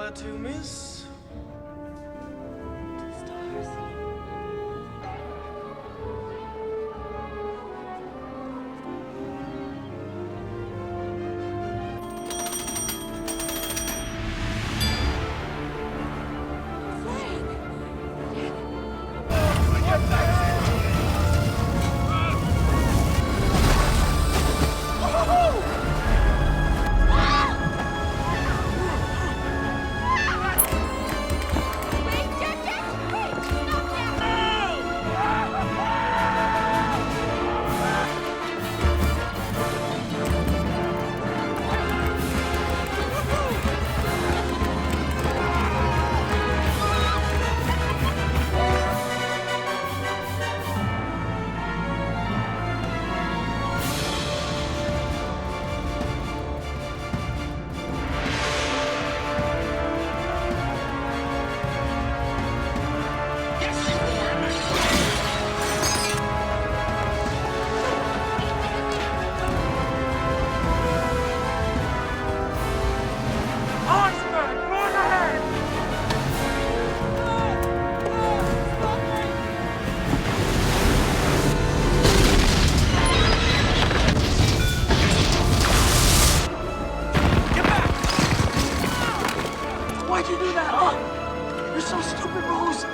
Glad to miss. Why'd you do that, huh? You're so stupid, Rose.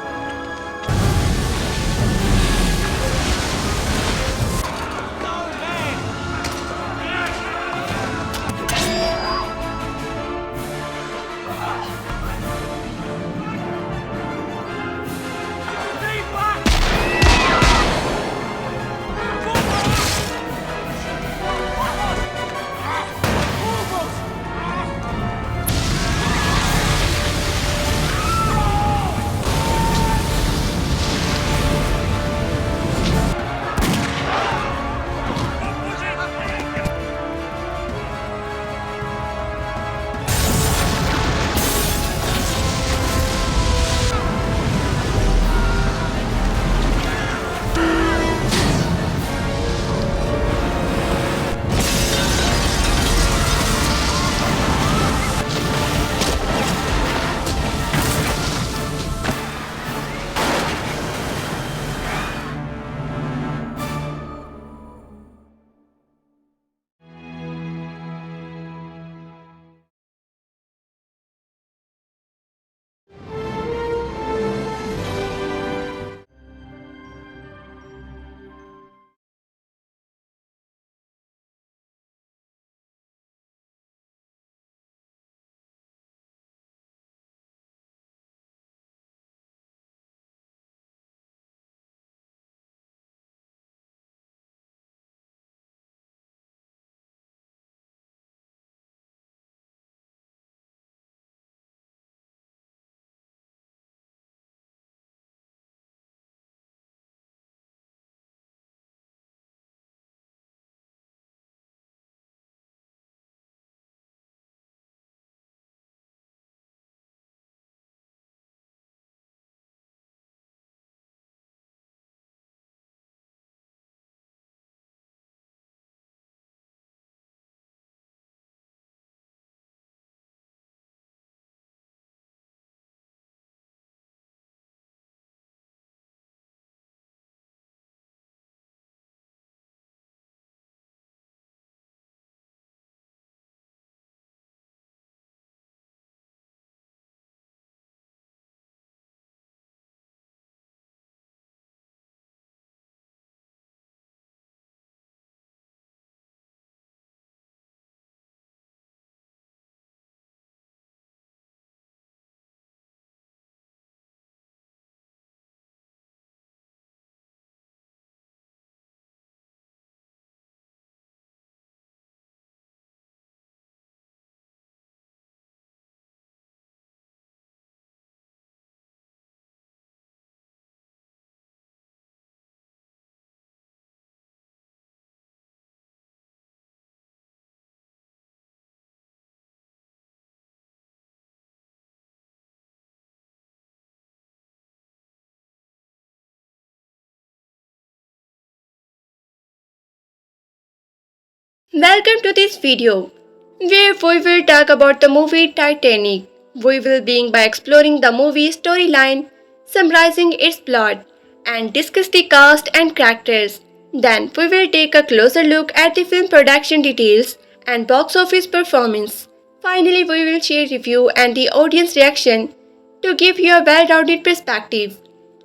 Welcome to this video where we will talk about the movie Titanic. We will begin by exploring the movie's storyline, summarizing its plot, and discuss the cast and characters. Then we will take a closer look at the film production details and box office performance. Finally, we will share review and the audience reaction to give you a well-rounded perspective.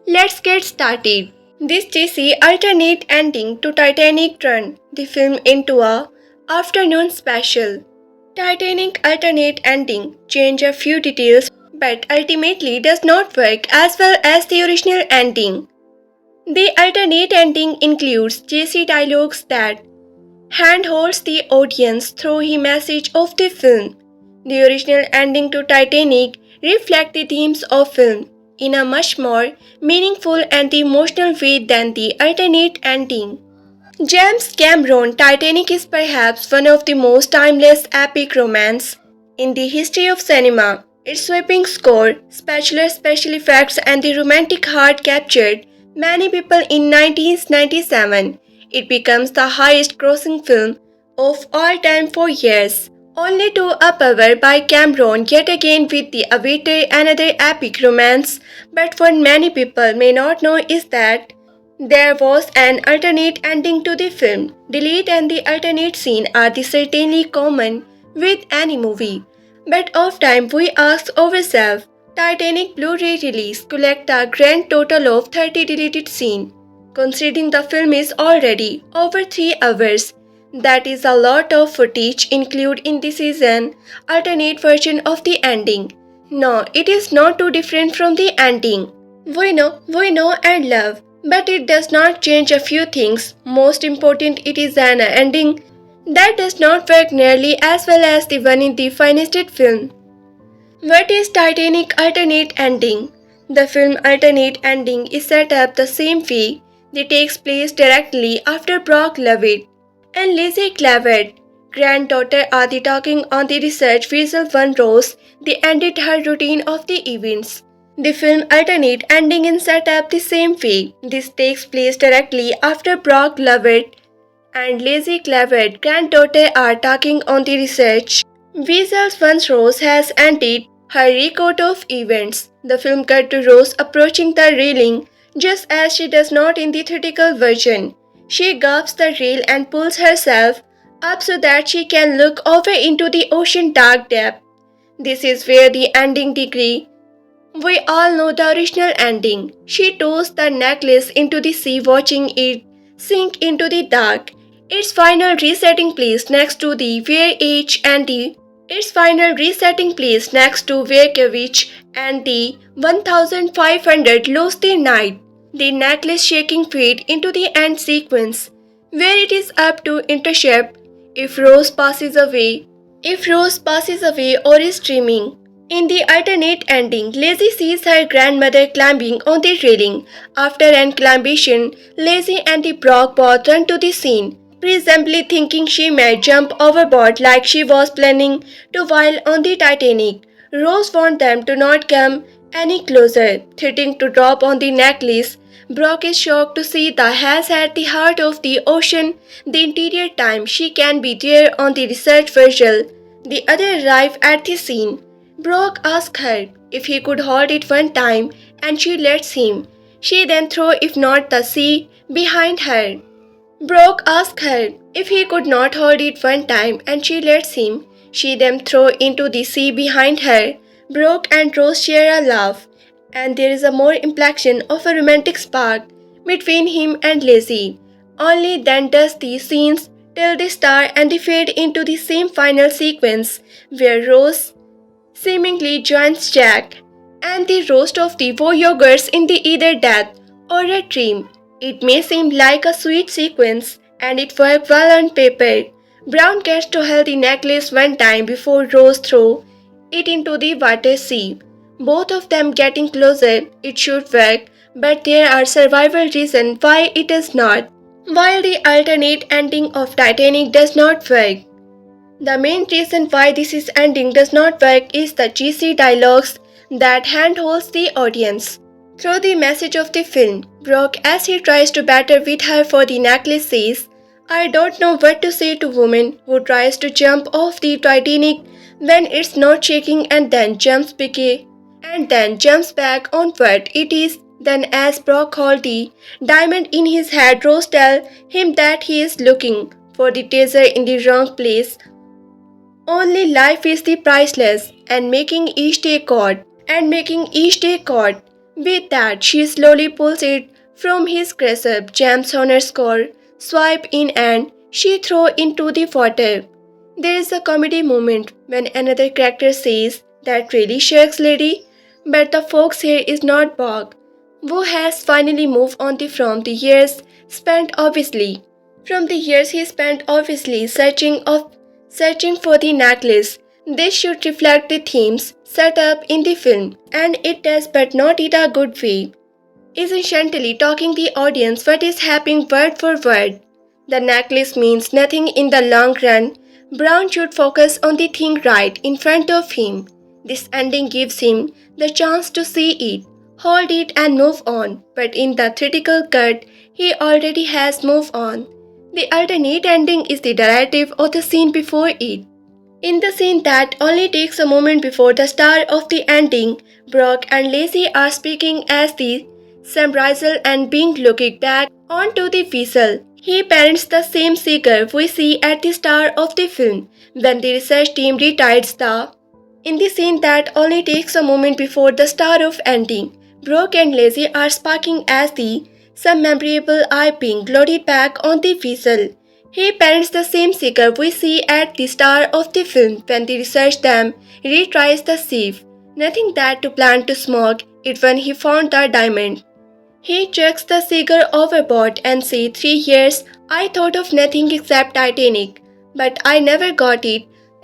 Let's get started. This cheesy alternate ending to Titanic turned the film into a afternoon special. Titanic alternate ending change a few details but ultimately does not work as well as the original ending. The alternate ending includes cheesy dialogues that handholds the audience through the message of the film. The original ending to Titanic reflects the themes of film in a much more meaningful and emotional way than the alternate ending. James Cameron Titanic is perhaps one of the most timeless epic romance in the history of cinema. Its sweeping score, special effects and the romantic heart captured many people in 1997. It becomes the highest grossing film of all time for years, only to uppower by Cameron yet again with the awaited another epic romance. But what many people may not know is that there was an alternate ending to the film. Delete and the alternate scene are the certainly common with any movie. But of time we ask ourselves, Titanic Blu-ray release collect a grand total of 30 deleted scenes. Considering the film is already over 3 hours, that is a lot of footage included in the season alternate version of the ending. No, it is not too different from the ending. We know and love, but it does not change a few things. Most important, it is an ending that does not work nearly as well as the one in the finished film. What is Titanic alternate ending? The film alternate ending is set up the same way. It takes place directly after Brock Lovett and Lizzie Clavett, granddaughter, are the talking on the research vessel One Rose. They ended her routine of the events. The film alternate ending is set up the same way. This takes place directly after Brock Lovett and Lizzie Clavett, granddaughter, are talking on the research vessel once Rose has ended her record of events. The film cut to Rose approaching the railing just as she does not in the theatrical version. She grabs the rail and pulls herself up so that she can look over into the ocean dark depth. This is where the ending degree. We all know the original ending. She tossed the necklace into the sea, watching it sink into the dark. Its final resetting place next to the voyage and the its final resetting place next to voyage and the 1500 lost their night. The necklace shaking fade into the end sequence, where it is up to intercept if Rose passes away. If Rose passes away or is dreaming. In the alternate ending, Lizzie sees her grandmother climbing on the railing. After an exclamation, Lizzie and the Brock both run to the scene, presumably thinking she may jump overboard like she was planning to while on the Titanic. Rose wants them to not come any closer, threatening to drop on the necklace. Brock is shocked to see the has at the heart of the ocean the entire time she can be there on the research vessel. The other arrive at the scene. Brock asks her if he could hold it one time and she lets him. She then throws if not the sea behind her. Brock asks her if he could not hold it one time and she lets him. She then throws into the sea behind her. Brock and Rose share a laugh and there is a more implication of a romantic spark between him and Lizzie. Only then does the scenes till the star and the fade into the same final sequence where Rose seemingly joins Jack and the roast of the voyagers in the either death or a dream. It may seem like a sweet sequence and it worked well on paper. Brown gets to hold the necklace one time before Rose throws it into the water sea. Both of them getting closer, it should work, but there are survival reasons why it does not. While the alternate ending of Titanic does not work, the main reason why this is ending does not work is the cheesy dialogues that handholds the audience. Through the message of the film, Brock, as he tries to battle with her for the necklace, says, "I don't know what to say to woman who tries to jump off the Titanic when it's not shaking and then jumps back on what it is. Then as Brock holds the diamond in his hand, Rose tells him that he is looking for the treasure in the wrong place. Only life is the priceless and making each day count. With that, she slowly pulls it from his grasp, jams on her score, swipe in and she throw into the water. There is a comedy moment when another character says, "That really shakes, lady." But the fox here is not Bog, who has finally moved on from the years spent obviously. From the years he spent obviously searching for the necklace. This should reflect the themes set up in the film, and it does, but not in a good way. Essentially talking the audience what is happening word for word. The necklace means nothing in the long run. Brown should focus on the thing right in front of him. This ending gives him the chance to see it, hold it and move on, but in the theatrical cut, he already has moved on. The alternate ending is the narrative of the scene before it. In the scene that only takes a moment before the start of the ending, Brock and Lacey are speaking as the Sambrazel and being looking back onto the vessel. He parents the same seeker we see at the start of the film when the research team retires the. In the scene that only takes a moment before the start of ending, Brock and Lacey are sparking as the some memorable eye being loaded back on the vessel. He parents the same seeker we see at the start of the film when the research team retries the sieve. Nothing that to plan to smoke it when he found the diamond. He chucks the cigar overboard and says, 3 years, I thought of nothing except Titanic. But I never got it.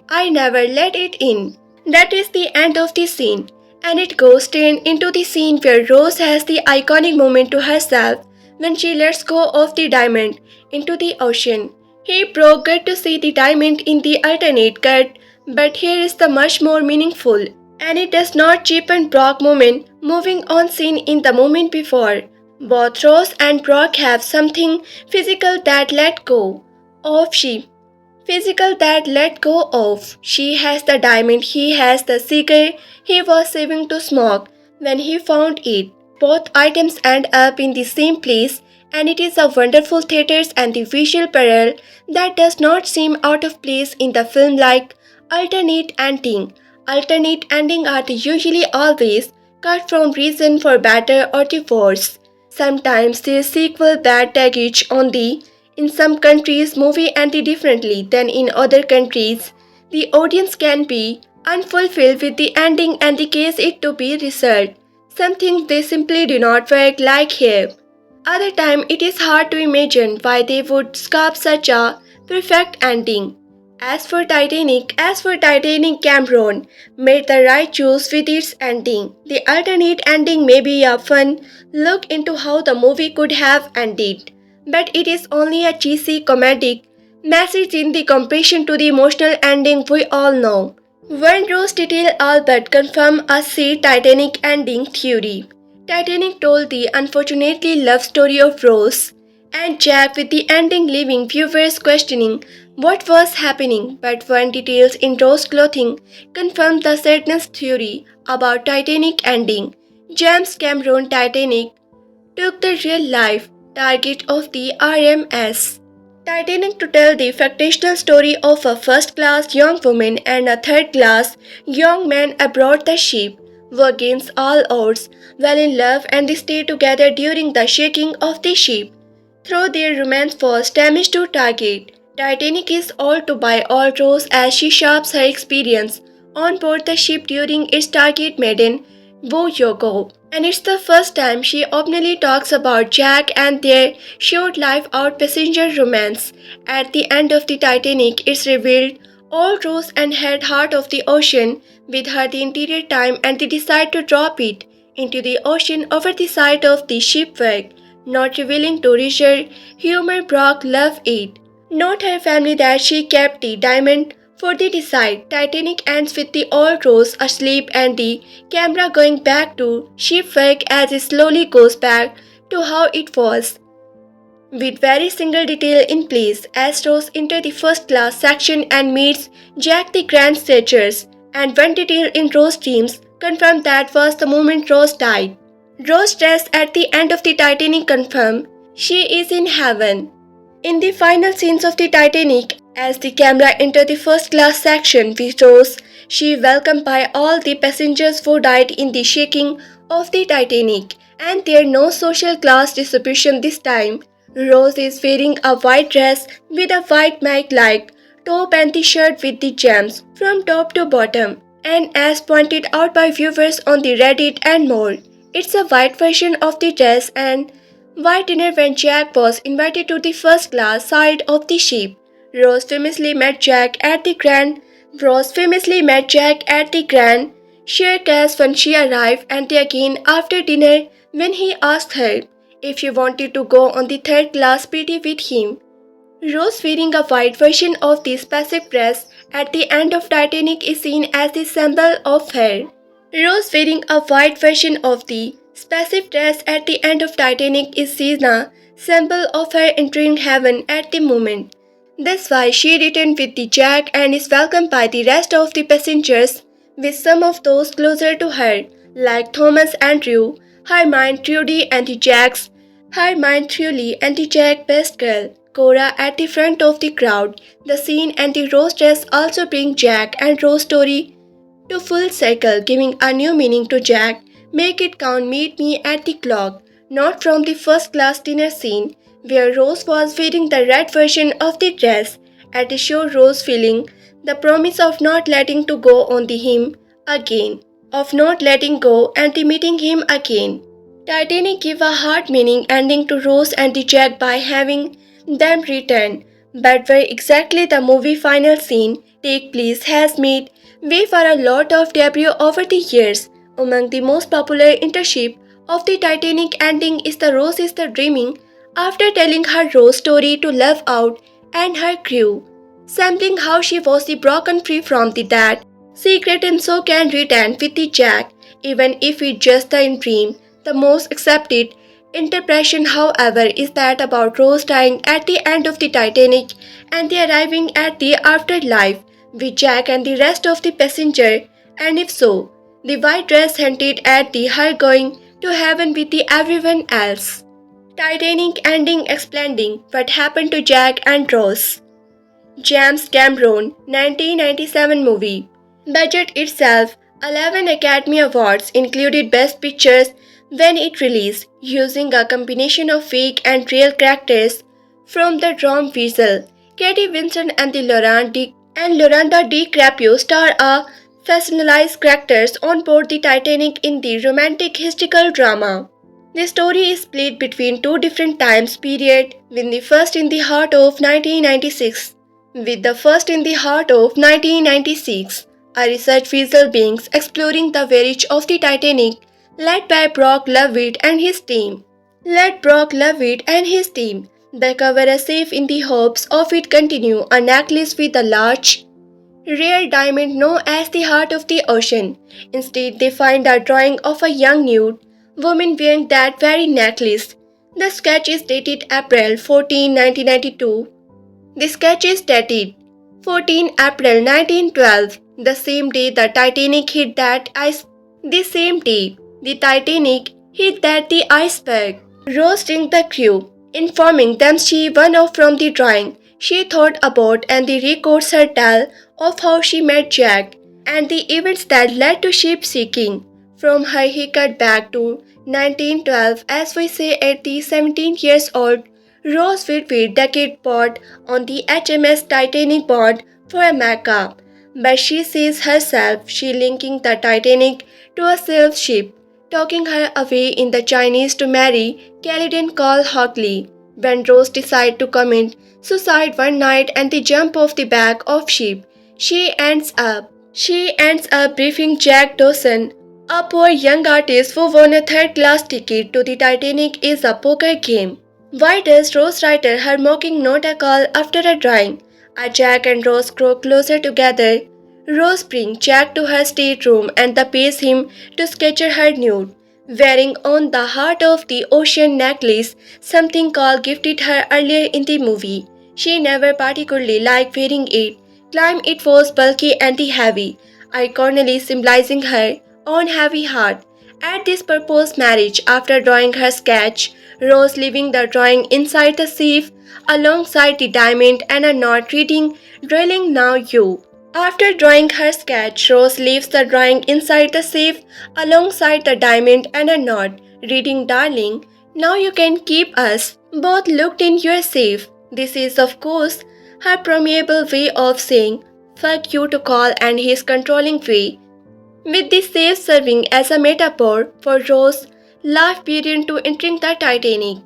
I never let it in. That is the end of the scene. And it goes straight into the scene where Rose has the iconic moment to herself when she lets go of the diamond into the ocean. He broke good to see the diamond in the alternate cut, but here is the much more meaningful. And it does not cheapen Brock moment moving on scene in the moment before. Both Rose and Brock have something physical that let go of She has the diamond, he has the cigar he was saving to smoke when he found it. Both items end up in the same place, and it is a wonderful theatres and the visual parallel that does not seem out of place in the film like alternate ending. Alternate ending are usually always cut from reason for better or the worse. Sometimes there is sequel bad baggage on the. In some countries, movie ended differently than in other countries. The audience can be unfulfilled with the ending and the case it to be resolved. Some things they simply do not work like here. Other time it is hard to imagine why they would sculpt such a perfect ending. As for Titanic, Cameron made the right choice with its ending. The alternate ending may be a fun look into how the movie could have ended, but it is only a cheesy comedic message in the comparison to the emotional ending we all know. One Rose detail all but confirm a say Titanic ending theory. Titanic told the unfortunately love story of Rose and Jack with the ending leaving viewers questioning what was happening, but one details in Rose clothing confirmed the sadness theory about Titanic ending. James Cameron Titanic took the real life target of the RMS Titanic to tell the fictional story of a first-class young woman and a third-class young man aboard the ship who against all odds well in love and they stay together during the shaking of the ship. Though their romance was damaged to target, Titanic is all to buy all Rose as she shares her experience on board the ship during its target maiden voyage. And it's the first time she openly talks about Jack and their short life out passenger romance. At the end of the Titanic, it's revealed all Rose and had heart of the ocean with her the entire time and they decide to drop it into the ocean over the side of the shipwreck, not revealing to Richard humor Brock loved it. Not her family that she kept the diamond for the decide. Titanic ends with the old Rose asleep and the camera going back to shipwreck as it slowly goes back to how it was. with very single detail in place as Rose enters the first class section and meets Jack the Grand Stretchers, and one detail in Rose's dreams confirmed that was the moment Rose died. Rose dress at the end of the Titanic confirmed she is in heaven. In the final scenes of the Titanic, as the camera entered the first class section with Rose, she welcomed by all the passengers who died in the shaking of the Titanic, and there no social class distribution this time. Rose is wearing a white dress with a white mag-like top and the shirt with the gems from top to bottom. And as pointed out by viewers on the Reddit and more, it's a white version of the dress and white dinner when Jack was invited to the first class side of the ship. Rose famously met Jack at the Grand Staircase when she arrived, and again after dinner when he asked her if she wanted to go on the third class party with him. Rose wearing a white version of the specific dress at the end of Titanic is seen as the symbol of her. Rose wearing a white version of the specific dress at the end of Titanic is seen a symbol of her entering heaven at the moment. That's why she returned with the Jack and is welcomed by the rest of the passengers, with some of those closer to her, like Thomas Andrew, Hermione Trudy and the Jack's Hermione Truly and the Jack best girl, Cora at the front of the crowd. The scene and the Rose dress also bring Jack and Rose story to full circle, giving a new meaning to Jack. Make it count, meet me at the clock, not from the first class dinner scene, where Rose was wearing the red version of the dress. At the show, Rose feeling the promise of not letting to go on the him again, of not letting go and the meeting him again. Titanic gave a hard meaning ending to Rose and the Jack by having them return, but where exactly the movie final scene take place has made way for a lot of debut over the years. Among the most popular internship of the Titanic ending is the Rose is the dreaming after telling her Rose story to Love Out and her crew, sampling how she was the broken free from the dead secret and so can return with the Jack, even if it's just a dream. The most accepted interpretation, however, is that about Rose dying at the end of the Titanic and the arriving at the afterlife with Jack and the rest of the passenger, and if so, the white dress hinted at the her going to heaven with the everyone else. Titanic ending explaining what happened to Jack and Rose. James Cameron 1997 movie. Budget itself 11 Academy Awards included Best Pictures when it released, using a combination of fake and real characters from the Rom Weasel. Katie Winslet and Leonardo DiCaprio star are fictionalized characters on board the Titanic in the romantic historical drama. The story is split between two different times periods, with the first in the heart of 1996. A research vessel beings exploring the voyage of the Titanic, led by Brock Lovett and his team. They cover a safe in the hopes of it continue a necklace with a large, rare diamond known as the heart of the ocean. Instead, they find a drawing of a young nude woman wearing that very necklace. The sketch is dated April 14, 1992. The sketch is dated 14 April 1912, the same day the Titanic hit that the iceberg. Rose rang the crew, informing them she won off from the drawing she thought about, and the records her tale of how she met Jack and the events that led to ship sinking. From her he cut back to 1912, as we say at the 17 years old. Rose will be decade board on the HMS Titanic board for a makeup, but she sees herself she linking the Titanic to a sail ship, talking her away in the Chinese to marry Caledon Cole Hockley. When Rose decides to commit suicide one night and the jump off the back of ship, she ends up briefing Jack Dawson, a poor young artist who won a third-class ticket to the Titanic is a poker game. Why does Rose write her mocking note a call after a drawing? As Jack and Rose grow closer together, Rose brings Jack to her stateroom and pays him to sketch her nude, wearing on the heart of the ocean necklace, something Carl gifted her earlier in the movie. She never particularly liked wearing it, claimed it was bulky and heavy, iconically symbolizing her own heavy heart. At this proposed marriage, after drawing her sketch, Rose leaving the drawing inside the safe alongside the diamond and a note reading, "Drilling now you." After drawing her sketch, Rose leaves the drawing inside the safe alongside the diamond and a note, reading, "Darling, now you can keep us both looked in your safe." This is, of course, her permeable way of saying fuck you to Call and his controlling way, with the safe serving as a metaphor for Rose's life period to entering the Titanic.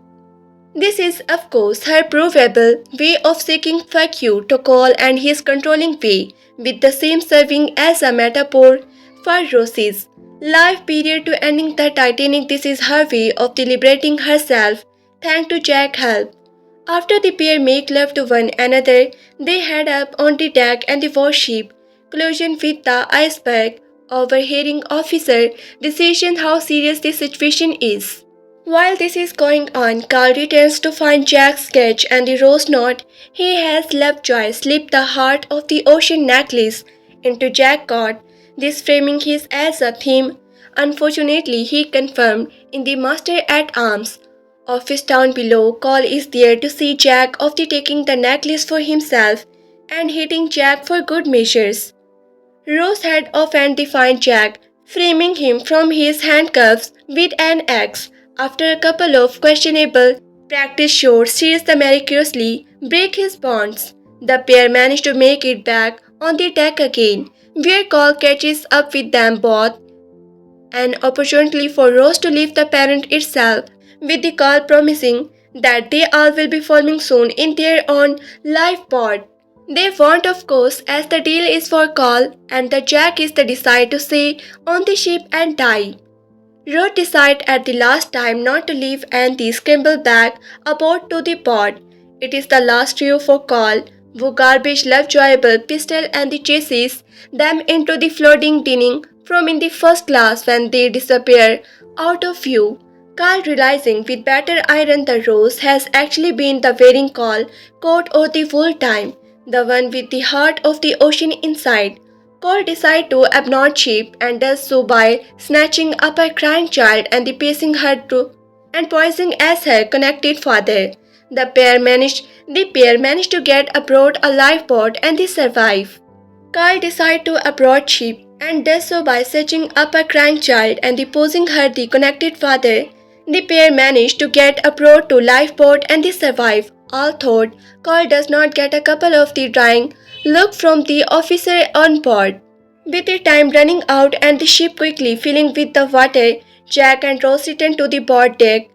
This is, of course, her provable way of seeking fuck you to Call and his controlling way, with the same serving as a metaphor for Rose's life period to ending the Titanic. This is her way of deliberating herself, thanks to Jack's help. After the pair make love to one another, they head up on the deck and the warship collision with the iceberg, overhearing officer decision how serious the situation is. While this is going on, Carl returns to find Jack's sketch and the rose knot. He has Lovejoy slip the heart of the ocean necklace into Jack's coat, this framing his as a theme. Unfortunately, he confirmed in the Master at Arms office down below. Call is there to see Jack of the taking the necklace for himself and hitting Jack for good measures. Rose had often defied Jack, framing him from his handcuffs with an axe. After a couple of questionable practice shots, she miraculously break his bonds. The pair managed to make it back on the deck again, where Call catches up with them both, an opportunity for Rose to leave the parent itself, with the Call promising that they all will be following soon in their own lifeboat. They want, of course, as the deal is for Call and the Jack is the decide to stay on the ship and die. Rose decide at the last time not to leave and they scramble back aboard to the pod. It is the last trio for Call, who garbage Lovejoyable pistol and the chases them into the floating dining from in the first class when they disappear out of view. Carl, realizing with better iron the Rose has actually been the wearing Call coat all the whole time, the one with the heart of the ocean inside. Cole decides to abandon ship and does so by snatching up a crying child and pacing her to and poising as her connected father. The pair managed to get aboard a lifeboat and they survive. Carl decides to abort ship and does so by snatching up a crying child and posing her the connected father. The pair manage to get aboard to lifeboat and they survive. All thought Carl does not get a couple of the dying look from the officer on board. With the time running out and the ship quickly filling with the water, Jack and Rose return to the board deck.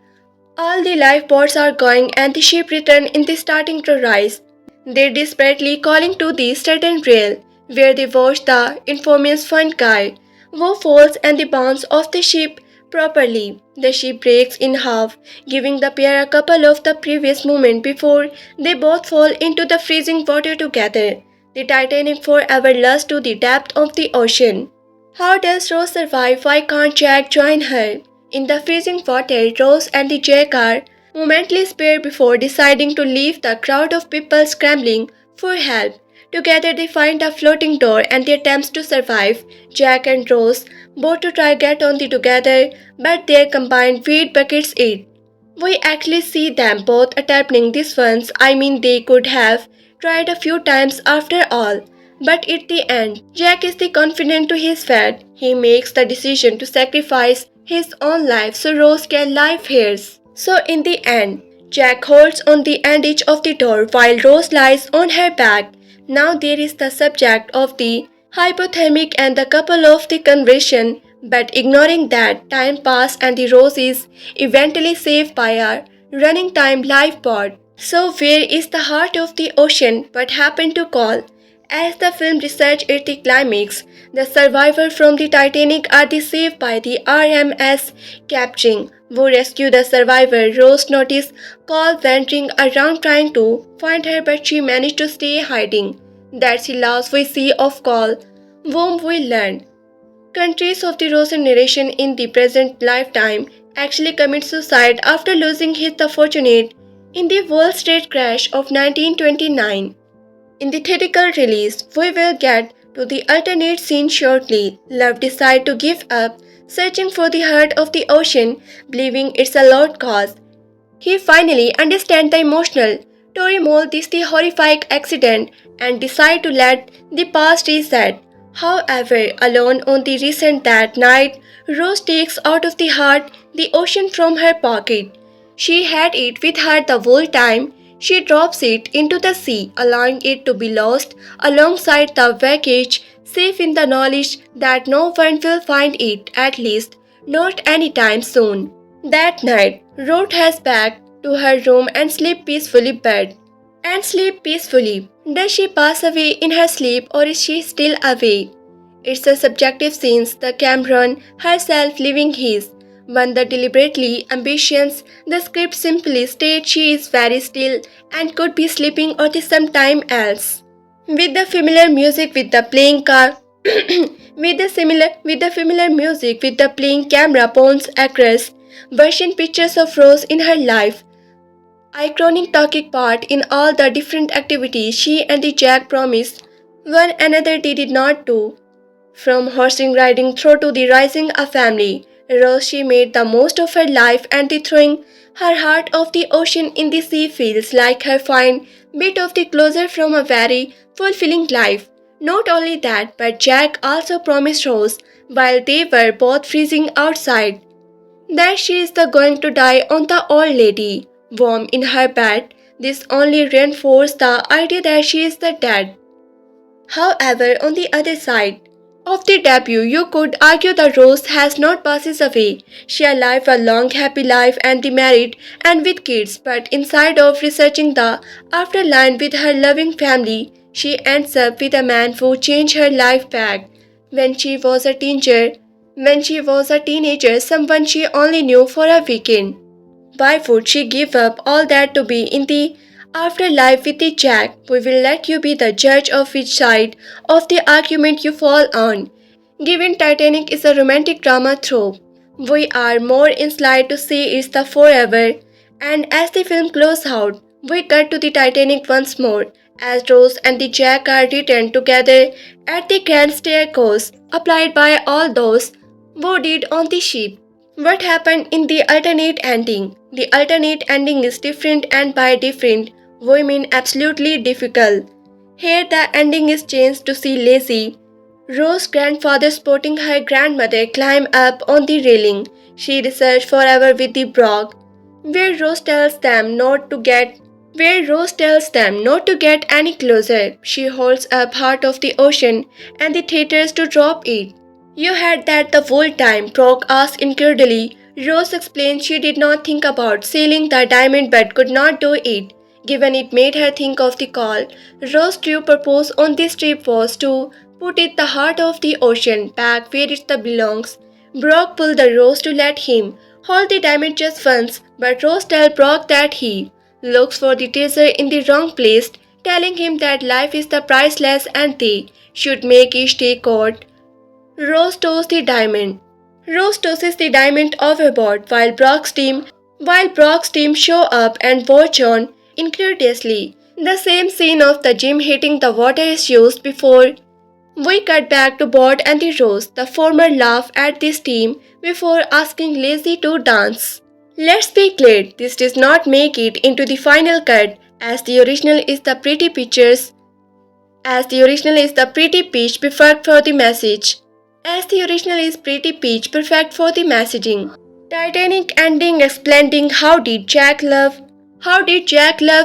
All the lifeboats are going and the ship return in the starting to rise. They desperately calling to the certain rail, where they watch the infamous fun guy, who falls and the bounce of the ship properly. The ship breaks in half, giving the pair a couple of the previous moment before they both fall into the freezing water together. The Titanic forever lost to the depth of the ocean. How does Rose survive? Why can't Jack join her? In the freezing water, Rose and the Jack are momentarily spared before deciding to leave the crowd of people scrambling for help. Together they find a floating door and they attempt to survive. Jack and Rose both to try get on the together, but their combined weight buckets it. We actually see them both attempting this once. I mean, they could have tried a few times after all. But at the end, Jack is the confident to his fate. He makes the decision to sacrifice his own life so Rose can live hers. So in the end, Jack holds on the edge of the door while Rose lies on her back. Now there is the subject of the hypothermic and the couple of the conversion, but ignoring that, time pass and the Rose is eventually saved by a running time lifeboat. So where is the heart of the ocean but happened to Call? As the film research at the climax, the survivors from the Titanic are saved by the RMS Captain, who rescue the survivor. Rose notices Call wandering around trying to find her, but she managed to stay hiding. That's the last we see of Call, whom we learn countries of the Russian narration in the present lifetime actually commit suicide after losing his the fortunate in the Wall Street crash of 1929. In the theatrical release, we will get to the alternate scene shortly. Love decides to give up, searching for the heart of the ocean, believing it's a lost cause. He finally understands the emotional turmoil this the horrific accident and decides to let the past reset. However, alone on the recent that night, Rose takes out of the heart the ocean from her pocket. She had it with her the whole time. She drops it into the sea, allowing it to be lost alongside the wreckage, safe in the knowledge that no one will find it, at least not anytime soon. That night, Ruth has back to her room and sleep peacefully bed. And sleep peacefully. Does she pass away in her sleep or is she still awake? It's a subjective sense, the Cameron herself living his. One that deliberately ambitious, the script simply states she is very still and could be sleeping or sometime else. With the familiar music with the playing car with the familiar music with the playing camera pawns across version pictures of Rose in her life. Iconic talking part in all the different activities she and the Jack promised one another they did not do. From horsing riding through to the rising a family, Rose she made the most of her life and the throwing her heart of the ocean in the sea feels like her fine bit of the closer from a very fulfilling life. Not only that, but Jack also promised Rose while they were both freezing outside that she is the going to die on the old lady, warm in her bed. This only reinforced the idea that she is the dead. However, on the other side of the debut, you could argue that Rose has not passes away. She lived a long, happy life and the married and with kids, but inside of researching the afterlife with her loving family, she ends up with a man who changed her life back. When she was a teenager, someone she only knew for a weekend. Why would she give up all that to be in the afterlife with the Jack? We will let you be the judge of which side of the argument you fall on. Given Titanic is a romantic drama trope, we are more inclined to say it's the forever. And as the film closes out, we cut to the Titanic once more, as Rose and the Jack are returned together at the grand staircase applied by all those who did on the ship. What happened in the alternate ending? The alternate ending is different, and by different, we mean absolutely difficult. Here the ending is changed to see Lazy, Rose's grandfather supporting her grandmother climb up on the railing. She researched forever with the Brock, where Rose tells them not to get any closer. She holds up Heart of the Ocean and the theaters to drop it. You had that the whole time, Brock asked incredulously. Rose explained she did not think about sailing the diamond but could not do it, given it made her think of the call. Rose's true purpose on this trip was to put it the heart of the ocean back where it belongs. Brock pulled the Rose to let him hold the diamond just once, but Rose tells Brock that he looks for the treasure in the wrong place, telling him that life is the priceless and they should make it stay caught. Rose tosses the diamond. Rose tosses the diamond overboard while Brock's team show up and watch on incredulously. The same scene of the Jim hitting the water is used before we cut back to Bot and the Rose. The former laugh at this team before asking Lazy to dance. Let's be clear, this does not make it into the final cut as the original is the pretty pitch perfect for the message. As the original is pretty pitch perfect for the messaging. Titanic ending explaining how did Jack love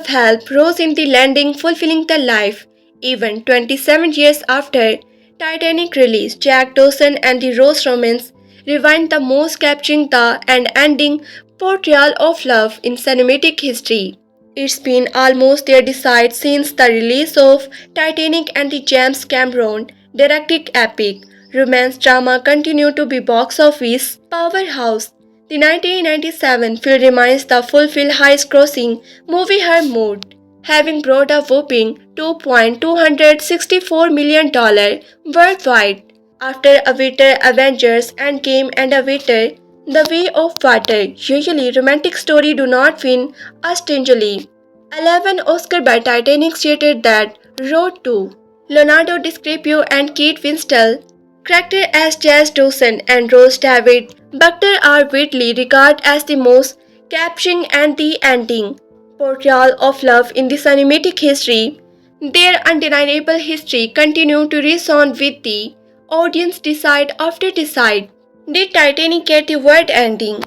help Rose in the landing fulfilling the life. Even 27 years after Titanic release, Jack Dawson and the Rose romance rewind the most capturing the and ending portrayal of love in cinematic history. It's been almost their decide since the release of Titanic and the James Cameron directed epic romance drama continue to be box office powerhouse. The 1997 film remains the fulfill highest grossing movie her mode, having brought a whopping $2.264 million worldwide. After Avatar, Avengers, Endgame, and Avatar, The Way of Water, usually romantic story do not win ostensibly. 11 Oscar by Titanic stated that wrote to Leonardo DiCaprio and Kate Winslet, character as jazz docent and Rose David Buckner are widely regarded as the most capturing and the ending portrayal of love in the cinematic history. Their undeniable history continued to resonate with the audience decide after decide. Did Titanic get the world ending?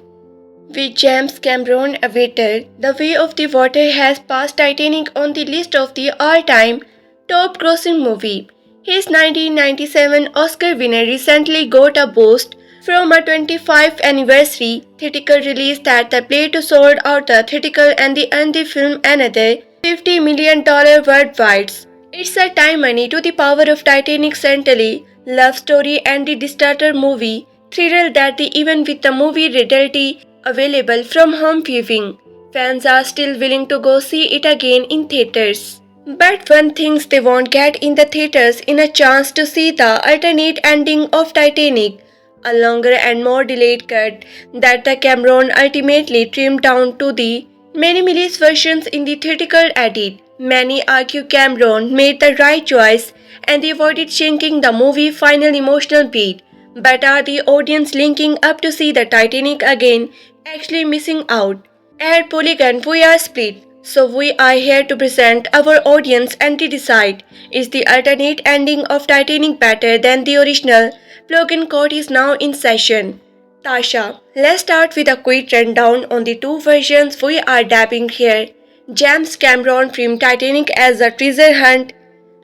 With James Cameron Avatar, The Way of the Water has passed Titanic on the list of the all-time top grossing movie. His 1997 Oscar winner recently got a boost from a 25th anniversary theatrical release that the play to sold out the theatrical and earned the film another $50 million worldwide. It's a time money to the power of Titanic centrally, love story and the disaster movie thriller that even with the movie readily available from home viewing, fans are still willing to go see it again in theaters. But one thing they won't get in the theaters is a chance to see the alternate ending of Titanic, a longer and more delayed cut that the Cameron ultimately trimmed down to the minimalist versions in the theatrical edit. Many argue Cameron made the right choice and they avoided changing the movie final emotional beat. But are the audience linking up to see the Titanic again actually missing out? At Polygon, we are split. So we are here to present our audience and to decide, is the alternate ending of Titanic better than the original? Plug-in code is now in session. Tasha, let's start with a quick rundown on the two versions we are dabbing here. James Cameron filmed Titanic as a treasure hunt,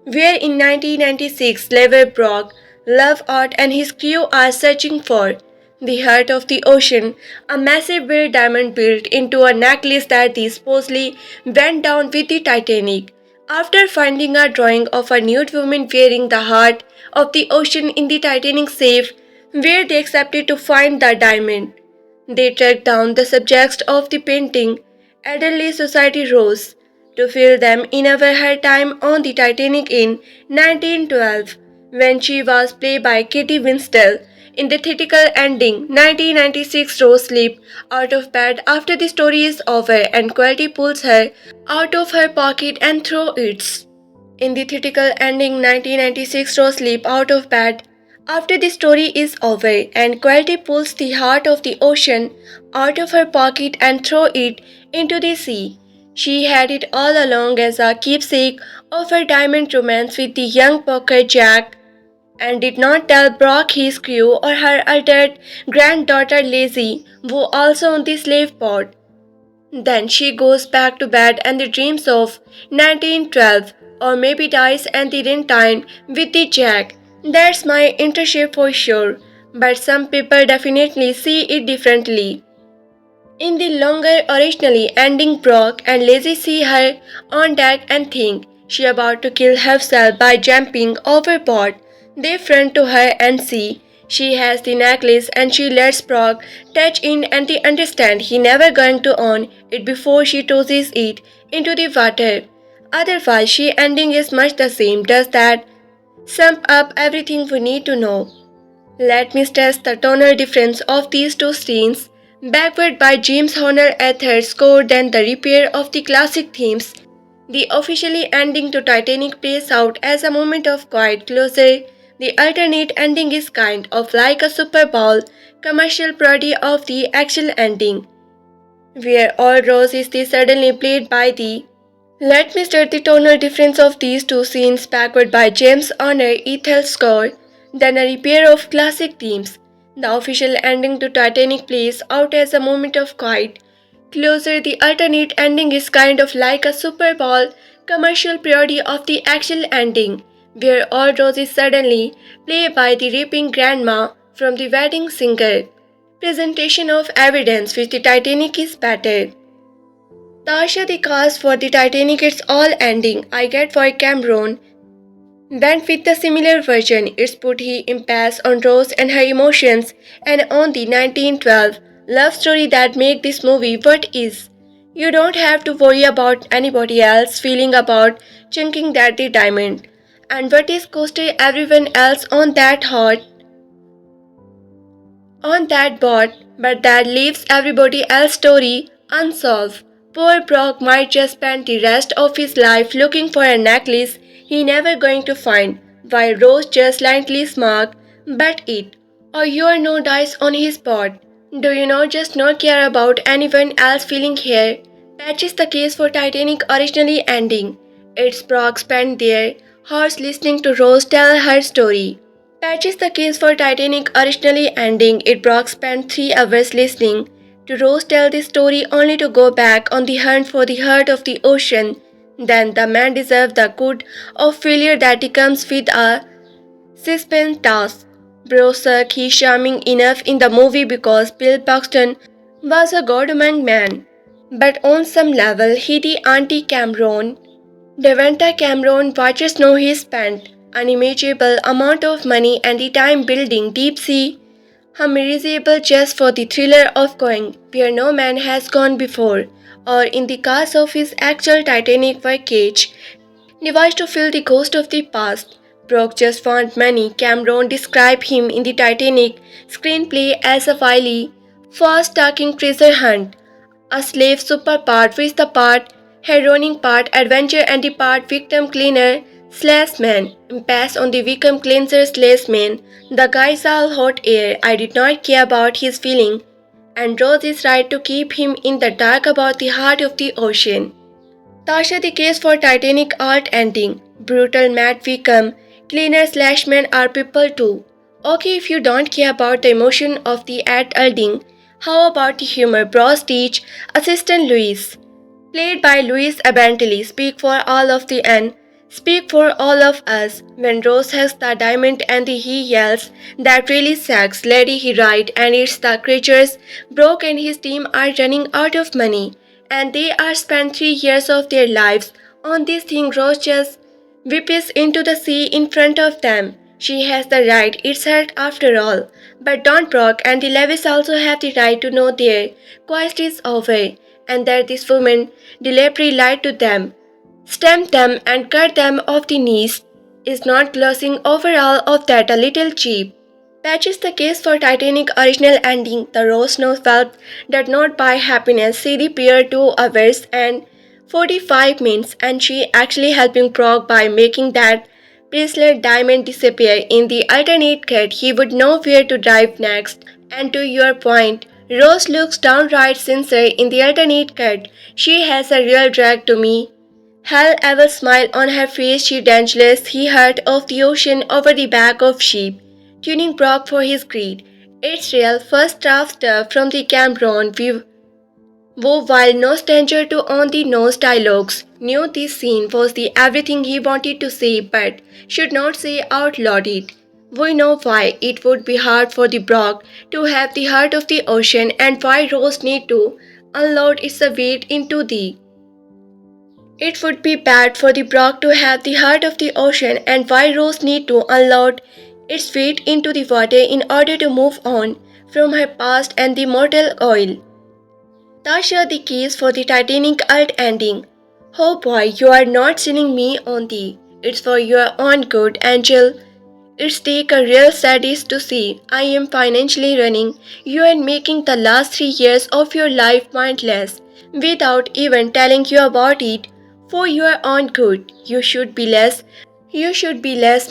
where in 1996 Lever Brock, Love Art and his crew are searching for the heart of the ocean, a massive blue diamond built into a necklace that they supposedly went down with the Titanic. After finding a drawing of a nude woman wearing the heart of the ocean in the Titanic safe, where they accepted to find the diamond, they tracked down the subjects of the painting, elderly society rose, to fill them in over her time on the Titanic in 1912, when she was played by Katie Winslet. In the theatrical ending, 1996 Rose sleep out of bed after the story is over and Quality pulls her out of her pocket and throws it. In the theatrical ending, 1996 Rose sleep out of bed after the story is over and Quality pulls the heart of the ocean out of her pocket and throws it into the sea. She had it all along as a keepsake of her diamond romance with the young poker Jack and did not tell Brock his crew or her altered granddaughter Lizzie, who also on the slave port. Then she goes back to bed and dreams of 1912 or maybe dies and the time with the Jack. That's my internship for sure, but some people definitely see it differently. In the longer originally ending, Brock and Lizzie see her on deck and think she about to kill herself by jumping overboard. They front to her and see she has the necklace and she lets Brock touch in and they understand he never going to own it before she tosses it into the water. Otherwise, she ending is much the same. Does that sum up everything we need to know? Let me stress the tonal difference of these two scenes. Backward by James Horner Ether score than the repair of the classic themes. The officially ending to Titanic plays out as a moment of quiet closure. The alternate ending is kind of like a Super Bowl commercial parody of the actual ending, where all Rose is the suddenly played by the. Let me state the tonal difference of these two scenes backward by James Horner Ethel score, then a repair of classic themes. The official ending to Titanic plays out as a moment of quiet closure. The alternate ending is kind of like a Super Bowl commercial parody of the actual ending, where all Rose is suddenly played by the raping grandma from the wedding singer. Presentation of evidence which the Titanic is better. Tasha, the cast for the Titanic it's all ending I get for Cameron went with the similar version. It's put he impasse on Rose and her emotions and on the 1912 love story that make this movie what is. You don't have to worry about anybody else feeling about chunking that the diamond and what is costing everyone else on that hot on that boat, but that leaves everybody else's story unsolved. Poor Brock might just spend the rest of his life looking for a necklace he never going to find, while Rose just slightly smirk, bet it, or you are no dice on his boat. Do you not just not care about anyone else feeling here? That is the case for Titanic originally ending. It's Brock spent there, hours listening to Rose tell her story. That is the case for Titanic originally ending. It Brock spent 3 hours listening to Rose tell the story only to go back on the hunt for the heart of the ocean. Then the man deserved the good of failure that comes with a suspense task. Brosek, he's charming enough in the movie because Bill Paxton was a god among men. But on some level, he the anti-Cameron Devonta Cameron watches know he spent an unimaginable amount of money and the time building deep sea submersible just for the thriller of going where no man has gone before, or in the case of his actual Titanic voyage, devised to fill the ghost of the past. Brock just found money. Cameron described him in the Titanic screenplay as a wily, fast-talking treasure hunt, a slave super part with the part heroine part adventure and the part victim cleaner slash man. Pass on the victim cleanser slash man. The guy's all hot air. I did not care about his feeling, and Rose is right to keep him in the dark about the heart of the ocean. Tasha the case for Titanic art ending. Brutal mad victim, cleaner slash man are people too. Okay, if you don't care about the emotion of the ad ending, how about the humor? Bros teach assistant Louis, played by Louis Abanteli, speak for all of the N, speak for all of us. When Rose has the diamond and he yells, that really sucks, lady he right, and it's the creatures. Brock and his team are running out of money, and they are spent 3 years of their lives on this thing. Rose just whips into the sea in front of them. She has the right, it's her after all. But Don Brock and the Levis also have the right to know their quest is over, and that this woman deliberately lied to them, stamped them and cut them off the knees, is not glossing over all of that a little cheap. That is the case for Titanic original ending. The Rose knows wealth did not buy happiness. See the pair 2 hours and 45 minutes, and she actually helping Brock by making that bracelet diamond disappear. In the alternate cut, he would know where to drive next. And to your point, Rose looks downright sincere in the alternate cut. She has a real drag to me. Hell ever smile on her face, she dangerous, he heard of the ocean over the back of sheep, tuning Brock for his greed. It's real first draft stuff from the Cameron view. While no stranger to on-the-nose dialogues, knew this scene was the everything he wanted to say but should not say out loud it. We know why it would be hard for the Brock to have the heart of the ocean and why Rose need to unload its weight into the it would be bad for the Brock to have the heart of the ocean and why Rose need to unload its weight into the water in order to move on from her past and the mortal oil. Tasha the keys for the Titanic alt ending. Oh boy, you are not selling me on the. It's for your own good, Angel. It's take a real sadist to see I am financially running you and making the last 3 years of your life pointless without even telling you about it for your own good. You should be less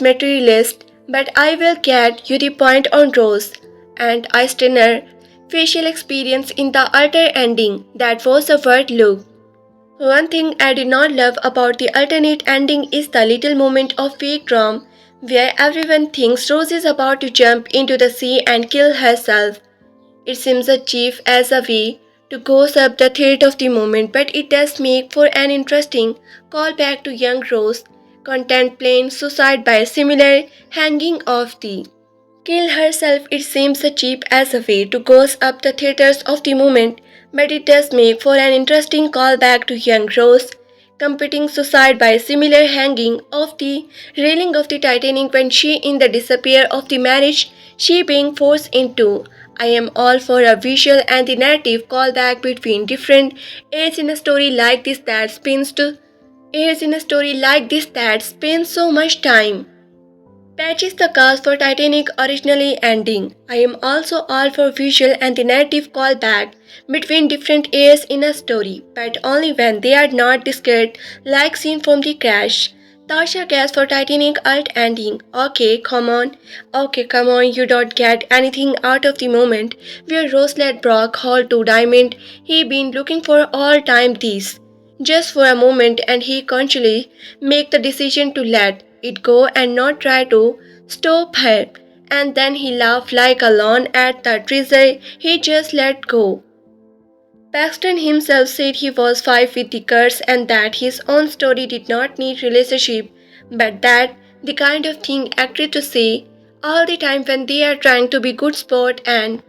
materialist, but I will get you the point on Rose and Eistner facial experience in the alter ending. That was a word look. One thing I did not love about the alternate ending is the little moment of fake drama where everyone thinks Rose is about to jump into the sea and kill herself. It seems a cheap as a way to goes up the thread of the moment, but it does make for an interesting callback to young Rose, contemplating suicide by a similar hanging of the kill herself. It seems cheap as a way to goes up the theaters of the moment, but it does make for an interesting callback to young Rose, competing suicide by similar hanging of the railing of the Titanic when she in the disappear of the marriage she being forced into. I am all for a visual and the narrative callback between different airs in a story like this that spends so much time. Patches the cast for Titanic originally ending. I am also all for visual and the narrative callback between different eras in a story, but only when they are not discrete like scene from the crash. Tasha cast for Titanic alt ending. Okay, come on, you don't get anything out of the moment where Rose let Brock hold to Diamond he been looking for all time this. Just for a moment and he consciously make the decision to let it go and not try to stop her. And then he laughed like a lawn at the treasure he just let go. Paxton himself said he was five with the curse and that his own story did not need relationship, but that the kind of thing actors to say all the time when they are trying to be good sport. And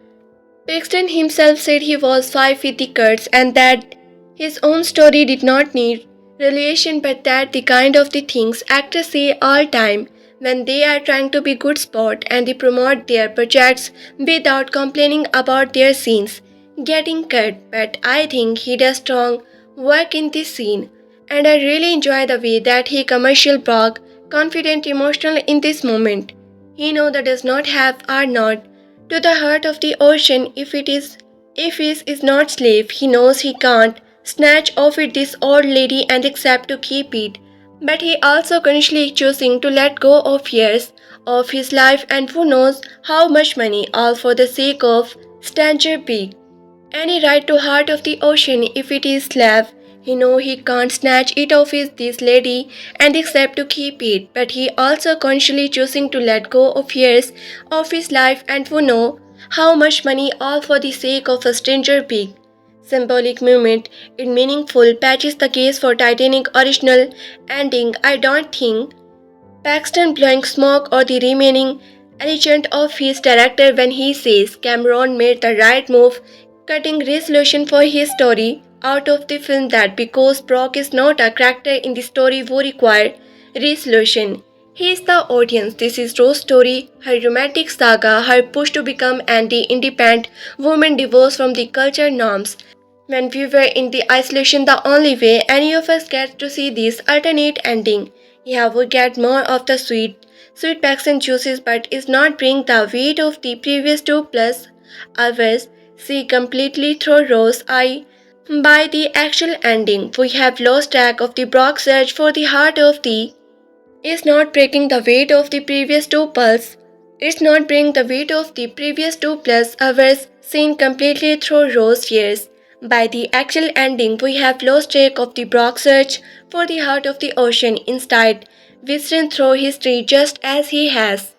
Paxton himself said he was five with the Kurds and that his own story did not need relation, but that the kind of the things actors say all time when they are trying to be good sport and they promote their projects without complaining about their scenes getting cut. But I think he does strong work in this scene, and I really enjoy the way that he commercial Brock confident emotional in this moment. He know that does not have are not to the heart of the ocean if he is not slave. He knows he can't snatch off it this old lady and accept to keep it, but he also consciously choosing to let go of years of his life and who knows how much money, all for the sake of Stanger Big. Any right to heart of the ocean if it is slave. He know he can't snatch it off this lady and accept to keep it, but he also consciously choosing to let go of years of his life and who know how much money, all for the sake of a stranger pig. Symbolic moment, it meaningful patches the case for Titanic original ending. I don't think Paxton blowing smoke or the remaining elegant of his character when he says Cameron made the right move, cutting resolution for his story out of the film that because Brock is not a character in the story who require resolution. He is the audience. This is Rose's story, her romantic saga, her push to become anti-independent woman divorced from the culture norms. When we were in the isolation, the only way any of us get to see this alternate ending. Yeah, we get more of the sweet packs and juices, but is not bring the weight of the previous 2+ hours. See completely through Rose eye. By the actual ending, we have lost track of the Brock search for the heart of the is not breaking the weight of the previous 2 pulse. It's not bringing the weight of the previous 2+ hours seen completely through Rose years. By the actual ending, we have lost track of the Brock search for the heart of the ocean instead, whistling through history just as he has.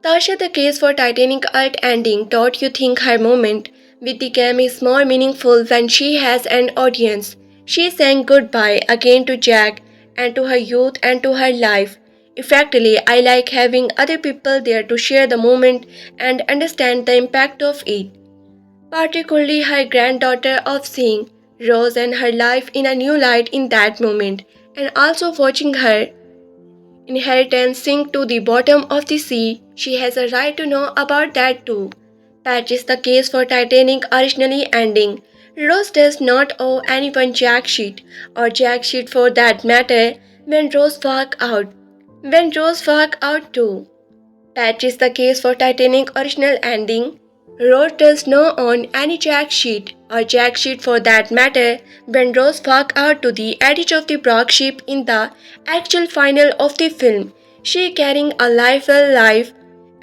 Tasha, the case for Titanic alt ending, don't you think her moment with the game is more meaningful when she has an audience? She sang goodbye again to Jack and to her youth and to her life. Effectively, I like having other people there to share the moment and understand the impact of it. Particularly her granddaughter of seeing Rose and her life in a new light in that moment, and also watching her inheritance sink to the bottom of the sea. She has a right to know about that too. That is the case for Titanic originally ending. Rose does not owe anyone jack shit, or jack shit for that matter, when Rose walk out. When Rose walk out too. That is the case for Titanic original ending. Rose does not own any jack sheet or jack sheet for that matter when Rose walks out to the edge of the Brock ship in the actual final of the film. She carrying a life well life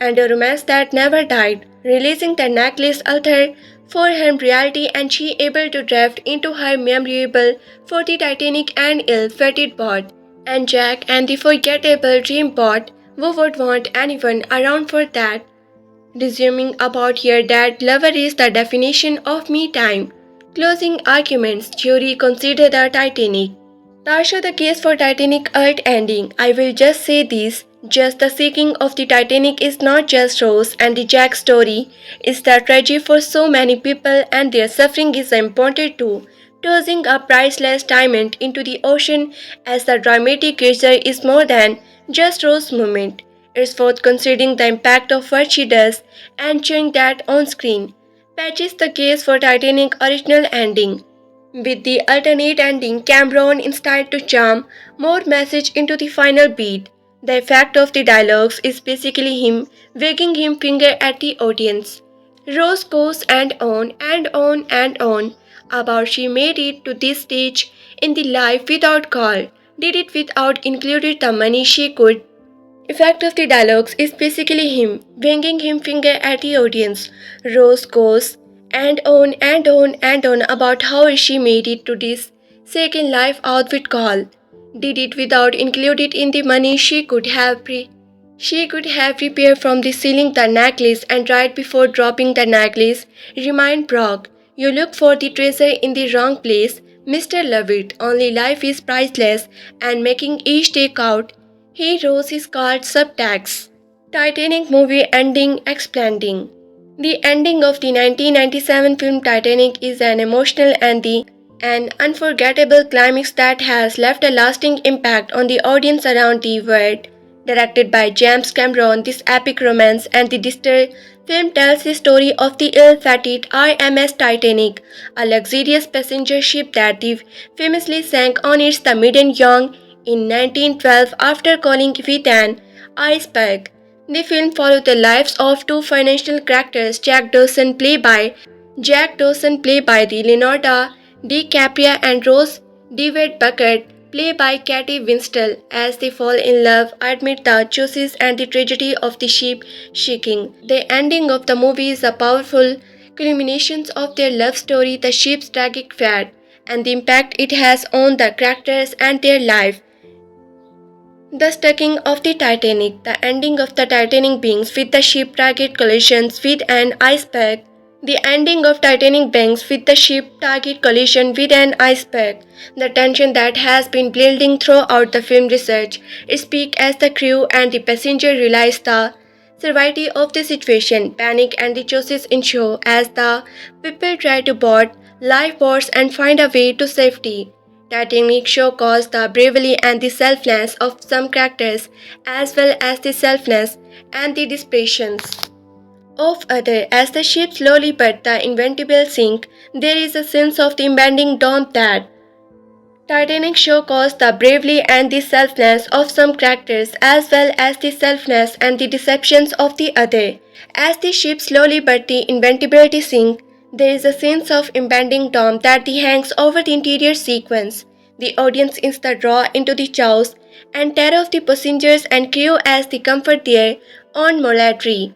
and a romance that never died, releasing the necklace altar for her reality and she able to drift into her memorable for the Titanic and ill-fated bot and Jack and the forgettable dream bot who would want anyone around for that. Resuming about here that lover is the definition of me time. Closing arguments, jury consider the Titanic. Tasha, the case for Titanic alt ending. I will just say this. Just the sinking of the Titanic is not just Rose and the Jack story. It's the tragedy for so many people and their suffering is important too. Tossing a priceless diamond into the ocean as the dramatic gesture is more than just Rose's moment. It's worth considering the impact of what she does and showing that on screen. Patches the case for Titanic original ending. With the alternate ending, Cameron instead to charm more message into the final beat. The effect of the dialogues is basically him wagging him finger at the audience. Rose goes and on and on and on about she made it to this stage in the life without call, did it without included the money she could. Effect of the dialogues is basically him wagging him finger at the audience. Rose goes and on and on and on about how she made it to this second life outfit call. Did it without included in the money she could have prepared from the ceiling the necklace, and right before dropping the necklace, remind Brock, you look for the treasure in the wrong place, Mr. Lovett. Only life is priceless, and making each take out, he rose his card subtext. Titanic movie ending explaining. The ending of the 1997 film Titanic is an emotional and an unforgettable climax that has left a lasting impact on the audience around the world. Directed by James Cameron, this epic romance and the disaster film tells the story of the ill-fated RMS Titanic, a luxurious passenger ship that famously sank on its the Maiden Young in 1912 after calling with an iceberg. The film followed the lives of two financial characters, Jack Dawson, played by the Leonardo DiCaprio, and Rose David Bucket, played by Katie Winslet, as they fall in love amid the chaos and the tragedy of the ship sinking. The ending of the movie is a powerful culmination of their love story, the ship's tragic fate, and the impact it has on the characters and their life. The sinking of the Titanic. The ending of the Titanic begins with the ship target collisions with an iceberg. The ending of Titanic begins with the ship target collision with an iceberg. The tension that has been building throughout the film research is peak as the crew and the passenger realize the severity of the situation. Panic and the choices ensue as the people try to board lifeboats and find a way to safety. Titanic showcases the bravery and the selflessness of some characters, as well as the selflessness and the desperations of others. As the ship slowly but the inevitable sink, there is a sense of the impending doom that Titanic showcases the bravery and the selflessness of some characters, as well as the selflessness and the deceptions of the other. As the ship slowly but the inevitability sink, there is a sense of impending doom that hangs over the interior sequence. The audience is drawn into the chaos and terror of the passengers and crew as they comfort their own mortality.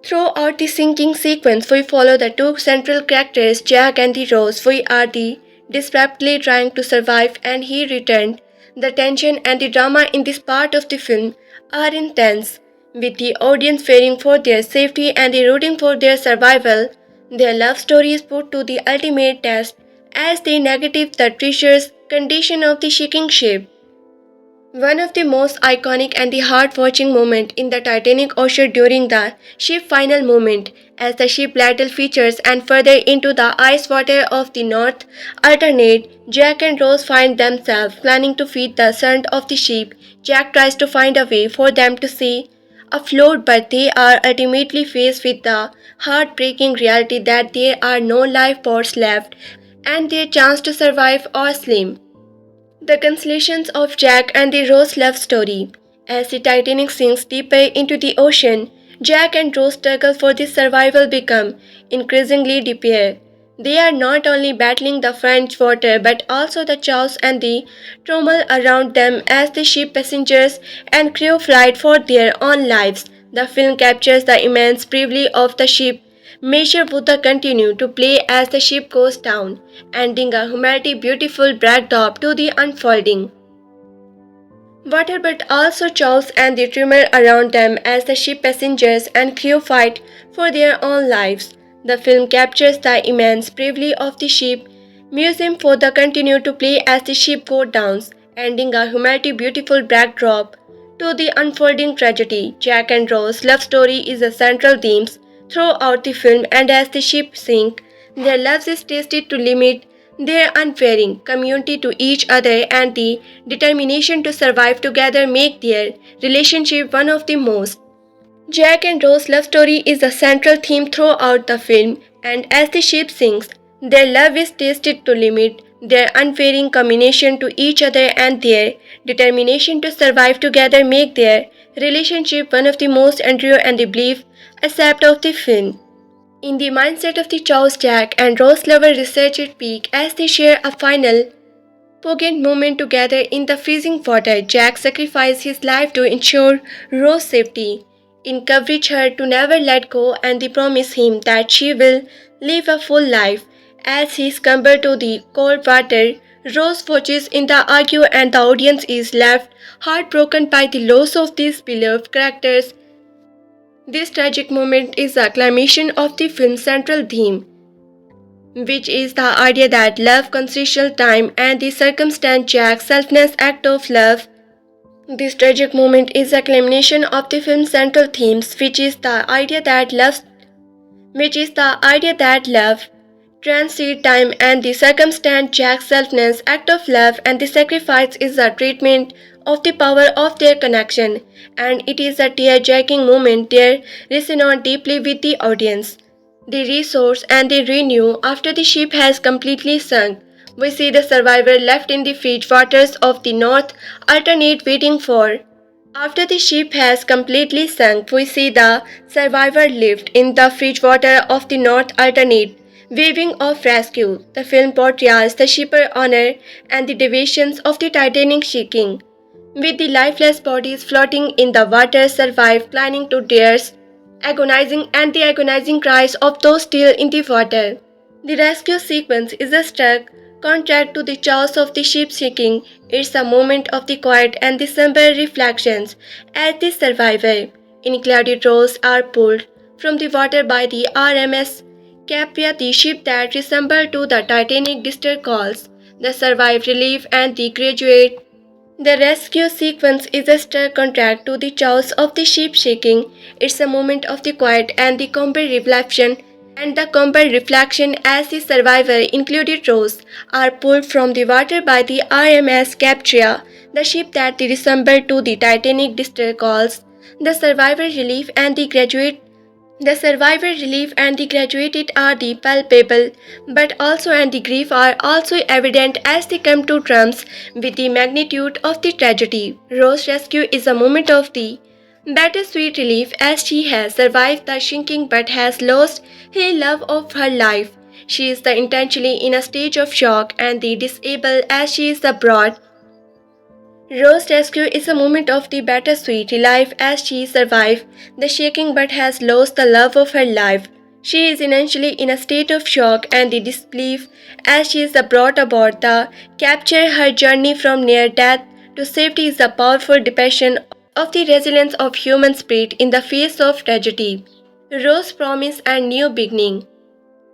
Throughout the sinking sequence, we follow the two central characters, Jack and the Rose. We are the desperately trying to survive, and he returned. The tension and the drama in this part of the film are intense, with the audience fearing for their safety and rooting for their survival. Their love story is put to the ultimate test as they navigate the treacherous condition of the sinking ship. One of the most iconic and the heart-watching moments in the Titanic occurred during the ship final moment, as the ship battle features and further into the ice water of the North Alternate. Jack and Rose find themselves planning to feed the son of the ship. Jack tries to find a way for them to stay afloat, but they are ultimately faced with the heartbreaking reality that there are no lifeboats left and their chance to survive are slim. The consolations of Jack and the Rose love story. As the Titanic sinks deeper into the ocean, Jack and Rose struggle for the survival become increasingly deeper. They are not only battling the French water but also the chaos and the turmoil around them as the ship passengers and crew fight for their own lives. The film captures the immense bravery of the ship. Measure Buddha continue to play as the ship goes down, ending a humanity beautiful backdrop to the unfolding water, but also chaos and the tremor around them as the ship passengers and crew fight for their own lives. The film captures the immense bravery of the ship. Museum for the continue to play as the ship goes down, ending a humanity beautiful backdrop to the unfolding tragedy. Jack and Rose love story is a central theme throughout the film, and as the ship sinks, their love is tested to limit their unwavering community to each other, and the determination to survive together make their relationship one of the most. Jack and Rose love story is a central theme throughout the film, and as the ship sinks, their love is tested to limit their unwavering communication to each other, and their determination to survive together make their relationship one of the most enduring and the belief aspect of the film. In the mindset of the Charles, Jack and Rose lover research at peak as they share a final poignant moment together in the freezing water. Jack sacrifices his life to ensure Rose's safety, encourage her to never let go, and they promise him that she will live a full life. As he is compelled to the cold water, Rose watches in the argue and the audience is left heartbroken by the loss of these beloved characters. This tragic moment is the acclamation of the film's central theme, which is the idea that love, consensual time, and the circumstance Jack's selfless act of love. This tragic moment is a culmination of the film's central themes, which is the idea that love transcends time and the circumstance Jack's selfless act of love and the sacrifice is a treatment of the power of their connection, and it is a tear-jerking moment that resonates deeply with the audience. They resource and they renew after the ship has completely sunk. We see the survivor left in the fridge waters of the North alternate waiting for. After the ship has completely sunk, we see the survivor left in the fridge water of the North alternate, waving of rescue. The film portrays the shipper honor and the deviations of the Titanic sinking, with the lifeless bodies floating in the water, survive clinging to theirs, agonizing and the agonizing cries of those still in the water. The rescue sequence is a stark contrast to the chaos of the ship sinking. It's a moment of the quiet and the somber reflections as the survivor, in clouded rows, are pulled from the water by the RMS Capria, the ship that resembled to the Titanic distress calls. The survived relief and the graduate. The rescue sequence is a stark contrast to the chaos of the ship shaking. It's a moment of the quiet and the somber reflection as the survivor, included Rose, are pulled from the water by the RMS Capria, the ship that resembled to the Titanic distress calls. The survivor relief and the graduate the survivor relief and the graduated are the palpable, but also and the grief are also evident as they come to terms with the magnitude of the tragedy. Rose's rescue is a moment of the bittersweet relief as she has survived the sinking but has lost the love of her life. She is the intentionally in a stage of shock and the disabled as she is abroad. Rose's rescue is a moment of the bittersweet relief as she survives the shaking but has lost the love of her life. She is initially in a state of shock and the disbelief as she is brought aboard the capture. Her journey from near death to safety is a powerful depiction of the resilience of human spirit in the face of tragedy. Rose's promise and new beginning.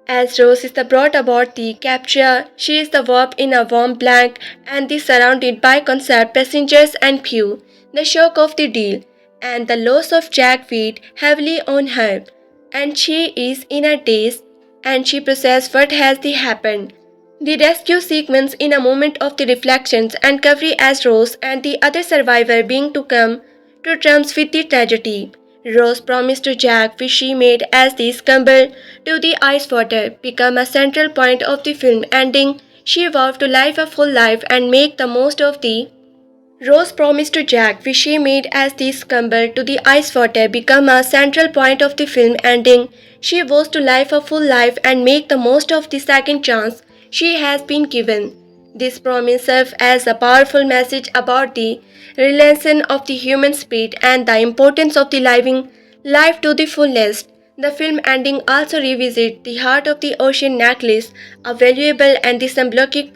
As Rose is brought aboard the capture, she is warped in a warm blanket and is surrounded by concerned passengers and crew. The shock of the deal and the loss of Jack weighed heavily on her, and she is in a daze and she processes what has happened. The rescue sequence in a moment of the reflections and recovery as Rose and the other survivor being to come to terms with the tragedy. Rose promised to Jack, which she made as they scrambled to the ice water, become a central point of the film ending. She vowed to live a full life and make the most of the Rose promised to Jack, which she made as they scrambled to the ice water, become a central point of the film ending. She vows to live a full life and make the most of the second chance she has been given. This promise serves as a powerful message about the relentlessness of the human spirit and the importance of the living life to the fullest. The film ending also revisits the heart of the ocean necklace, a valuable and the symbolic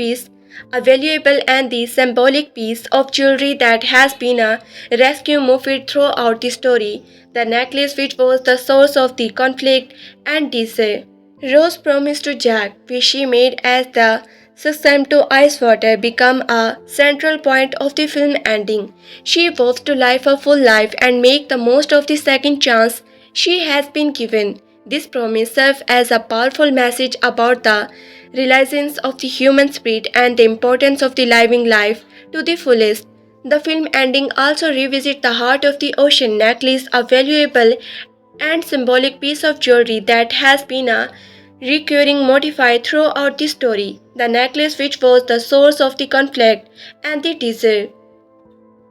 piece of jewelry that has been a rescue motif throughout the story. The necklace, which was the source of the conflict and desire, Rose promised to Jack, which she made as the succumb to ice water, become a central point of the film ending. She vows to live a full life and make the most of the second chance she has been given. This promise serves as a powerful message about the resilience of the human spirit and the importance of the living life to the fullest. The film ending also revisits the heart of the ocean necklace, a valuable and symbolic piece of jewelry that has been a recurring motif throughout the story. The necklace, which was the source of the conflict and the desire,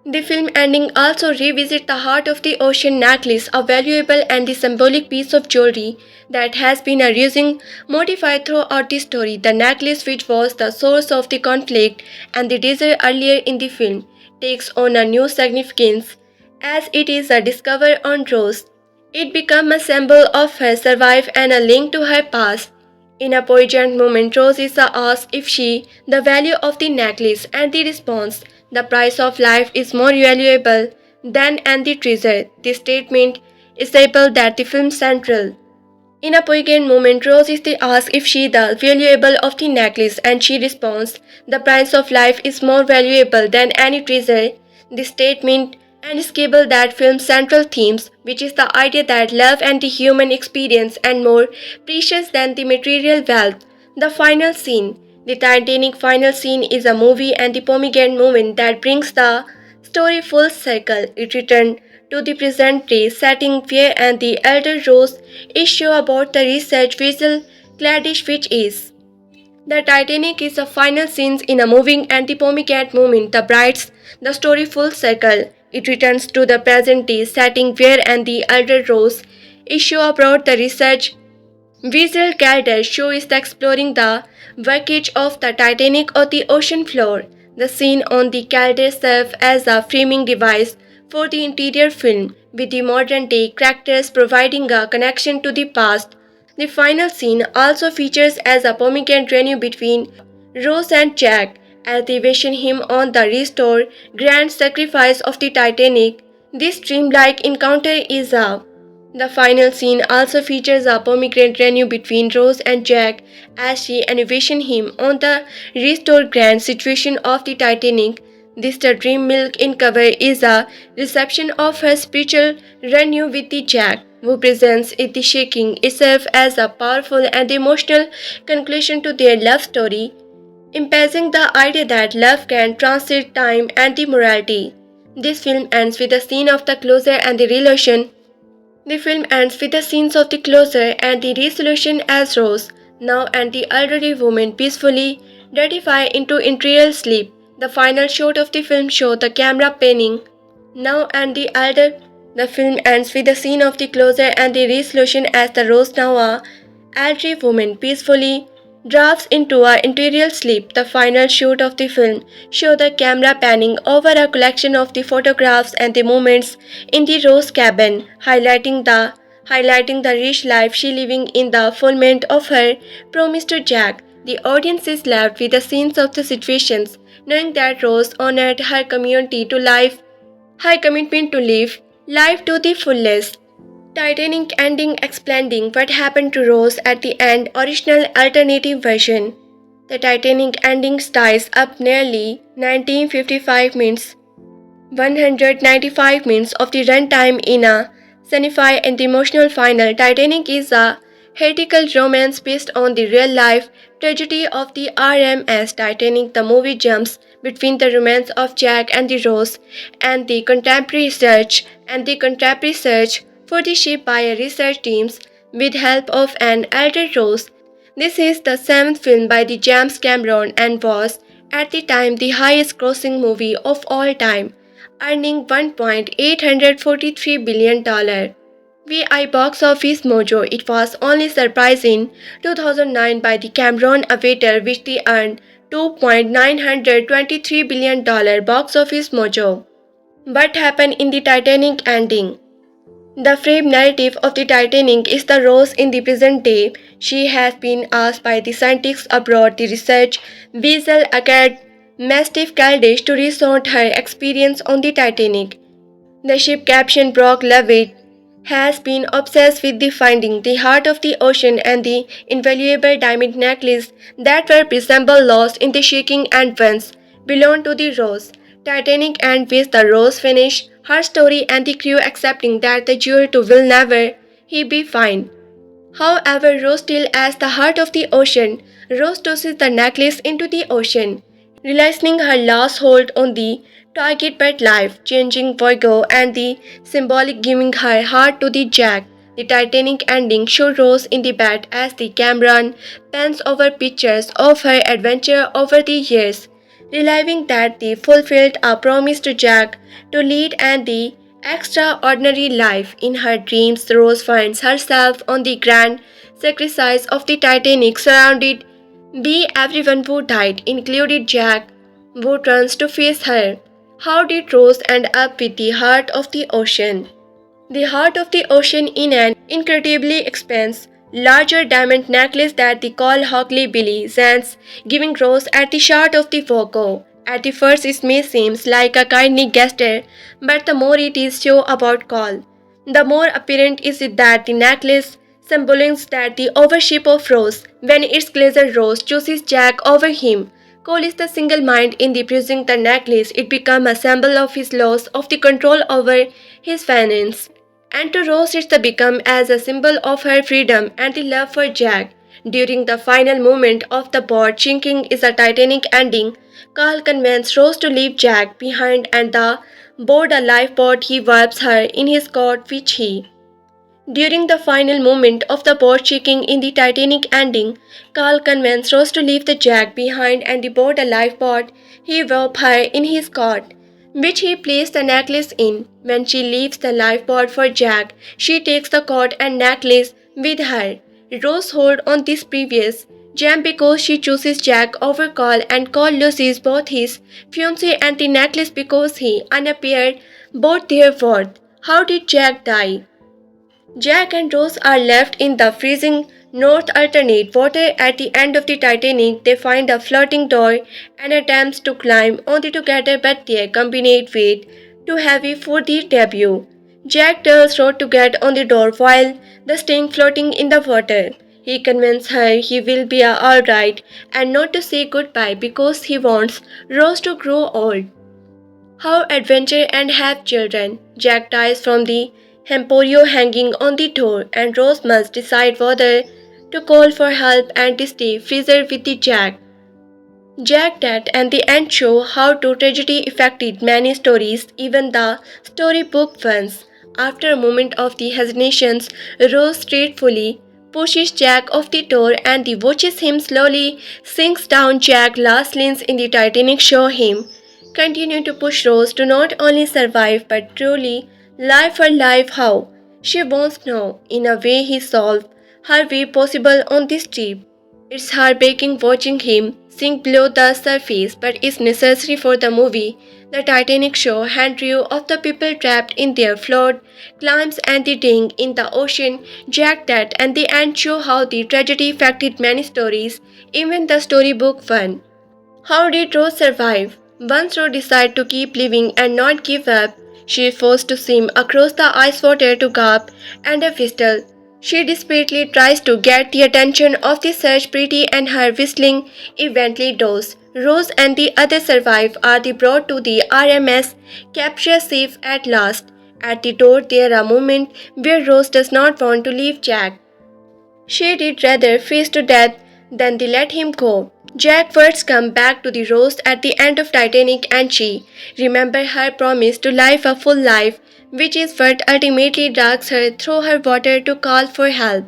The film ending also revisits the heart of the ocean necklace, a valuable and the symbolic piece of jewelry that has been a recurring motif throughout the story. The necklace, which was the source of the conflict and the desire earlier in the film, takes on a new significance as it is discovered on Rose. It becomes a symbol of her survival and a link to her past. In a poignant moment, Rose is asked if she the value of the necklace, and the response, "The price of life is more valuable than any treasure." The statement is able that the film's central. In a poignant moment, Rose is asked if she the valuable of the necklace, and she responds, "The price of life is more valuable than any treasure." The statement unescapable that film's central themes, which is the idea that love and the human experience and more precious than the material wealth. The final scene. The Titanic final scene is a movie and the pomegranate moment that brings the story full circle. It returned to the present day setting where and the elder Rose is sure about the research vessel Gladish, which is. The Titanic is the final scene in a moving and the pomegranate moment. The brides the story full circle. It returns to the present day setting where and the elder Rose is sure about the research visual character show is exploring the wreckage of the Titanic or the ocean floor. The scene on the calendar serves as a framing device for the interior film, with the modern day characters providing a connection to the past. The final scene also features as a pomegranate renew between Rose and Jack as they vision him on the restored grand sacrifice of the Titanic. This dreamlike encounter is a the final scene also features a pomegranate renew between Rose and Jack as she envisions him on the restored grand situation of the Titanic. This the dream milk in cover is a reception of her spiritual renew with the Jack, who presents it the shaking itself as a powerful and emotional conclusion to their love story, emphasizing the idea that love can transcend time and the morality. This film ends with a scene of the closure and the relation. The film ends with the scenes of the closure and the resolution as Rose, now and the elderly woman peacefully ratify into eternal sleep. The final shot of the film shows the camera panning. Now and the elder. The film ends with the scene of the closure and the resolution as the Rose, now a elderly woman peacefully drafts into a interior sleep. The final shot of the film shows the camera panning over a collection of the photographs and the moments in the Rose cabin, highlighting the rich life she living in the fulfillment of her promise to Jack. The audience is left with the scenes of the situations, knowing that Rose honored her community to life, her commitment to live life to the fullest. Titanic ending explaining what happened to Rose at the end. Original alternative version. The Titanic ending ties up nearly 1955 minutes, 195 minutes of the runtime in a significant and emotional final. Titanic is a heretical romance based on the real-life tragedy of the RMS Titanic. The movie jumps between the romance of Jack and the Rose and the contemporary search for the ship by a research teams with help of an elder Rose. This is the seventh film by the James Cameron and was at the time the highest grossing movie of all time, earning $1.843 billion. VI Box Office Mojo. It was only surpassed in 2009 by the Cameron Avatar, which they earned $2.923 billion. Box Office Mojo. What happened in the Titanic ending? The frame narrative of the Titanic is the Rose in the present day. She has been asked by the scientists aboard the research vessel Acad Mastiff Caldish to recount her experience on the Titanic. The ship captain Brock Levitt has been obsessed with the finding the heart of the ocean and the invaluable diamond necklace that were presumably lost in the shaking and once belonged to the Rose. Titanic and with the Rose finish her story and the crew accepting that the jewel too will never he be found. However, Rose still as the heart of the ocean. Rose tosses the necklace into the ocean, realizing her last hold on the target but life, changing Virgo and the symbolic giving her heart to the Jack. The Titanic ending shows Rose in the bed as the camera pans over pictures of her adventure over the years. realizing that they fulfilled a promise to Jack to lead and the extraordinary life in her dreams. Rose finds herself on the grand sacrifice of the Titanic, surrounded by everyone who died, including Jack, who turns to face her. How did Rose end up with the heart of the ocean? The heart of the ocean in an incredibly expensive, larger diamond necklace that they call Hockley Billy Zane's giving Rose at the start of the photo. At the first it may seem like a kindly gesture, but the more it is show about Call, the more apparent is it that the necklace symbolizes that the overship of Rose when its glazer Rose chooses Jack over him. Cole is the single mind in the producing the necklace. It becomes a symbol of his loss of the control over his finance. And to Rose it's the become as a symbol of her freedom and the love for Jack. During the final moment of the boat sinking is a Titanic ending, Carl convinces Rose to leave Jack behind and the board a lifeboat he wipes her in his coat which he during the final moment of the boat shaking in the Titanic ending, Carl convinced Rose to leave the Jack behind and board a lifeboat. He wrapped her in his cot, which he placed the necklace in. When she leaves the lifeboat for Jack, she takes the cot and necklace with her. Rose holds on this previous gem because she chooses Jack over Carl and Carl loses both his fiancée and the necklace because he unimpaired both their worth. How did Jack die? Jack and Rose are left in the freezing north alternate water at the end of the Titanic. They find a floating door and attempt to climb on it together, but their combined weight too heavy for the debut. Jack tells Rose to get on the door while the staying floating in the water. He convinces her he will be alright and not to say goodbye because he wants Rose to grow old. How adventure and have children. Jack dies from the Emporio hanging on the door, and Rose must decide whether to call for help and stay freezer with the Jack. Jack Tat and the end show how to tragedy affected many stories, even the storybook ones. After a moment of the hesitations, Rose straightfully pushes Jack off the door and the watches him slowly sinks down. Jack last leans in the Titanic show him continue to push Rose to not only survive but truly live her life how she wants now. In a way he solved her way possible on this trip. It's heartbreaking watching him sink below the surface, but it's necessary for the movie. The Titanic show hand review of the people trapped in their flood, climbs and the dying in the ocean. Jack that and the end show how the tragedy affected many stories, even the storybook one. How did Rose survive? Once Rose decided to keep living and not give up, she is forced to swim across the ice water to Gap and a whistle. She desperately tries to get the attention of the search party and her whistling eventually does. Rose and the others survive are brought to the RMS, capture safe at last. At the door there are moments where Rose does not want to leave Jack. She did rather freeze to death than they let him go. Jack first come back to the Rose at the end of Titanic and she remembered her promise to live a full life, which is what ultimately drags her through her water to call for help.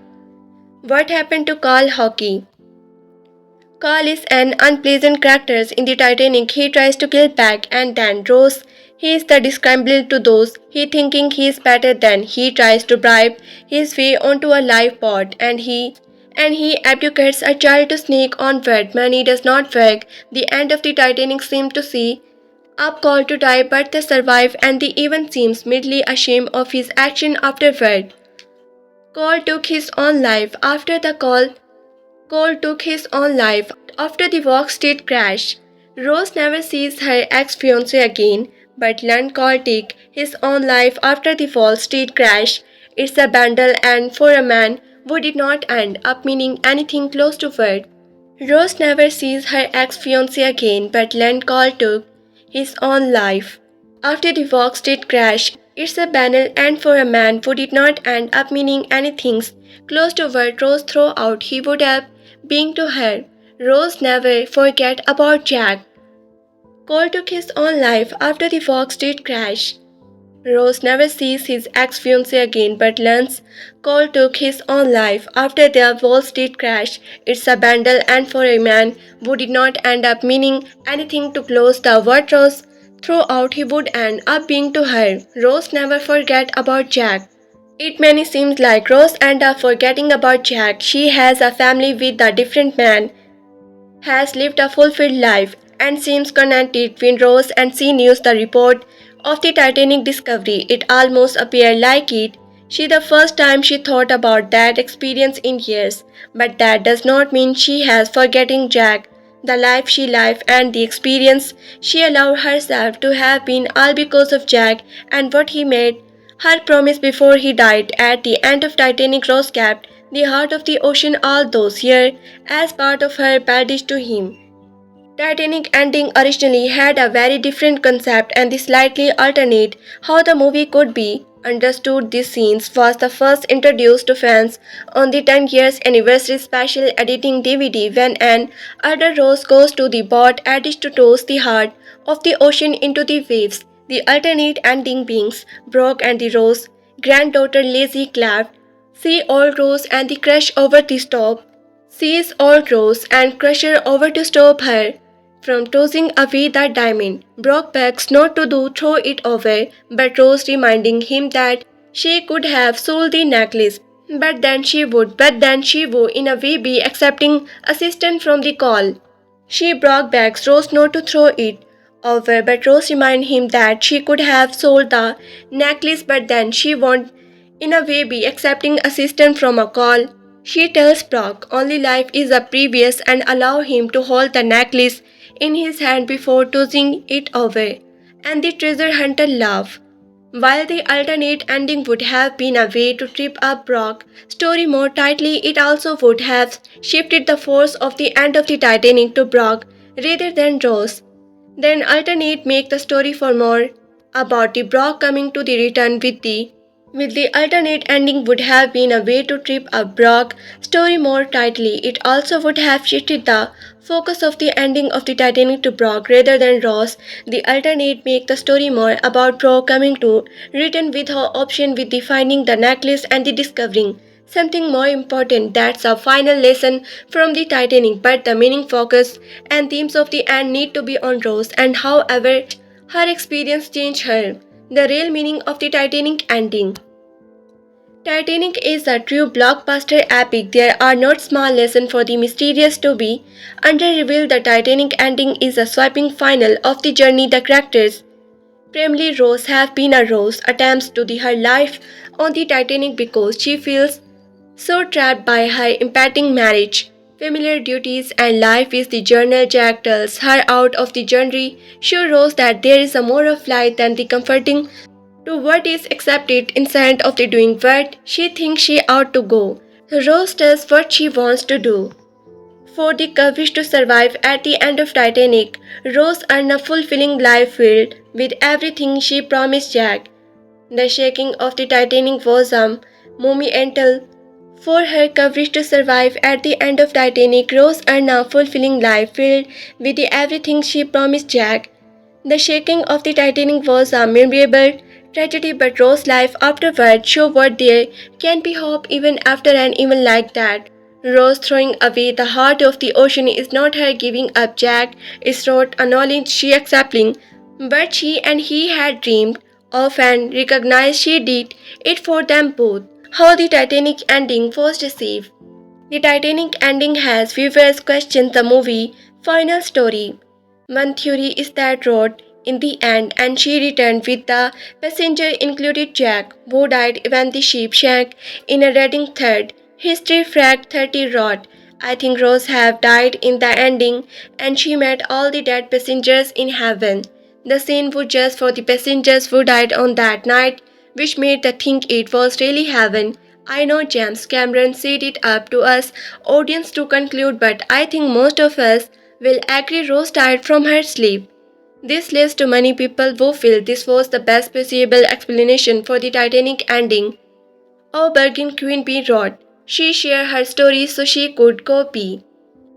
What happened to Carl Hockey? Carl is an unpleasant character in the Titanic. He tries to kill Jack and then Rose. He is the disciple to those he thinking he is better than. He tries to bribe his way onto a lifeboat and he abdicates a child to sneak onward. Money does not work. The end of the Titanic seems to see up Call to die, but they survive and he even seems midly ashamed of his action afterward. Cole took his own life after the Cole took his own life after the Walk Street crash. Rose never sees her ex-fiancé again, but learned Cole took his own life after the Wall Street crash. It's a bundle and for a man who did not end up meaning anything close to what. Rose never sees her ex-fiancé again, but learned Cole took his own life after the Walk Street crash. It's a banal end for a man who did not end up meaning anything close to what Rose threw out he would have been to her. Rose never forget about Jack. Cole took his own life after the Walk Street crash. Rose never sees his ex-fiancée again but learns Cole took his own life after their Wall Street crash. It's a bundle, and for a man who did not end up meaning anything to close the word Rose throughout, he would end up being to her. Rose never forget about Jack. It many seems like Rose end up forgetting about Jack. She has a family with a different man, has lived a fulfilled life, and seems connected when Rose and she news the report of the Titanic discovery. It almost appeared like it. She the first time she thought about that experience in years, but that does not mean she has forgetting Jack. The life she lived and the experience she allowed herself to have been all because of Jack and what he made her promise before he died at the end of Titanic. Rose kept the heart of the ocean all those years as part of her pledge to him. Titanic ending originally had a very different concept, and the slightly alternate how the movie could be understood. These scenes was the first introduced to fans on the 10 years anniversary special editing DVD when an elder Rose goes to the boat adage to toss the heart of the ocean into the waves. The alternate ending beings Brock and the Rose granddaughter Lazy clapped, see old Rose and the crash over the stop. Sees old Rose and Crusher over to stop her from tossing away that diamond. Brock begs not to do throw it away, but Rose reminding him that she could have sold the necklace. But then she would in a way be accepting assistance from the call. She Brock begs Rose not to throw it over, but Rose reminds him that she could have sold the necklace, but then she won't in a way be accepting assistance from a call. She tells Brock only life is a previous and allow him to hold the necklace in his hand before tossing it away. And the treasure hunter laughs. While the alternate ending would have been a way to trip up Brock's story more tightly, it also would have shifted the force of the end of the Titanic to Brock rather than Rose. Then alternate make the story for more about the Brock coming to the return with the alternate ending would have been a way to trip up Brock's story more tightly. It also would have shifted the focus of the ending of the Titanic to Brock rather than Ross. The alternate make the story more about Brock coming to return with her option with the finding the necklace and the discovering something more important. That's a final lesson from the Titanic, but the meaning, focus, and themes of the end need to be on Rose and however her experience changed her. The real meaning of the Titanic ending. Titanic is a true blockbuster epic. There are not small lessons for the mysterious to be under-revealed. The Titanic ending is a sweeping final of the journey. The characters, primarily Rose, have been a Rose attempts to her life on the Titanic because she feels so trapped by her impending marriage, familiar duties, and life is the journal. Jack tells her out of the journey, show Rose that there is a more of life than the comforting to what is accepted instead of the doing what she thinks she ought to go. Rose does what she wants to do. For the courage to survive at the end of Titanic, Rose earned a fulfilling life filled with everything she promised Jack. The shaking of the Titanic was monumental. For her courage to survive at the end of Titanic, Rose earned a fulfilling life filled with everything she promised Jack. The shaking of the Titanic was a memorable tragedy, but Rose's life afterward showed what there can be hope even after an event like that. Rose throwing away the heart of the ocean is not her giving up Jack, it's not a knowledge she accepting, but she and he had dreamed of and recognized she did it for them both. How the Titanic ending was received. The Titanic ending has viewers question the movie final story. One theory is that Rose in the end and she returned with the passenger included Jack, who died when the ship sank in a Reading third. History fact 30 Rod. I think Rose have died in the ending and she met all the dead passengers in heaven. The scene was just for the passengers who died on that night, which made the think it was really heaven. I know James Cameron set it up to us audience to conclude, but I think most of us will agree Rose died from her sleep. This leads to many people who feel this was the best possible explanation for the Titanic ending. Oh, Bergen Queen B. Rod. She shared her story so she could copy.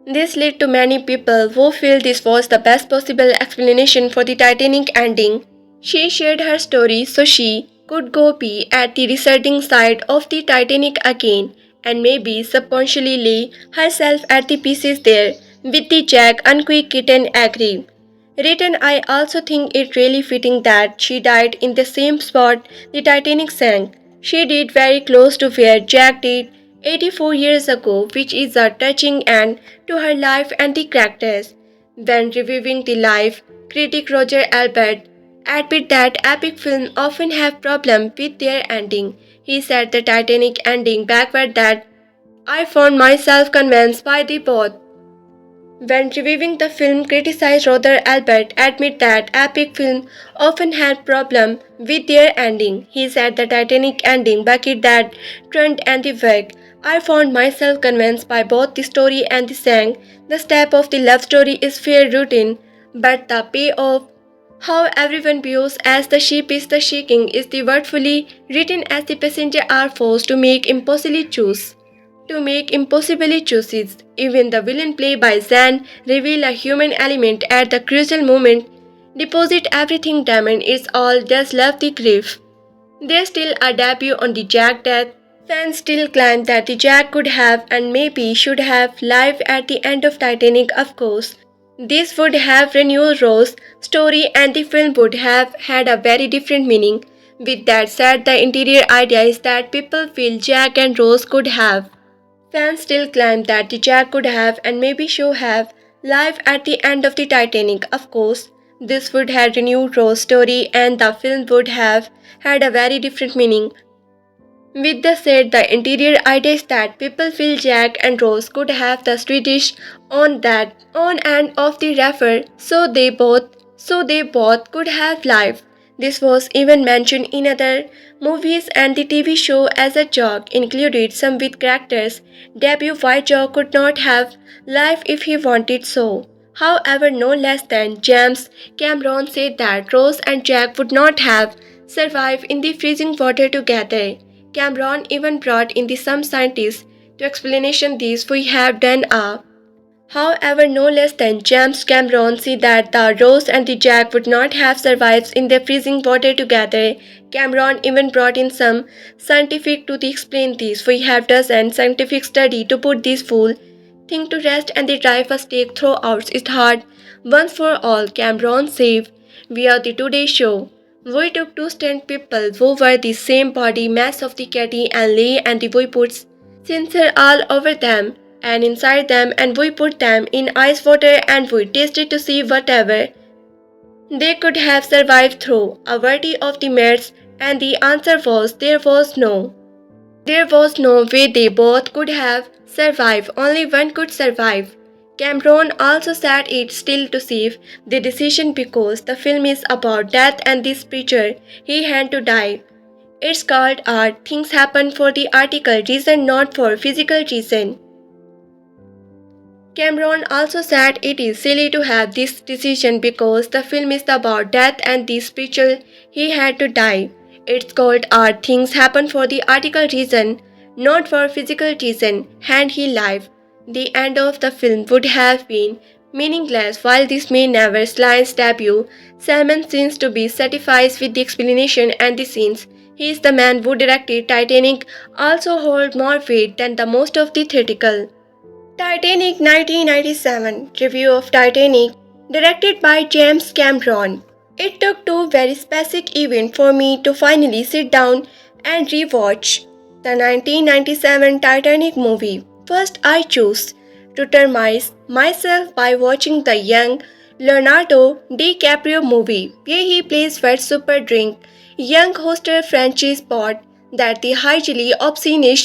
This led to many people who feel this was the best possible explanation for the Titanic ending. She shared her story so she could go be at the receding side of the Titanic again and maybe subconsciously lay herself at the pieces there with the Jack unquicked agree. Written, I also think it really fitting that she died in the same spot the Titanic sank. She did very close to where Jack did 84 years ago, which is a touching end to her life and the characters. When reviewing the life, critic Roger Ebert admit that epic films often have problems with their ending. He said the Titanic ending backward that I found myself convinced by the both. When reviewing the film, criticized Roger Ebert admit that epic films often had problems with their ending. He said the Titanic ending bucket that trend and the wreck. I found myself convinced by both the story and the song. The step of the love story is fair routine, but the payoff, how everyone views as the ship is the shaking, is the wordfully written as the passengers are forced to make impossible choices. Even the villain play by Zane reveal a human element at the crucial moment. Deposit everything diamond, it's all just love the grief. There's still a debut on the Jack death. Fans still claim that the Jack could have and maybe should have lived at the end of Titanic, of course. This would have renewed Rose's story and the film would have had a very different meaning. With that said, the interior idea is that people feel Jack and Rose could have. Fans still claim that the Jack could have and maybe should have lived at the end of the Titanic. Of course, this would have renewed Rose's story and the film would have had a very different meaning. With the said, the interior idea is that people feel Jack and Rose could have the Swedish on and off the river, so they both could have lived. This was even mentioned in other movies and the TV show as a joke, included some with characters. Debut why Joe could not have lived if he wanted so. However, no less than James Cameron said that Rose and Jack would not have survived in the freezing water together. Cameron even brought in the some scientists to explanation this we have done a. However, no less than James Cameron said that the Rose and the Jack would not have survived in the freezing water together. Cameron even brought in some scientific to explain this. We have done scientific study to put this fool thing to rest and the drive a stake throughout its heart once for all. Cameron said, "We are the Today Show. We took two stunt people who were the same body mass of the Katie and Lee and we put sensor all over them and inside them and we put them in ice water and we tested to see whatever they could have survived through a variety of the maths and the answer was there was no way they both could have survived, only one could survive. Cameron also said it's still to save the decision because the film is about death and this preacher, he had to die. It's called art, things happen for the article reason, not for physical reason. Cameron also said it is silly to have this decision because the film is about death and this preacher, he had to die. It's called art, things happen for the article reason, not for physical reason, and he lived. The end of the film would have been meaningless while this may never Sline's debut. Simon seems to be satisfied with the explanation and the scenes. He is the man who directed Titanic, also hold more weight than the most of the theatrical. Titanic 1997 Review of Titanic, directed by James Cameron. It took two very specific events for me to finally sit down and rewatch the 1997 Titanic movie. First, I chose to terminate myself by watching the young Leonardo DiCaprio movie, where he plays wet super drink young hostess Frenchie Spot that the highly obscene.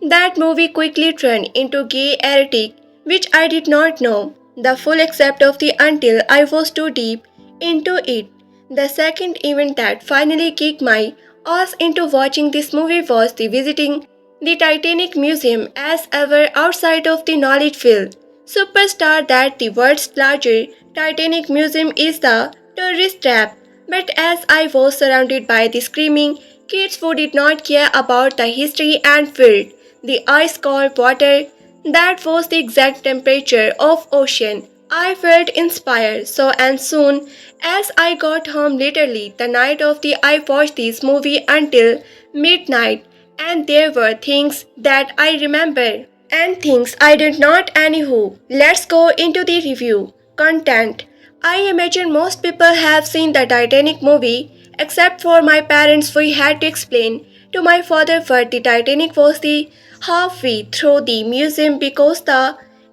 That movie quickly turned into gay erotic, which I did not know the full extent of the until I was too deep into it. The second event that finally kicked my ass into watching this movie was the visiting the Titanic Museum as ever outside of the knowledge field. Superstar that the world's larger Titanic Museum is the tourist trap, but as I was surrounded by the screaming kids who did not care about the history and filled the ice cold water that was the exact temperature of ocean I felt inspired, so and soon as I got home literally the night of the I watched this movie until midnight and there were things that I remember and things I did not anywho. Let's go into the review. Content. I imagine most people have seen the Titanic movie except for my parents we had to explain to my father what the Titanic was the halfway through the museum because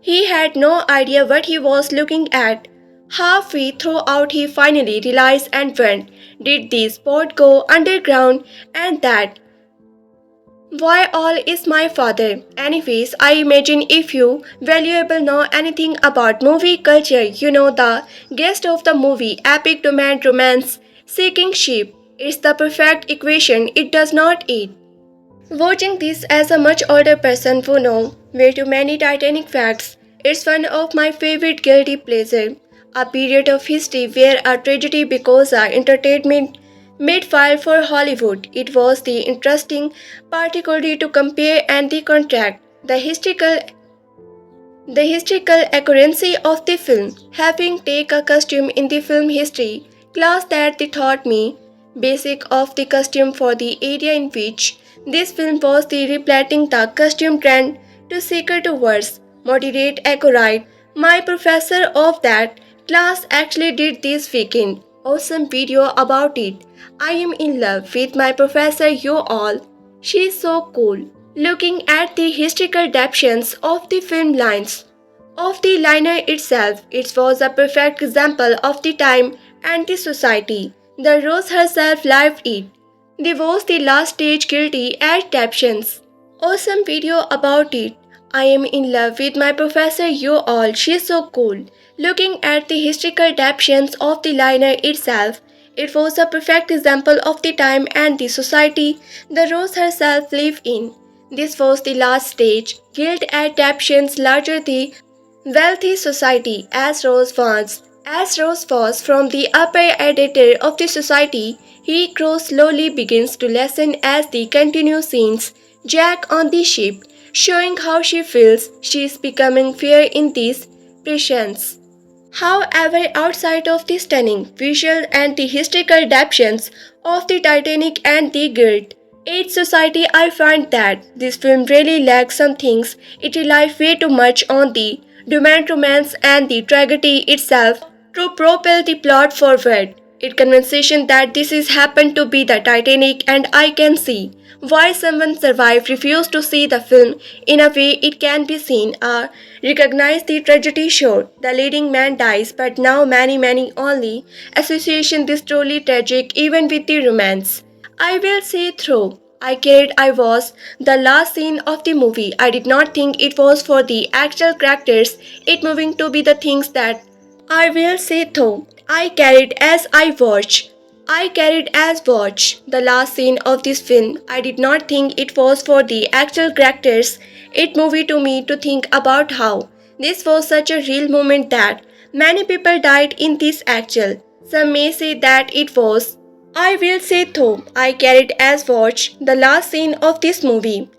he had no idea what he was looking at. Halfway throughout he finally realized and went, did this boat go underground and that why all is my father? Anyways, I imagine if you valuable know anything about movie culture, you know the guest of the movie, epic romance, seeking sheep. It's the perfect equation, it does not eat. Watching this as a much older person who know way too many Titanic facts, it's one of my favorite guilty pleasure. A period of history where a tragedy because our entertainment made file for Hollywood. It was the interesting, particularly to compare and the contract. The historical accuracy of the film, having take a costume in the film history class that they taught me basic of the costume for the area in which this film was the replating the costume trend to seeker to worse, moderate accurate. My professor of that class actually did this weekend. Awesome video about it. I am in love with my professor you all. She's so cool. Looking at the historical depictions of the film lines of the liner itself, it was a perfect example of the time and the society. The Rose herself lived it. They was the last stage guilty as captions. Awesome video about it. I am in love with my professor you all, she's so cool. Looking at the historical depictions of the liner itself, it was a perfect example of the time and the society the Rose herself lived in. This was the last stage, guilt adaptations larger the wealthy society as Rose was. As Rose was from the upper editor of the society, he grows slowly begins to lessen as the continuous scenes. Jack on the ship, showing how she feels she is becoming fair in these patients. However, outside of the stunning visual and the historical depictions of the Titanic and the Guild Age Society, I find that this film really lacks some things. It relies way too much on the romance and the tragedy itself to propel the plot forward. It conversation that this is happened to be the Titanic and I can see why someone survived refused to see the film in a way it can be seen or recognize the tragedy sure the leading man dies but now many only association this truly tragic even with the romance. I will say through. I cared I was the last scene of the movie. I did not think it was for the actual characters, it moving to be the things that I will say though. I carried as I watched. I carried as watch the last scene of this film. I did not think it was for the actual characters. It movie to me to think about how this was such a real moment that many people died in this actual. Some may say that it was. I will say though, I carried as watch the last scene of this movie.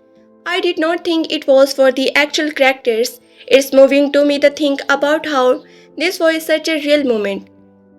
I did not think it was for the actual characters. It's moving to me to think about how this was such a real moment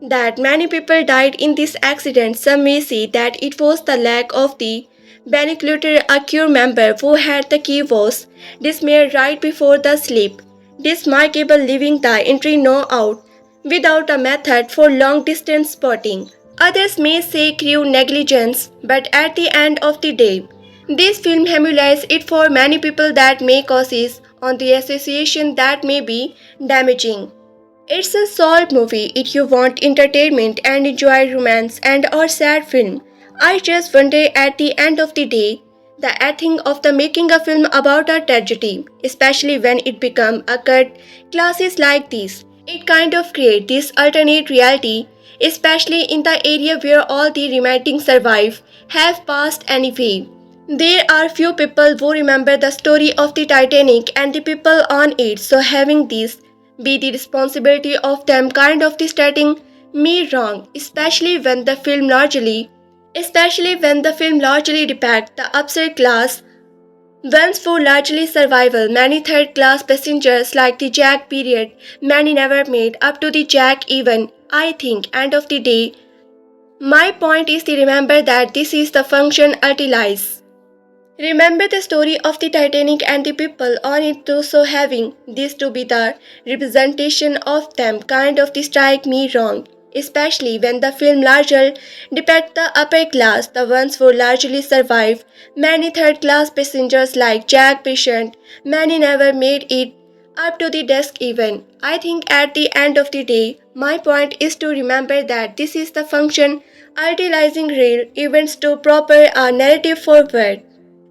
that many people died in this accident. Some may say that it was the lack of the binocular a crew member who had the key was dismayed right before the sleep. Dismarkable leaving the entry no out without a method for long distance spotting. Others may say crew negligence, but at the end of the day, this film emulates it for many people that may causes on the association that may be damaging. It's a solid movie if you want entertainment and enjoy romance and or sad film. I just wonder at the end of the day, the ethic of the making a film about a tragedy, especially when it become a cut classes like this. It kind of create this alternate reality, especially in the area where all the remaining survive have passed anyway. There are few people who remember the story of the Titanic and the people on it, so having this be the responsibility of them kind of the starting me wrong, especially when the film largely depict the upper class Once for largely survival, many third-class passengers like the Jack period, many never made up to the Jack even. I think, end of the day, my point is to remember that this is the function utilize. Remember the story of the Titanic and the people on it too, so having this to be the representation of them kind of strike me wrong, especially when the film largely depict the upper class, the ones who largely survive. Many third class passengers like Jack Patient, many never made it up to the desk even. I think at the end of the day, my point is to remember that this is the function utilizing real events to proper a narrative forward.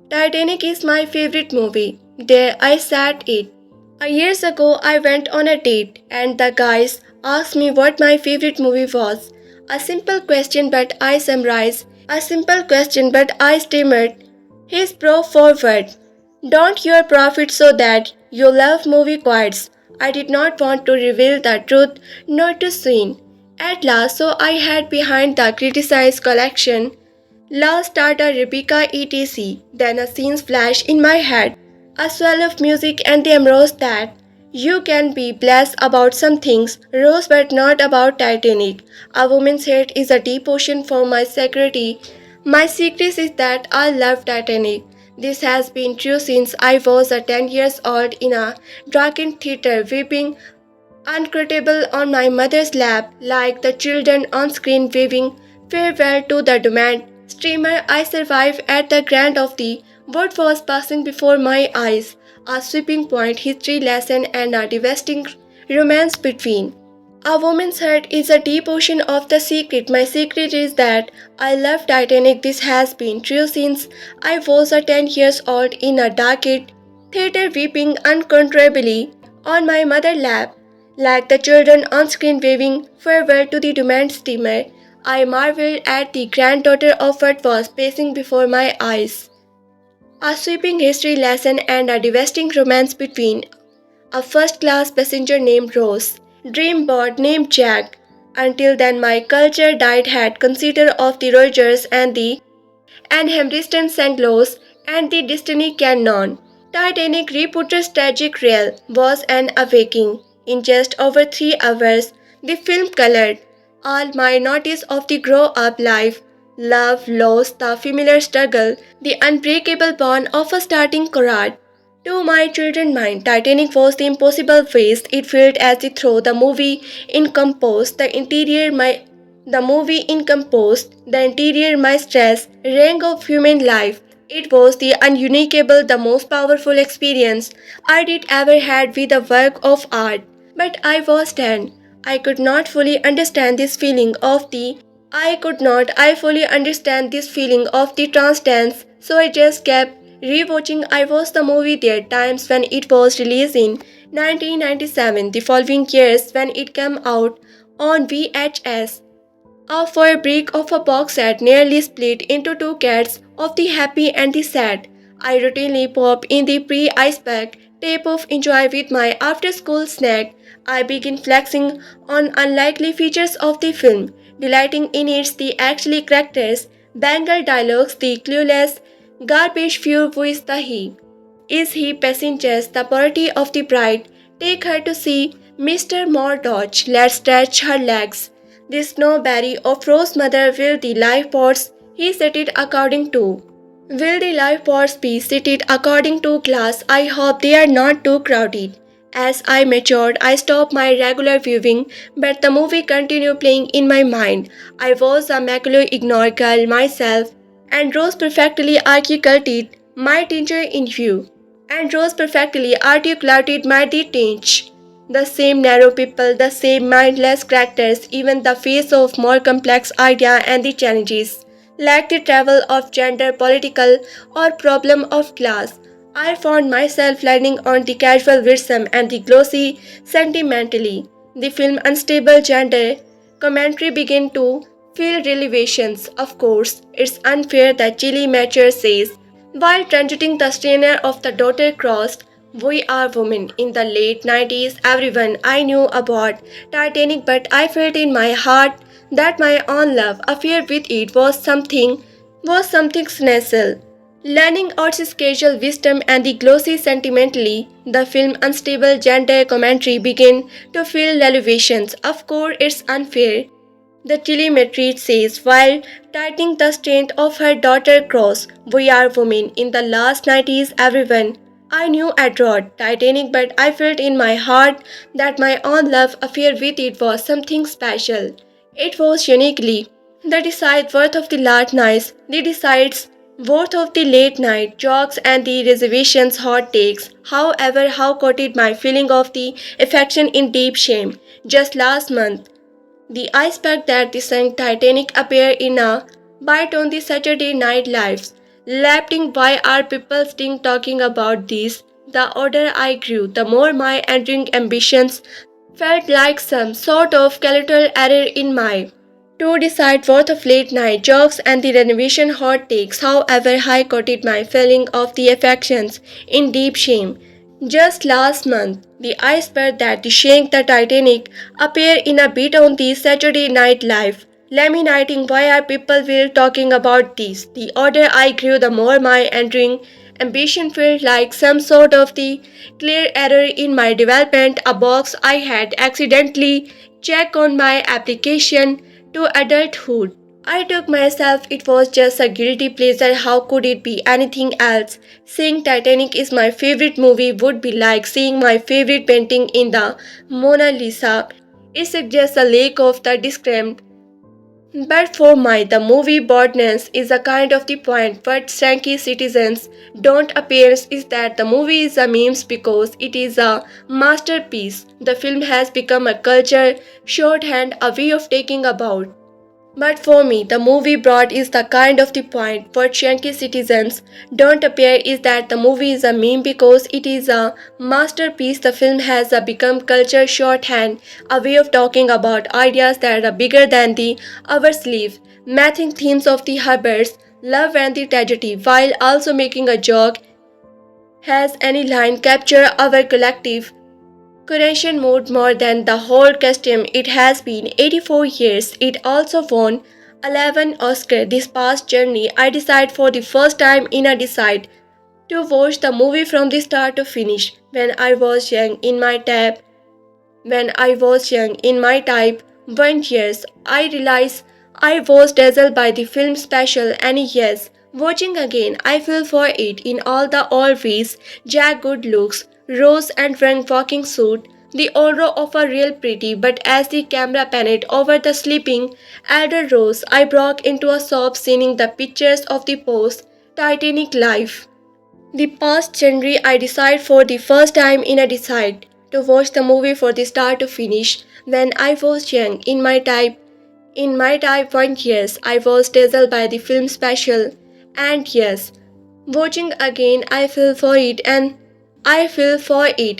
Titanic is my favorite movie. There I sat it. Years ago, I went on a date and the guys asked me what my favorite movie was. A simple question, but I summarized. A simple question, but I stammered. His pro forward. Don't your profit so that you love movie quotes. I did not want to reveal the truth, not to Zane. At last, so I had behind the criticized collection. Last started Rebecca etc. Then a scene flashed in my head, a swell of music and the emerald that you can be blessed about some things, Rose, but not about Titanic. A woman's heart is a deep ocean for my security. My secret is that I love Titanic. This has been true since I was a 10 years old in a darkened theater weeping unquotable on my mother's lap, like the children on screen waving farewell to the doomed steamer. I survived at the grand of the what was passing before my eyes, a sweeping point, history lesson, and a devastating romance between. A woman's heart is a deep ocean of the secret. My secret is that I love Titanic. This has been true since I was a 10 years old in a darkened theater weeping uncontrollably on my mother's lap, like the children on screen waving farewell to the doomed steamer. I marveled at the granddaughter of what was passing before my eyes. A sweeping history lesson and a devastating romance between a first class passenger named Rose, dreamboat named Jack. Until then, my culture diet had considered of the Rogers and the and Hemriston Sanglos and the Destiny Canon. Titanic Reporter's tragic rail was an awakening. In just over 3 hours, the film colored all my notice of the grow up life, love, loss, the familiar struggle, the unbreakable bond of a starting chorus. To my children's mind, Titanic was the impossible waste. It felt as if through the movie encompassed the interior my stress, range of human life. It was the unimaginable, the most powerful experience I did ever had with a work of art. But I was 10. I could not fully understand this feeling of the I could not I fully understand this feeling of the transcendence, so I just kept rewatching. I watched the movie there times when it was released in 1997, the following years when it came out on VHS. For a break of a box set nearly split into two cats of the happy and the sad. I routinely pop in the pre-iceberg tape of enjoy with my after-school snack. I begin flexing on unlikely features of the film, delighting in its the actually characters, bangle dialogues, the clueless, garbage few with the he. Is he passengers the party of the bride? Take her to see Mr. Mordauch. Let's stretch her legs. The snowberry of Rose's mother will the lifeboats he seated according to. Will the lifeboats be seated according to class? I hope they are not too crowded. As I matured, I stopped my regular viewing, but the movie continued playing in my mind. I was a macular ignore girl myself, and Rose perfectly articulated my danger in view. My detention. The same narrow people, the same mindless characters, even the face of more complex idea and the challenges, like the travel of gender, political, or problem of class. I found myself leaning on the casual wisdom and the glossy sentimentally. The film unstable gender commentary began to feel relevations. Of course, it's unfair that Chili Mature says, while transiting the strainer of the daughter crossed, we are women. In the late 90s, everyone I knew about Titanic, but I felt in my heart that my own love affair with it was something special. Learning arts casual wisdom and the glossy sentimentally, the film unstable gender commentary begin to feel revelations. Of course, it's unfair. The telemetry says while tightening the strength of her daughter cross, we are women. In the last 90s, everyone I knew adored Titanic, but I felt in my heart that my own love affair with it was something special. It was uniquely the decide worth of the late nights, the decides worth of the late night jokes and the reservations hot takes. However, how coated my feeling of the affection in deep shame. Just last month, the iceberg that the sank Titanic appeared in a bite on the Saturday Night Lives. Laughing, why are people still talking about this? The older I grew, the more my enduring ambitions felt like some sort of collateral error in my to decide worth of late night jokes and the renovation hot takes. However, I quoted my feeling of the affections in deep shame. Just last month, the iceberg that sank the Titanic appeared in a bit on the Saturday Night Live. Laminating, why are people will talking about this? The older I grew, the more my entering ambition felt like some sort of the clear error in my development, a box I had accidentally checked on my application to adulthood. I took myself, it was just a guilty pleasure. How could it be anything else? Seeing Titanic is my favorite movie would be like seeing my favorite painting in the Mona Lisa. It suggests a lack of the discernment. But for my the movie boldness is a kind of the point. What Stanky citizens don't appear is that the movie is a memes because it is a masterpiece. The film has become a culture shorthand, a way of taking about. But for me, the movie brought is the kind of the point. What Yankee citizens don't appear is that the movie is a meme because it is a masterpiece. The film has become culture shorthand, a way of talking about ideas that are bigger than the our sleeve, mathing themes of the Herberts, love and the tragedy, while also making a joke. Has any line capture our collective Curation mode more than the whole costume. It has been 84 years. It also won 11 Oscars. This past journey, I decided for the first time in a decide to watch the movie from the start to finish. When I was young in my type 1 years, I realized I was dazzled by the film special and yes, watching again I fell for it in all the old ways. Jack good looks, Rose and Frank walking suit, the aura of a real pretty, but as the camera panned over the sleeping elder Rose, I broke into a sob seeing the pictures of the post Titanic life. The past January, I decided for the first time in a decide to watch the movie for the start to finish. When I was young, in my type 1 years, I was dazzled by the film special. And yes, watching again, I feel for it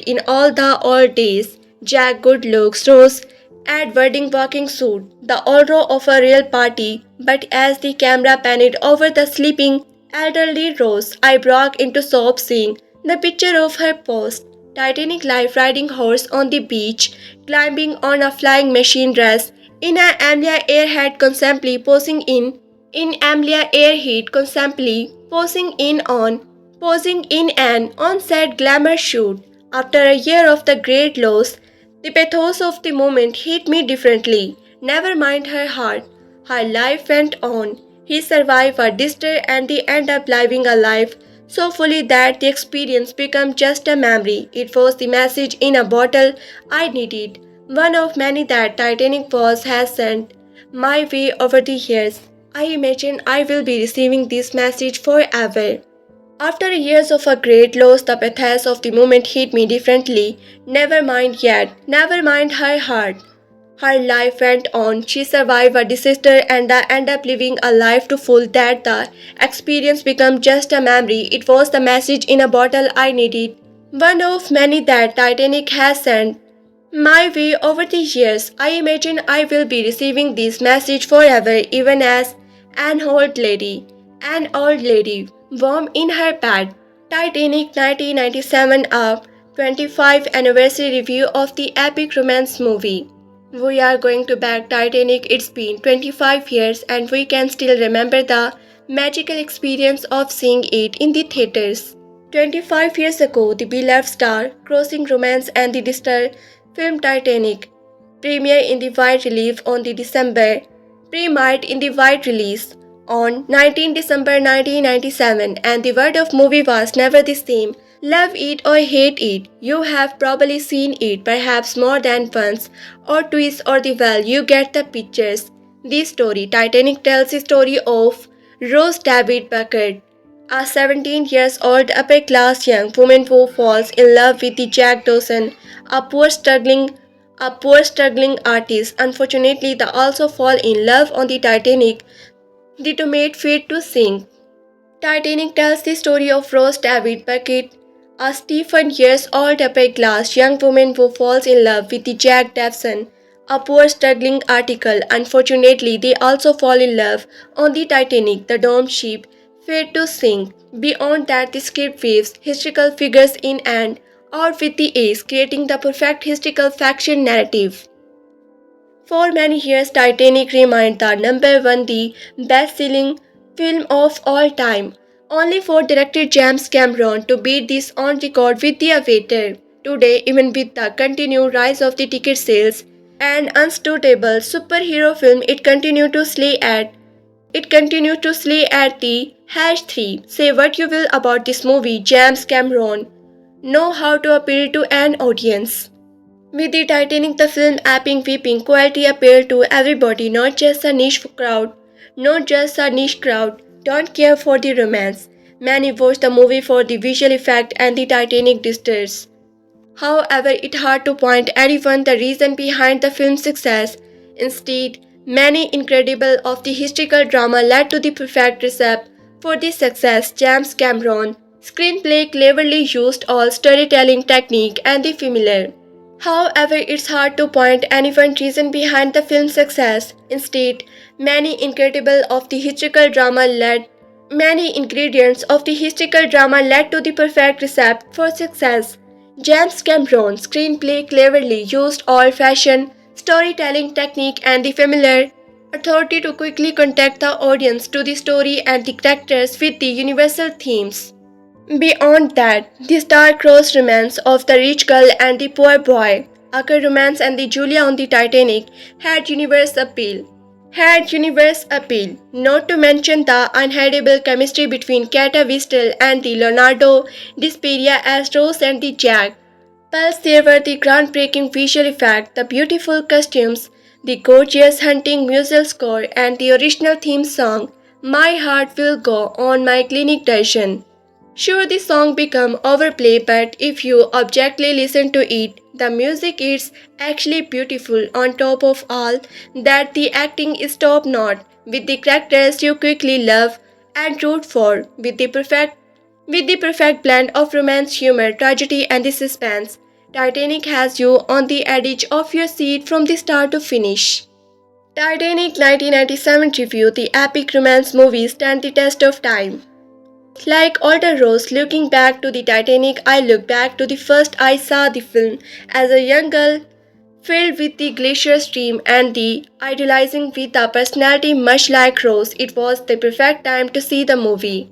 in all the old days. Jack good looks, Rose at wedding walking suit, the aura of a real party. But as the camera panned over the sleeping elderly Rose, I broke into sobs seeing the picture of her post Titanic life riding horse on the beach, climbing on a flying machine dress, in an Amelia Earhart constantly in Amelia Earhart constantly posing in an on-set glamour shoot. After a year of the great loss, the pathos of the moment hit me differently. Never mind her heart. Her life went on. He survived a disaster and he ended up living a life so fully that the experience became just a memory. It was the message in a bottle I needed. One of many that Titanic was has sent my way over the years. I imagine I will be receiving this message forever. After years of a great loss, the pathos of the moment hit me differently. Never mind yet, never mind her heart. Her life went on. She survived a disaster and ended up living a life to full that the experience became just a memory. It was the message in a bottle I needed. One of many that Titanic has sent my way over the years. I imagine I will be receiving this message forever, even as an old lady, warm in her bed. Titanic 1997 up 25th anniversary review of the epic romance movie. We are going to back Titanic. It's been 25 years and we can still remember the magical experience of seeing it in the theaters. 25 years ago, the beloved star, crossing romance and the disaster film Titanic premiered in the wide release on the December premiered in the wide release on 19 December 1997, and the word of movie was never the same. Love it or hate it, you have probably seen it perhaps more than once or twice or the well, you get the pictures. The story Titanic tells the story of Rose David Beckett, a 17 years old upper class young woman who falls in love with the Jack Dawson, a poor struggling artist. Unfortunately, they also fall in love on the Titanic, the to made fate to sink. Titanic tells the story of Rose David Beckett, a Stephen years old upper class young woman who falls in love with the Jack Dawson, a poor struggling article. Unfortunately, they also fall in love on the Titanic, the doomed ship, fate to sink. Beyond that, the script weaves historical figures in and out with the ace, creating the perfect historical fiction narrative. For many years, Titanic remained the number one the best-selling film of all time, only for director James Cameron to beat this on record with The Avatar. Today, even with the continued rise of the ticket sales and unsuitable superhero film, it continues to slay at the #3. Say what you will about this movie, James Cameron know how to appeal to an audience. With the Titanic, the film apping weeping quality appealed to everybody, not just a niche crowd. Not just a niche crowd. Don't care for the romance. Many watch the movie for the visual effect and the Titanic disasters. However, it's hard to point anyone the reason behind the film's success. Instead, many incredible of the historical drama led to the perfect recipe for this success. James Cameron screenplay cleverly used all storytelling technique and the familiar. However, it's hard to point any one reason behind the film's success. Instead, many ingredients of the historical drama led to the perfect recipe for success. James Cameron's screenplay cleverly used old-fashioned storytelling technique and the familiar authority to quickly connect the audience to the story and the characters with the universal themes. Beyond that, the star-crossed romance of the rich girl and the poor boy, Acker romance and the Julia on the Titanic, had universe appeal. Not to mention the unhideable chemistry between Kate Winslet and the Leonardo DiCaprio as Rose and the Jack. Plus, there were the groundbreaking visual effects, the beautiful costumes, the gorgeous hunting musical score, and the original theme song, My Heart Will Go On My Clinic Version. Sure, the song become overplayed, but if you objectively listen to it, the music is actually beautiful. On top of all that, the acting is top notch, with the characters you quickly love and root for, with the perfect blend of romance, humor, tragedy, and the suspense. Titanic has you on the edge of your seat from the start to finish. Titanic 1997 review. The epic romance movie stand the test of time. Like older Rose, looking back to the Titanic, I look back to the first I saw the film as a young girl, filled with the glacier stream and the idealizing with a personality much like Rose. It was the perfect time to see the movie.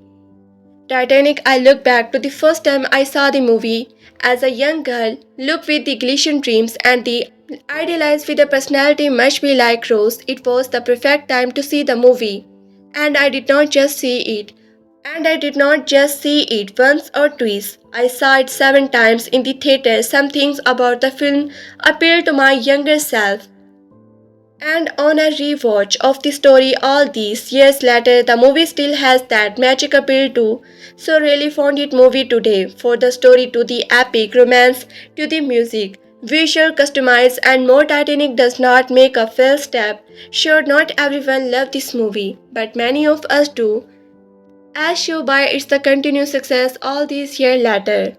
Titanic, I look back to the first time I saw the movie as a young girl, look with the glacial dreams and the idealized with a personality much be like Rose. It was the perfect time to see the movie. And I did not just see it. Once or twice. I saw it 7 times in the theater. Some things about the film appealed to my younger self. And on a rewatch of the story all these years later, the movie still has that magic appeal too. So really found it movie today. For the story to the epic romance to the music, visual customized and more. Titanic does not make a fail step. Sure, not everyone loved this movie, but many of us do, as shown by its the continued success all these years later.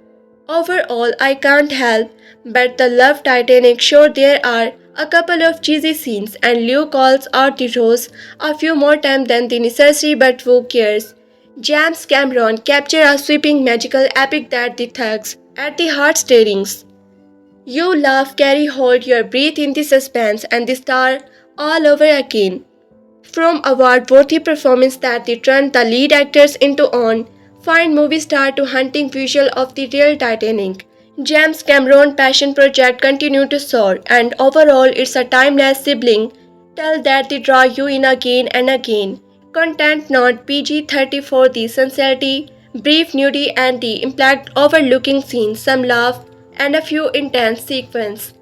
Overall, I can't help but the love Titanic. Sure, there are a couple of cheesy scenes and Leo calls out the Rose a few more times than the necessary, but who cares? James Cameron captured a sweeping magical epic that the thugs at the heartstrings. You laugh, carry hold your breath in the suspense and the star all over again. from award-worthy performance that they turned the lead actors into on-fine movie star to hunting visual of the real Titanic. James Cameron's passion project continued to soar, and overall it's a timeless sibling tale that they draw you in again and again. Content not PG-30 for the sincerity, brief nudity and the impact overlooking scenes, some laugh and a few intense sequences.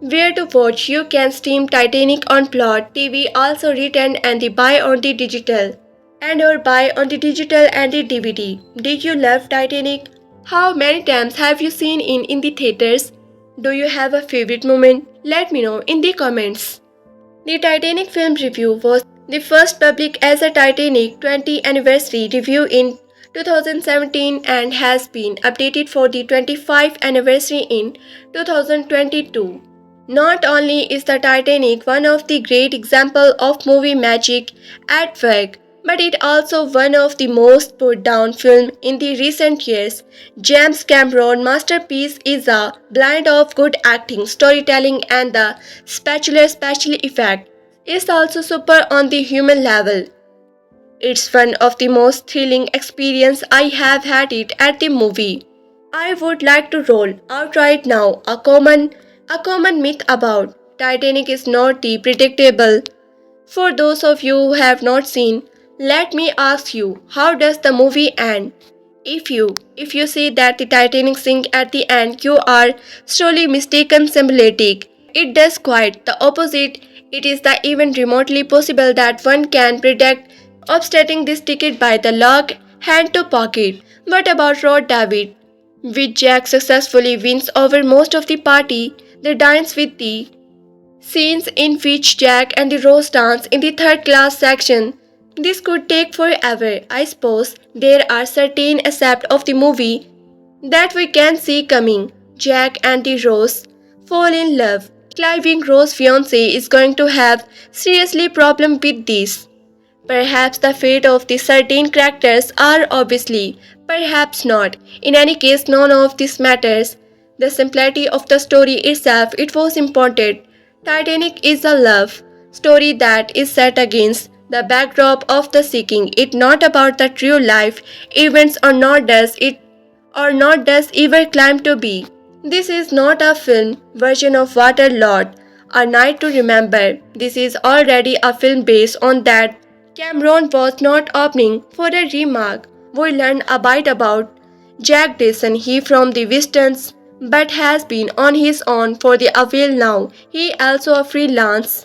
Where to watch? You can stream Titanic on Plot TV, also written and the buy on the digital and the DVD. Did you love Titanic? How many times have you seen it in the theaters? Do you have a favorite moment? Let me know in the comments. The Titanic film review was the first public as a Titanic 20th anniversary review in 2017 and has been updated for the 25th anniversary in 2022. Not only is the Titanic one of the great examples of movie magic at work, but it also one of the most put down films in the recent years. James Cameron's masterpiece is a blend of good acting, storytelling, and the spectacular special effect. It's also super on the human level. It's one of the most thrilling experience I have had it at the movie. I would like to roll out right now a common myth about Titanic is not the predictable. For those of you who have not seen, let me ask you, how does the movie end? If you say that the Titanic sinks at the end, you are sorely mistaken symbolic. It does quite the opposite. It is the even remotely possible that one can predict obstating this ticket by the lock hand to pocket. What about Rod David? Which Jack successfully wins over most of the party, they dines with the scenes in which Jack and the Rose dance in the third class section. This could take forever. I suppose there are certain aspects of the movie that we can see coming. Jack and the Rose fall in love. Climbing Rose's fiance is going to have seriously problem with this. Perhaps the fate of the certain characters are obviously, perhaps not. In any case, none of this matters. The simplicity of the story itself, it was important. Titanic is a love story that is set against the backdrop of the seeking. It not about the true life events or not does ever claim to be. This is not a film version of Waterloo, A Night to Remember. This is already a film based on that. Cameron was not opening for a remark. We learn a bit about Jack Dyson, he from the Wistons, but has been on his own for the a while now. He also a freelance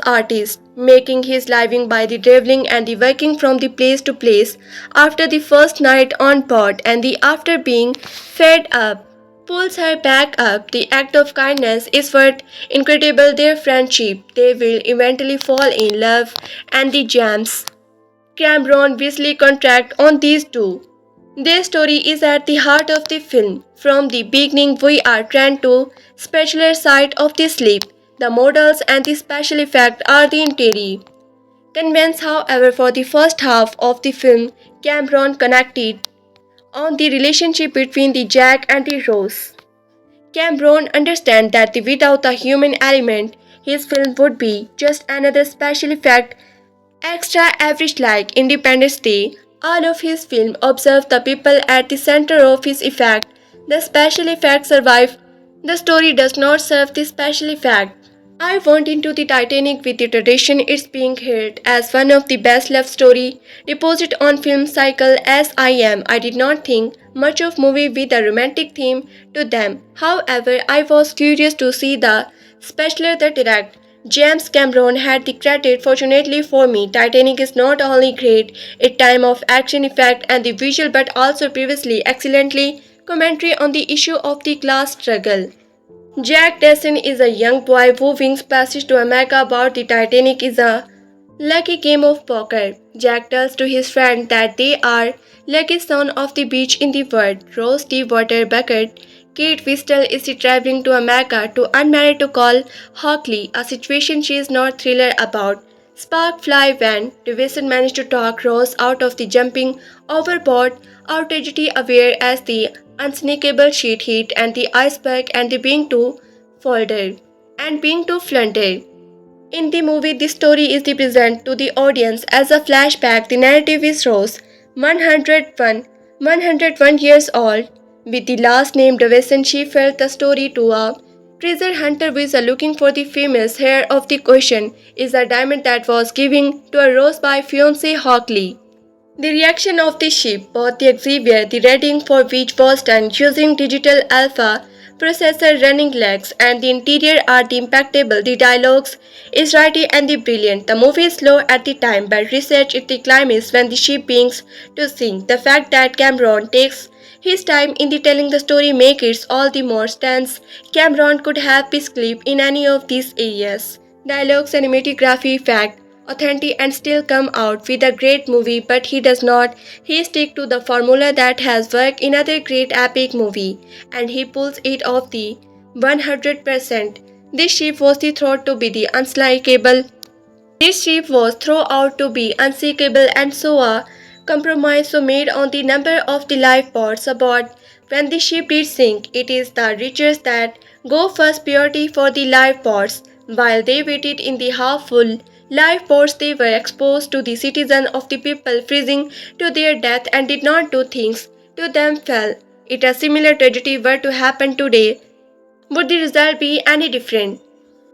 artist, making his living by the traveling and the working from the place to place. After the first night on board and the after being fed up, pulls her back up. The act of kindness is what incredible their friendship. They will eventually fall in love, and the James Cameron Weasley contract on these two. Their story is at the heart of the film. From the beginning, we are trained to special side of the sleep. The models and the special effect are the interior. Convinced, however, for the first half of the film, Cameron connected on the relationship between the Jack and the Rose. Cameron understands that without the human element, his film would be just another special effect extra average like Independence Day. All of his films observe the people at the center of his effect. The special effects survive. The story does not serve the special effect. I want into the Titanic with the tradition it's being hailed as one of the best love story deposit on film cycle as I am. I did not think much of movie with a romantic theme to them. However, I was curious to see the special the direct. James Cameron had the credit. Fortunately for me, Titanic is not only great in time of action effect and the visual but also previously excellently commentary on the issue of the class struggle. Jack Dyson is a young boy who wins passage to America about the Titanic is a lucky game of poker. Jack tells to his friend that they are luckiest son of the beach in the world. Rose the water bucket. Kate Whistle is traveling to America to unmarried to call Hockley, a situation she is not thrilled about. Spark fly when Davison managed to talk Rose out of the jumping overboard, outragedly aware as the unsneakable sheet hit and the iceberg and the being too folded and being too fluented. In the movie, the story is represented to the audience as a flashback. The narrative is Rose, 101 years old, with the last name Davison. She felt the story to a treasure hunter visa looking for the famous hair of the question is a diamond that was given to a Rose by fiancé Hockley. The reaction of the ship, both the Xavier, the rating for which was done using digital alpha processor running legs, and the interior are the impeccable. The dialogues is witty and the brilliant. The movie is slow at the time, but research it the climax when the ship begins to sink. The fact that Cameron takes his time in the telling the story makes it all the more tense. Cameron could have been clip in any of these areas. Dialogue, cinematography, fact authentic and still come out with a great movie, but he does not. He stick to the formula that has worked in other great epic movie, and he pulls it off the 100%. This ship was the thought to be the unslakable. This ship was thrown out to be unsinkable, and so a compromise was made on the number of the lifeboats aboard. When the ship did sink, it is the riches that go first priority for the lifeboats. While they waited in the half-full lifeboats, they were exposed to the citizen of the people freezing to their death and did not do things to them fell. If a similar tragedy were to happen today, would the result be any different?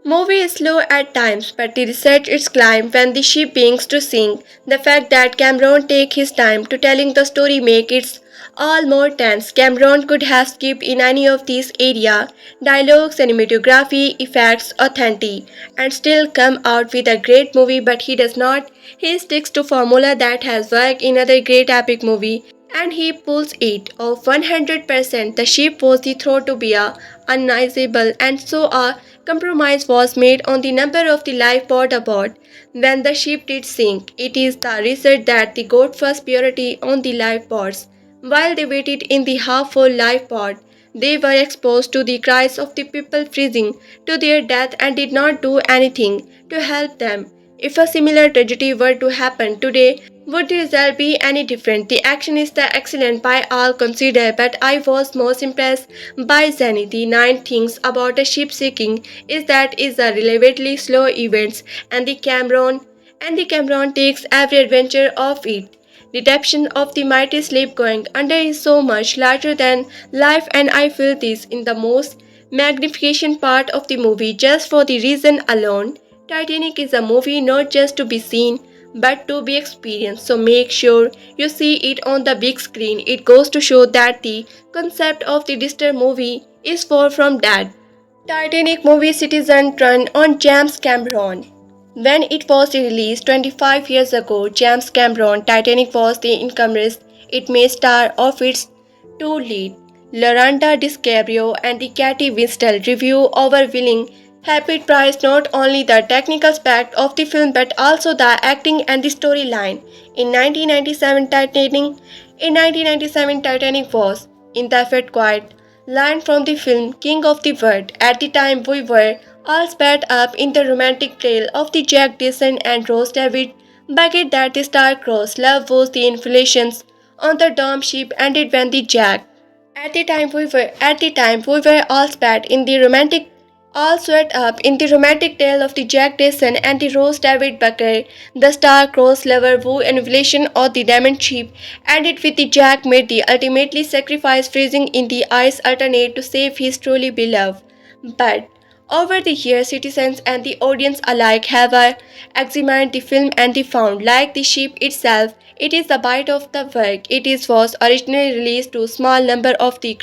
Movie is slow at times, but the research is climb when the ship begins to sink. The fact that Cameron take his time to telling the story make it all more tense. Cameron could have skipped in any of these area, dialogue, cinematography, effects, authentic, and still come out with a great movie, but he does not. He sticks to formula that has worked in other great epic movie, and he pulls it off 100%. The ship was the thought to be a unusable, and so a compromise was made on the number of the lifeboat aboard. When the ship did sink, it is the research that they got first priority on the lifeboats. While they waited in the half-full lifeboat, they were exposed to the cries of the people freezing to their death and did not do anything to help them. If a similar tragedy were to happen today, would the result be any different? The action is the excellent by all considered, but I was most impressed by Zane. The nine things about a ship sinking is that is a relatively slow events, and the Cameron takes every adventure of it. The depiction of the mighty ship going under is so much larger than life, and I feel this in the most magnification part of the movie just for the reason alone. Titanic is a movie not just to be seen but to be experienced, so make sure you see it on the big screen. It goes to show that the concept of the disaster movie is far from dead. Titanic movie citizen turned on James Cameron. When it was released 25 years ago, James Cameron Titanic was the incumbent. It made star of its two lead, Leonardo DiCaprio and the Katie Winslet. Review overwhelming happy praised not only the technical aspect of the film but also the acting and the storyline. In 1997, Titanic was, in the effort, quiet line from the film King of the World. At the time, we were all spat up in the romantic tale of the Jack Dyson and Rose David Beckett that the star-crossed love was the inflations on the dome ship ended when the Jack. At the time we were all spat in the romantic all swept up in the romantic tale of the Jack Dyson and the Rose David Beckett. The star-crossed lover woo invasion of the diamond ship ended with the Jack made the ultimately sacrifice freezing in the ice alternate to save his truly beloved. But over the years, citizens and the audience alike have examined the film and they found, like the ship itself, it is a bite of the work. Was originally released to a small number of the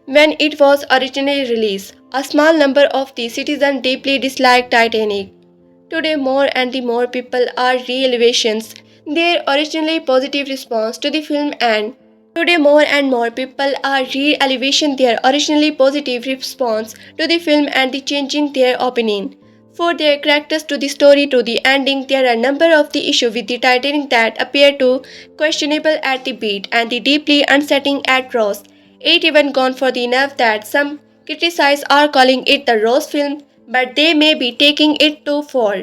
when it was originally released, a small number of the citizens deeply disliked Titanic. Today, more and more people are re-elevations their originally positive response to the film, and today more and more people are re-elevation their originally positive response to the film and the changing their opinion. For their characters to the story to the ending, there are a number of the issues with the Titanic that appear to questionable at the beat and the deeply unsettling at Ross. It even gone for the enough that some criticize are calling it the Rose film, but they may be taking it too far.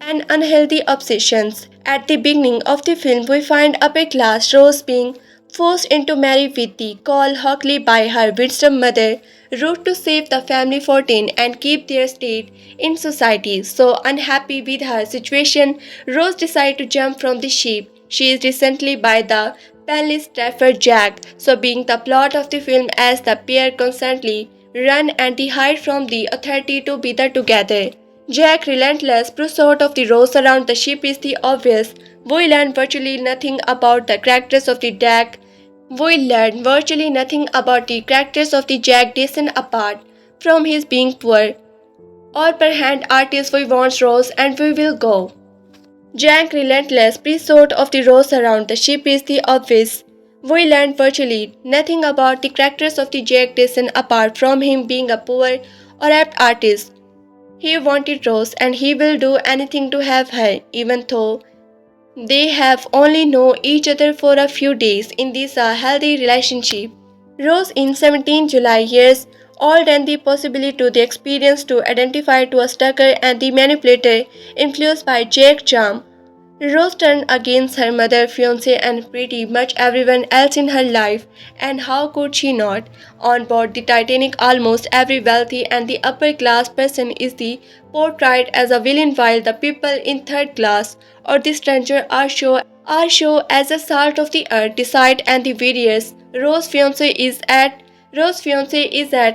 An unhealthy obsessions. At the beginning of the film, we find upper class Rose being forced into marriage with the call Hockley by her wisdom mother, wrote to save the family fortune and keep their state in society. So unhappy with her situation, Rose decided to jump from the ship. She is recently by the palace Trafford Jack, so being the plot of the film as the pair constantly run and they hide from the authority to be there together. Jack's relentless pursuit of the Rose around the ship is the obvious. We learn virtually nothing about the characters of the deck. We learn virtually nothing about the characters of the Jack Dyson apart from his being poor or per hand artist we want Rose and we will go. Jack's relentless pursuit of the Rose around the ship is the obvious. We learn virtually nothing about the characters of the Jack Dyson apart from him being a poor or apt artist. He wanted Rose and he will do anything to have her, even though they have only known each other for a few days in this healthy relationship. Rose in 17 July years old and the possibility to the experience to identify to a stalker and the manipulator influenced by Jack charm. Rose turned against her mother, fiance, and pretty much everyone else in her life, and how could she not? On board the Titanic, almost every wealthy and the upper class person is the portrayed as a villain, while the people in third class or the stranger are shown as the salt of the earth, decide and the various. Rose fiance is at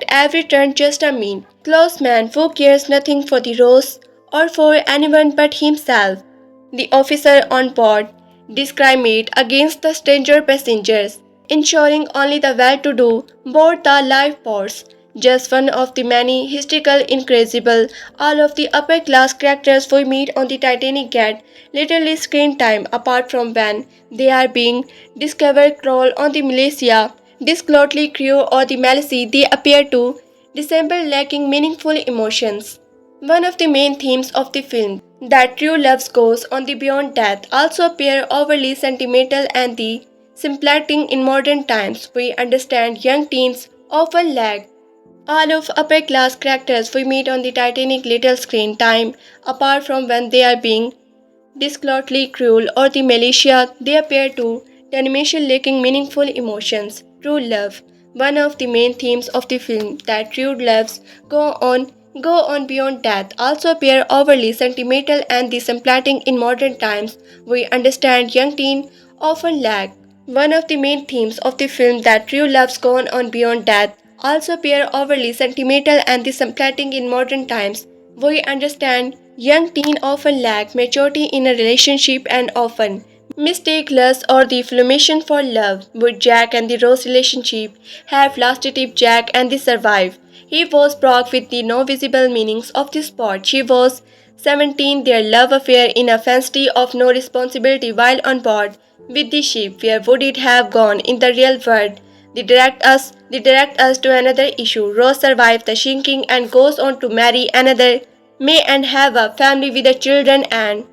every turn just a mean, close man who cares nothing for the Rose or for anyone but himself. The officer on board discriminate against the stranger passengers, ensuring only the well-to-do board the lifeboats. Just one of the many hysterical, incredible, all of the upper-class characters we meet on the Titanic get literally screen time apart from when they are being discovered crawl on the militia, disclotely crew or the malice they appear to dissemble lacking meaningful emotions. One of the main themes of the film, that true love goes on the beyond death, also appear overly sentimental and the simpleting in modern times. We understand young teens often lack all of upper class characters we meet on the Titanic little screen time apart from when they are being disclotly cruel or the militia they appear to the animation lacking meaningful emotions. True love, one of the main themes of the film, that true loves go on beyond death, also appear overly sentimental and disemplanting in modern times. We understand young teen often lack. One of the main themes of the film, that true loves go on beyond death, also appear overly sentimental and disemplanting in modern times. We understand young teen often lack maturity in a relationship and often mistake lust or the inflammation for love. Would Jack and the Rose relationship have lasted if Jack and they survived? He was broke with the no visible meanings of the spot. She was 17, their love affair in a fantasy of no responsibility while on board with the ship. Where would it have gone in the real world? They direct us to another issue. Rose survives the sinking and goes on to marry another May and have a family with the children and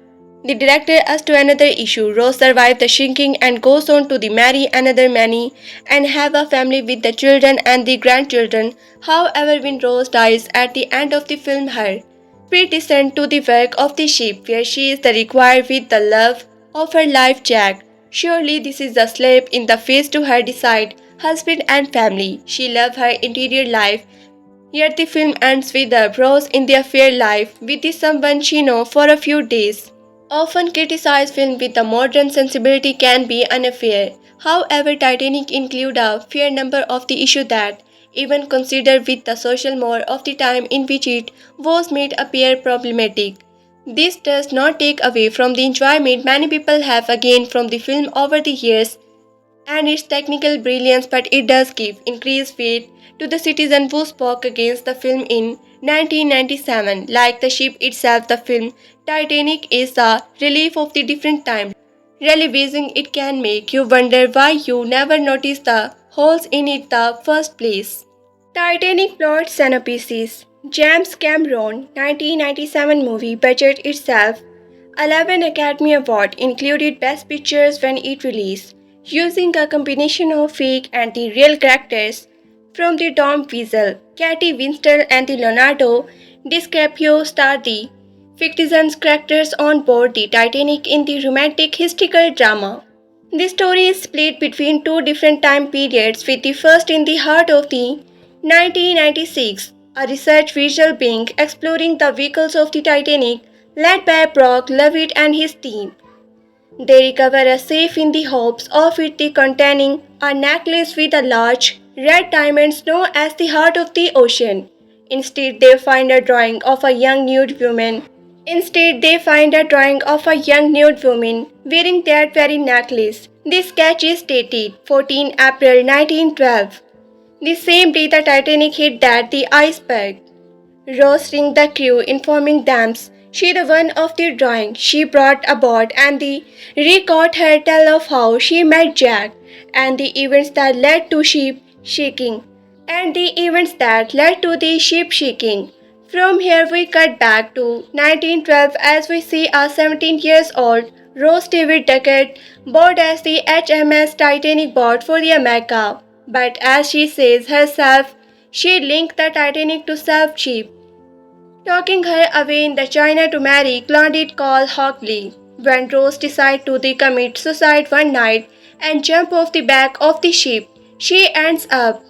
the director us to another issue. Rose survives the shrinking and goes on to the marry another Manny and have a family with the children and the grandchildren. However, when Rose dies at the end of the film, her spirit is sent to the work of the ship, where she is the required with the love of her life, Jack. Surely this is a slap in the face to her decide husband and family. She loves her interior life. Yet the film ends with the Rose in their fair life with the someone she knows for a few days. Often criticized film with a modern sensibility can be unfair. However, Titanic include a fair number of the issue that, even considered with the social more of the time in which it was made appear problematic. This does not take away from the enjoyment many people have gained from the film over the years and its technical brilliance, but it does give increased weight to the citizen who spoke against the film in 1997. Like the ship itself, the film Titanic is a relief of the different time. Releasing it can make you wonder why you never noticed the holes in it the first place. Titanic plot synopsis. James Cameron 1997 movie budget itself 11 Academy Award included Best Pictures when it released, using a combination of fake and the real characters from the Tom Weasel, Katie Winslet and the Leonardo DiCaprio star the fictitious characters on board the Titanic in the romantic historical drama. The story is split between two different time periods, with the first in the heart of the 1996, a research visual being exploring the vehicles of the Titanic, led by Brock Levitt and his team. They recover a safe in the hopes of it containing a necklace with a large red diamond known as the heart of the ocean. Instead, they find a drawing of a young nude woman. Instead, they find a drawing of a young nude woman wearing that very necklace. This sketch is dated 14 April 1912, the same day the Titanic hit the iceberg. Rose ring the crew, informing them she the one of the drawing she brought aboard, and the record her tell of how she met Jack and the events that led to ship shaking From here we cut back to 1912 as we see a 17 years old Rose David Duckett board as the HMS Titanic board for the America. But as she says herself, she linked the Titanic to self-ship, talking her away in the China to marry Claudette Cole Hockley. When Rose decides to commit suicide one night and jump off the back of the ship, she ends up.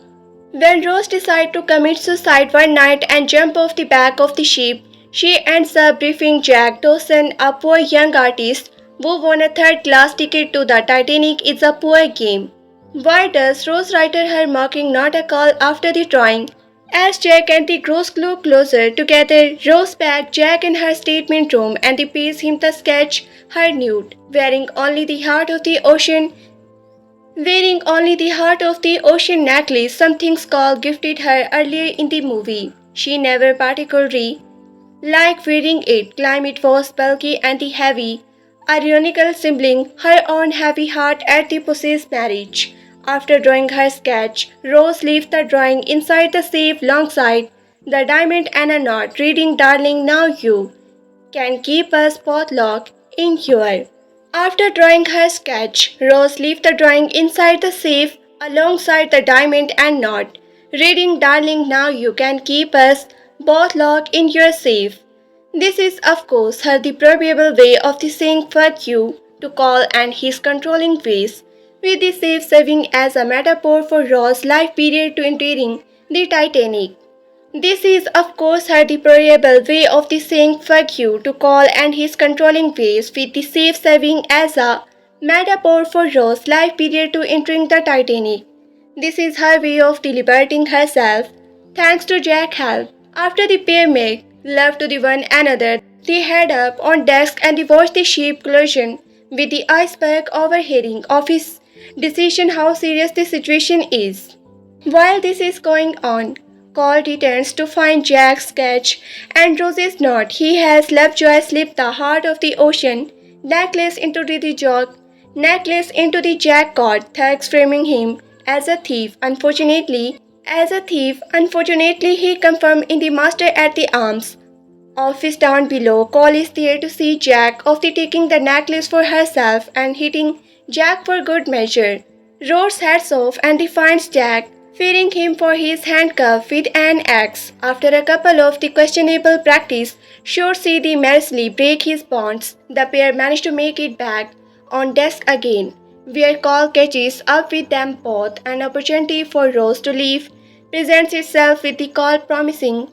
When Rose decides to commit suicide one night and jump off the back of the ship, she ends up briefing Jack Dawson, a poor young artist who won a third-class ticket to the Titanic. It's a poor game. Why does Rose write her mocking not a call after the drawing? As Jack and the grows grow closer together, Rose packs Jack in her statement room and pays him the sketch her nude, wearing only the heart of the ocean necklace something Skull gifted her earlier in the movie. She never particularly liked wearing it, claimed it was bulky and heavy, ironical symboling her own heavy heart at the possessed marriage. After drawing her sketch, Rose leaves the drawing inside the safe alongside the diamond and a knot, reading, "Darling, now you can keep us both locked in your." After drawing her sketch, Rose leaves the drawing inside the safe alongside the diamond and knot, reading, "Darling, now you can keep us both locked in your safe." This is, of course, her the proverbial way of saying fuck you to Cole and his controlling ways, with the safe serving as a metaphor for Rose's life period to entering the Titanic. This is, of course, her the proverbial way of saying fuck you to Cole and his controlling ways, with the safe serving as a metaphor for Rose's life period to entering the Titanic. This is her way of liberating herself, thanks to Jack's help. After the pair make love to one another, they head up on deck and watch the ship collision with the iceberg, overhearing of his decision how serious the situation is. While this is going on, Cole returns to find Jack's sketch and Rose's knot. He has Lovejoy slip the heart of the ocean necklace into the Jack cord, thus framing him as a thief. Unfortunately, he confirmed in the master at the arms office down below. Cole is there to see Jack of taking the necklace for herself and hitting Jack for good measure. Rose heads off and finds Jack fearing him for his handcuff with an axe. After a couple of the questionable practice shots, they mercilessly break his bonds. The pair manage to make it back on desk again, where Cole catches up with them both. An opportunity for Rose to leave presents itself, with the Cole promising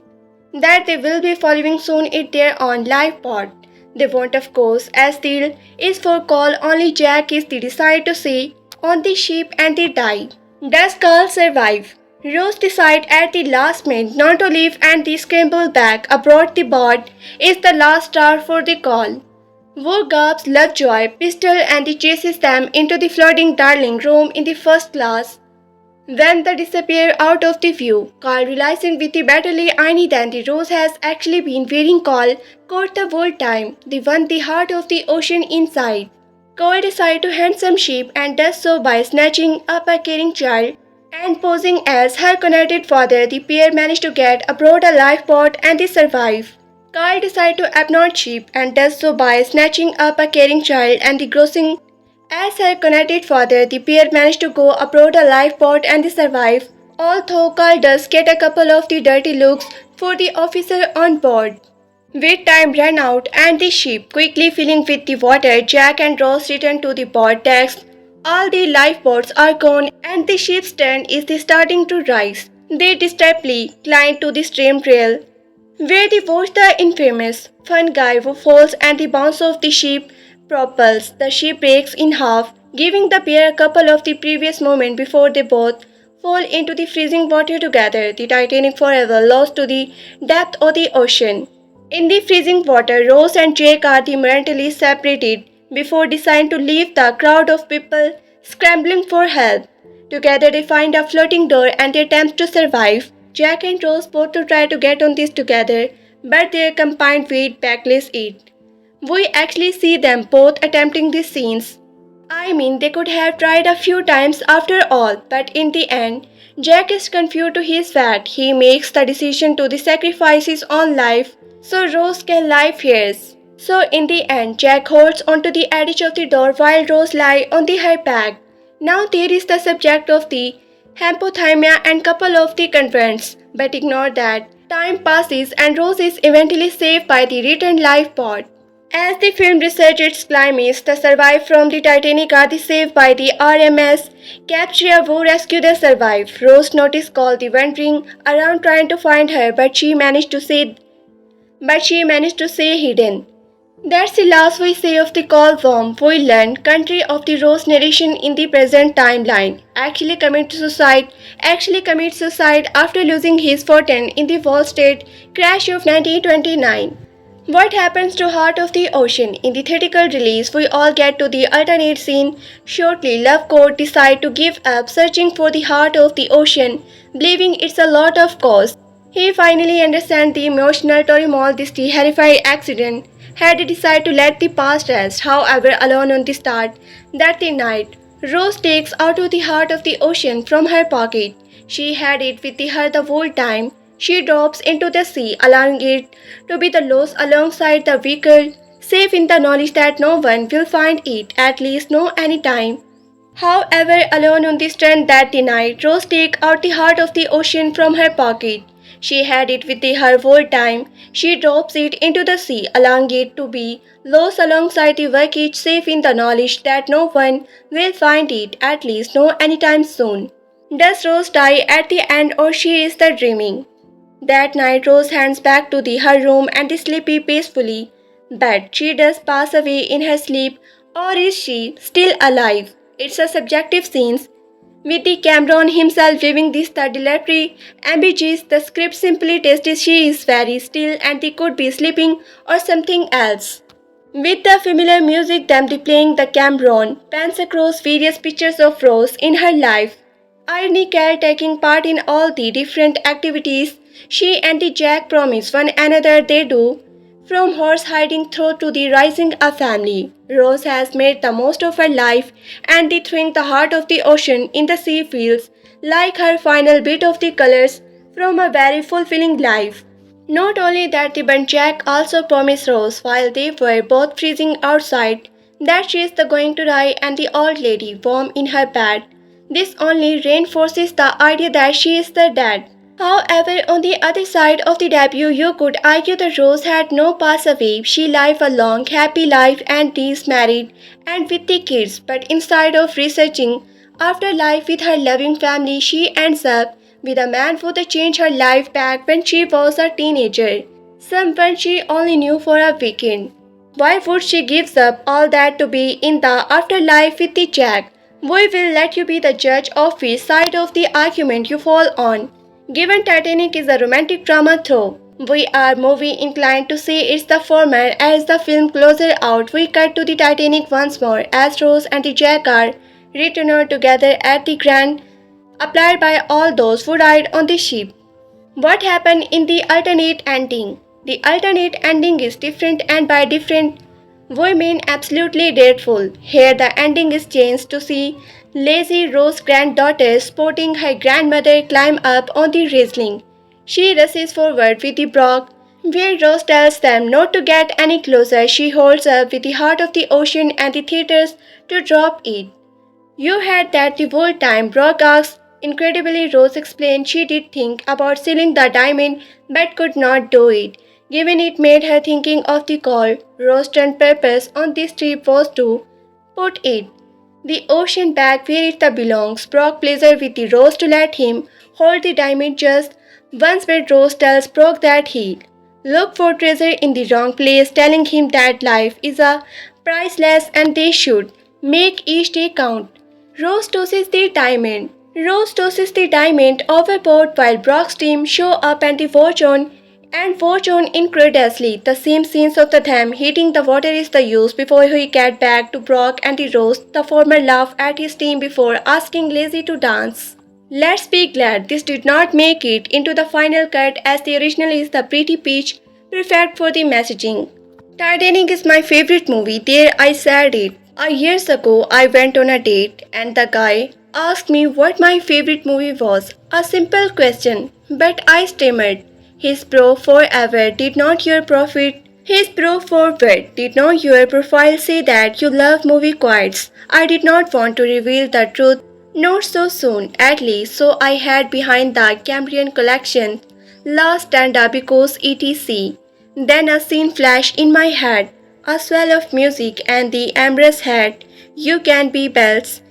that they will be following soon in their own lifeboat. They won't, of course, as deal is for Cole. Only Jack is the decide to stay on the ship and they die. Does Cole survive? Rose decide at the last minute not to leave and they scramble back aboard. The boat is the last star for the Cole, who grabs Lovejoy pistol and chases them into the floating darling room in the first class. When they disappear out of the view, Cole, realizing with the bitterly irony that the Rose has actually been wearing Cole coat the whole time, they won the heart of the ocean inside. Cole decides to hand some sheep and does so by snatching up a caring child and posing as her connected father. The pair manage to get aboard a lifeboat and they survive. Cole decides to abduct sheep and does so by snatching up a caring child and grossing as her connected father. The pair manage to go aboard a lifeboat and they survive, although Cole does get a couple of the dirty looks for the officer on board. With time ran out and the ship quickly filling with the water, Jack and Rose return to the boat decks All the lifeboats are gone and the ship's turn is starting to rise. They distractedly climb to the steam rail, where they watch the infamous fun guy who falls and the bounce of the ship propels the ship breaks in half, giving the pair a couple of the previous moment before they both fall into the freezing water together. The Titanic forever lost to the depth of the ocean. In the freezing water, Rose and Jake are mentally separated before deciding to leave the crowd of people scrambling for help. Together they find a floating door and they attempt to survive. Jack and Rose both to try to get on this together, but their combined weight backlash it. We actually see them both attempting these scenes. I mean, they could have tried a few times after all, but in the end, Jack is confused to his fate. He makes the decision to sacrifice his own life so Rose can live hers. So in the end, Jack holds onto the edge of the door while Rose lies on her back. Now there is the subject of the hypothermia and couple of the convents, but ignore that. Time passes and Rose is eventually saved by the returned lifeboat. As the film reaches its climax, the survivors from the Titanic are saved by the RMS Capture who rescue the survived. Rose notice called the wandering around trying to find her, but she managed to stay hidden. That's the last we say of the call worm. We learn country of the Rose narration in the present timeline. Actually commits suicide after losing his fortune in the Wall Street crash of 1929. What happens to Heart of the Ocean? In the theatrical release, we all get to the alternate scene. Shortly, Lovecoat decides to give up searching for the heart of the ocean, believing it's a lot of cost. He finally understands the emotional turmoil this terrifying accident had decided to let the past rest. However, alone on the start that the night, Rose takes out of the heart of the ocean from her pocket. She had it with her the whole time. She drops into the sea, allowing it to be the lost alongside the vehicle, safe in the knowledge that no one will find it, at least no any time. However, alone on the strand that night, Rose takes out the heart of the ocean from her pocket. She had it with her whole time. She drops it into the sea, allowing it to be lost alongside the wreckage, safe in the knowledge that no one will find it, at least no anytime soon. Does Rose die at the end or she is the dreaming? That night Rose hands back to her room and sleepy peacefully. But she does pass away in her sleep, or is she still alive? It's a subjective scene, with the Cameron himself giving this the delivery ambiguous. The script simply tests she is very still and they could be sleeping or something else. With the familiar music them playing, the Cameron pans across various pictures of Rose in her life. Irony Carol taking part in all the different activities she and the Jack promise one another they do. From horse hiding through to the rising a family, Rose has made the most of her life and the throwing the heart of the ocean in the sea feels like her final bit of the colors from a very fulfilling life. Not only that, but Jack also promised Rose while they were both freezing outside that she is going to die and the old lady warm in her bed. This only reinforces the idea that she is the dead. However, on the other side of the debut, you could argue that Rose had no pass away. She lived a long, happy life and is married and with the kids. But instead of researching after life with her loving family, she ends up with a man who changed her life back when she was a teenager. Someone she only knew for a weekend. Why would she give up all that to be in the afterlife with the Jack? We will let you be the judge of which side of the argument you fall on. Given Titanic is a romantic drama though, we are movie inclined to say it's the former. As the film closes out, we cut to the Titanic once more as Rose and the Jack are returned together at the grand applied by all those who died on the ship. What happened in the alternate ending? The alternate ending is different, and by different we mean absolutely dreadful. Here the ending is changed to see lazy Rose's granddaughter supporting her grandmother climb up on the railing. She rushes forward with the brock, where Rose tells them not to get any closer. She holds up with the heart of the ocean and the theaters to drop it. You had that the whole time, Brock asks. Incredibly, Rose explained she did think about selling the diamond but could not do it. Given it made her thinking of the call, Rose's purpose on this trip was to put it The ocean back where it belongs. Brock pleasure with the Rose to let him hold the diamond just once, but Rose tells Brock that he look for treasure in the wrong place, telling him that life is a priceless and they should make each day count. Rose tosses the diamond. Rose tosses the diamond overboard while Brock's team show up and the watch on incredulously. The same scenes of the them hitting the water is the use before he get back to Brock and the Rose. The former laugh at his team before asking Lazy to dance. Let's be glad this did not make it into the final cut as the original is the pretty pitch perfect for the messaging. Titanic is my favorite movie. There I said it. Years ago I went on a date and the guy asked me what my favorite movie was. A simple question, but I stammered. His pro forever did not your profit. His pro forward did not your profile say that you love movie quotes. I did not want to reveal the truth, not so soon, at least, so I had behind the Cambrian collection. Last stand-up because etc. Then a scene flashed in my head, a swell of music and the embrace had. You can be bells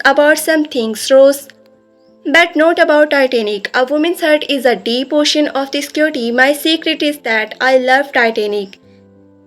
about some things, Rose, but not about Titanic. A woman's heart is a deep ocean of the security. My secret is that I love Titanic.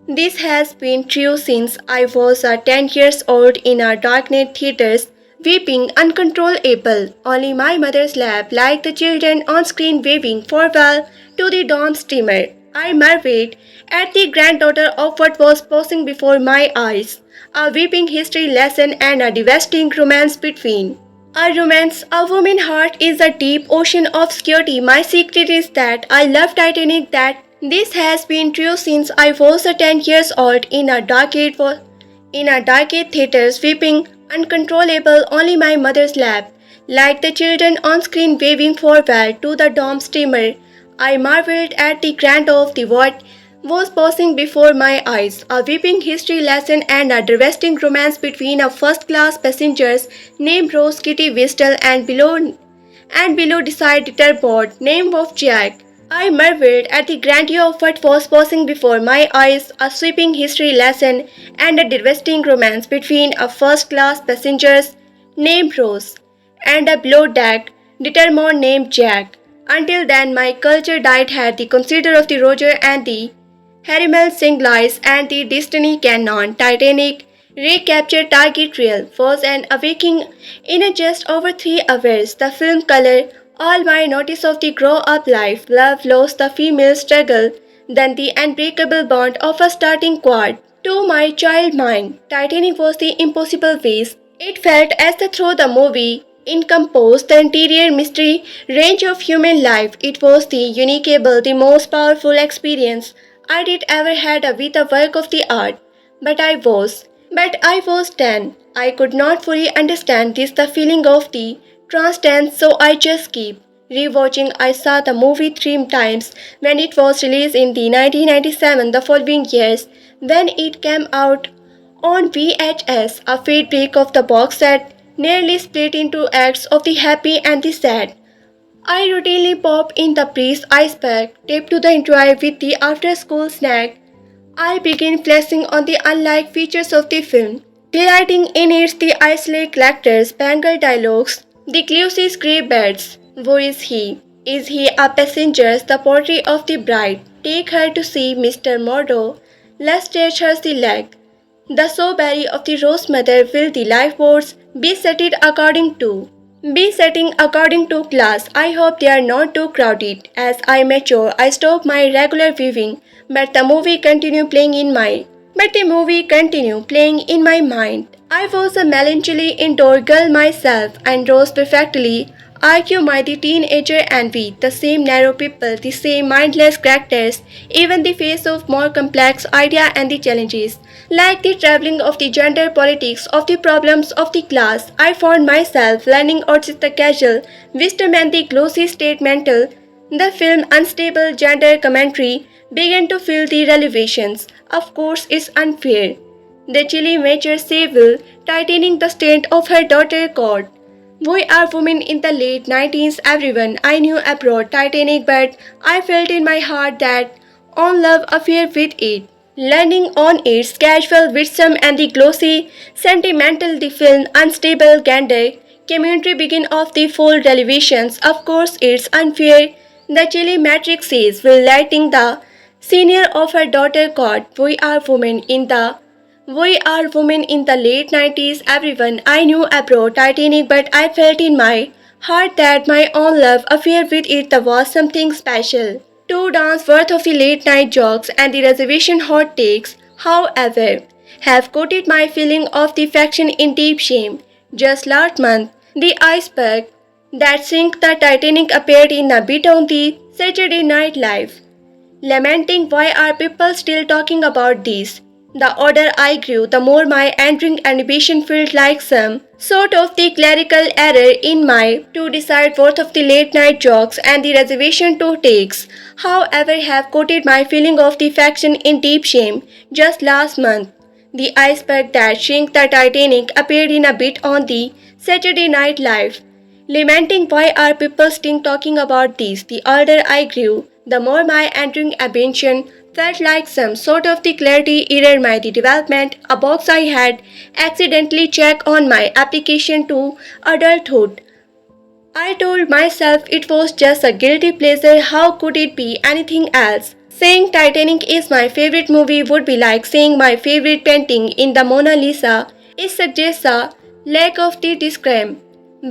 This has been true since I was 10 years old in a dark-night theaters, weeping uncontrollable, only my mother's lap like the children on screen waving farewell to the dawn steamer. I marveled at the granddaughter of what was passing before my eyes, a weeping history lesson and a devastating romance between. A romance, a woman's heart is a deep ocean of security. My secret is that I love Titanic, that this has been true since I was 10 years old in a dark theaters weeping uncontrollable only my mother's lap, like the children on screen waving farewell to the dome steamer. I marveled at the grandeur of the what was passing before my eyes, a weeping history lesson and a devastating romance between a first-class passengers named Rose Kitty Whistle and below decided board name of Jack. I marveled at the grandeur of what was passing before my eyes, a sweeping history lesson and a devastating romance between a first-class passengers named Rose and a below deck determined named Jack. Until then, my culture diet had the consider of the Roger and the Harriman Singh Lies and the Destiny Canon. Titanic recaptured Target Real was an awakening in just over 3 hours. The film color all my notice of the grow up life, love, loss, the female struggle, then the unbreakable bond of a starting quad. To my child mind, Titanic was the impossible ways. It felt as though the movie encompassed the interior mystery range of human life. It was the uniqueable, the most powerful experience I did ever had with a work of the art. But I was 10. I could not fully understand this, the feeling of the transcendence, so I just keep rewatching. I saw the movie 3 times when it was released in the 1997, the following years, when it came out on VHS, a fade break of the box set nearly split into acts of the happy and the sad. I routinely pop in the priest iceberg, taped to the enjoy with the after-school snack. I begin flexing on the unlike features of the film, delighting in its the isolated characters, bangle dialogues, the clues grey beds. Who is he? Is he a passenger? The portrait of the bride. Take her to see Mr. Murdo. Let's stretch her the leg. The soberry of the Rose mother. Will the lifeboats be setting according to class? I hope they are not too crowded. As I mature, I stop my regular viewing, but the movie continue playing in my mind. I was a melancholy indoor girl myself and rose perfectly. Argue my the teenager envy, the same narrow people, the same mindless characters, even the face of more complex idea and the challenges, like the traveling of the gender politics of the problems of the class. I found myself learning out the casual wisdom and the glossy statemental. The film unstable gender commentary began to feel the relevations. Of course, it's unfair. The chilly Major Sable tightening the state of her daughter God. We are women in the late 90s, everyone I knew abroad Titanic, but I felt in my heart that on love affair with it. landing on its casual wisdom and the glossy, sentimental the film Unstable Gander commentary begin of the full televisions. Of course, it's unfair. The chilly matrix says will lighting the senior of her daughter caught We Are Women in the late 90s. Everyone I knew abroad Titanic, but I felt in my heart that my own love affair with it was something special. 2 dance worth of the late night jokes and the reservation hot takes, however, have coated my feeling of the faction in deep shame. Just last month, the iceberg that sank the Titanic appeared in a bit on the Saturday Night Live, lamenting why are people still talking about this. The older I grew, the more my entering animation felt like some sort of the clerical error in my to decide both of the late night jokes and the reservation to takes. However, have quoted my feeling of the faction in deep shame. Just last month, the iceberg that sank the Titanic appeared in a bit on the Saturday Night Live, lamenting why are people still talking about this. The older I grew, the more my entering ambition felt like some sort of the clarity error my the development, a box I had accidentally checked on my application to adulthood. I told myself it was just a guilty pleasure, how could it be anything else? Saying Titanic is my favorite movie would be like saying my favorite painting in the Mona Lisa. It suggests a lack of the discretion.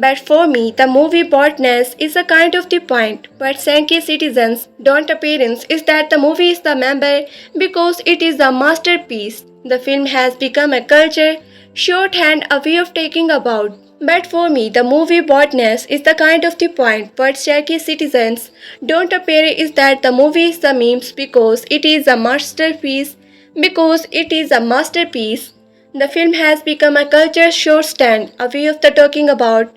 But for me, the movie boldness is a kind of the point. But Sankey citizens don't appearance is that the movie is the member because it is a masterpiece. The film has become a culture shorthand, a way of taking about. But for me, the movie boldness is the kind of the point. What Cherokee citizens don't appear is that the movie is the memes because it is a masterpiece. Because it is a masterpiece, the film has become a culture shorthand, a way of the talking about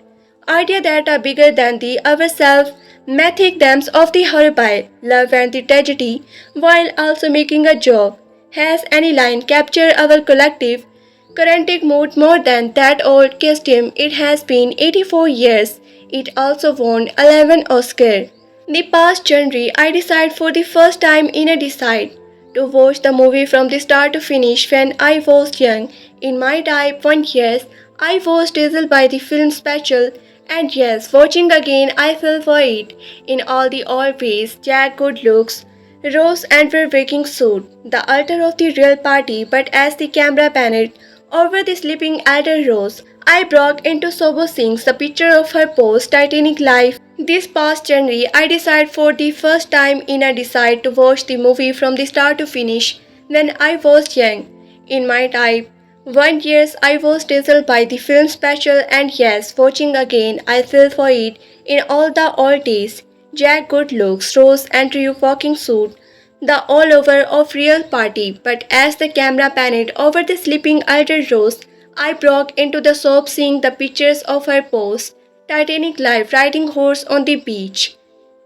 ideas that are bigger than the ourselves, mythic themes of the horrible, love and the tragedy, while also making a joke. Has any line captured our collective Currentic mood more than that old costume? It has been 84 years. It also won 11 Oscars. The past January, I decided for the first time in a decade to watch the movie from the start to finish when I was young. In my type 1 years, I was dazzled by the film special, and yes, watching again, I fell for it. In all the old ways, Jack good looks, Rose entered waking suit, the altar of the real party, but as the camera panned over the sleeping elder Rose, I broke into sober scenes the picture of her post-Titanic life. This past January, I decided for the first time in a decide to watch the movie from the start to finish when I was young. In my type 1 years, I was dazzled by the film special, and yes, watching again, I fell for it in all the old days. Jack good looks, Rose Andrew walking suit, the all over of real party, but as the camera panned over the sleeping elder Rose, I broke into the sob seeing the pictures of her post Titanic life riding horse on the beach,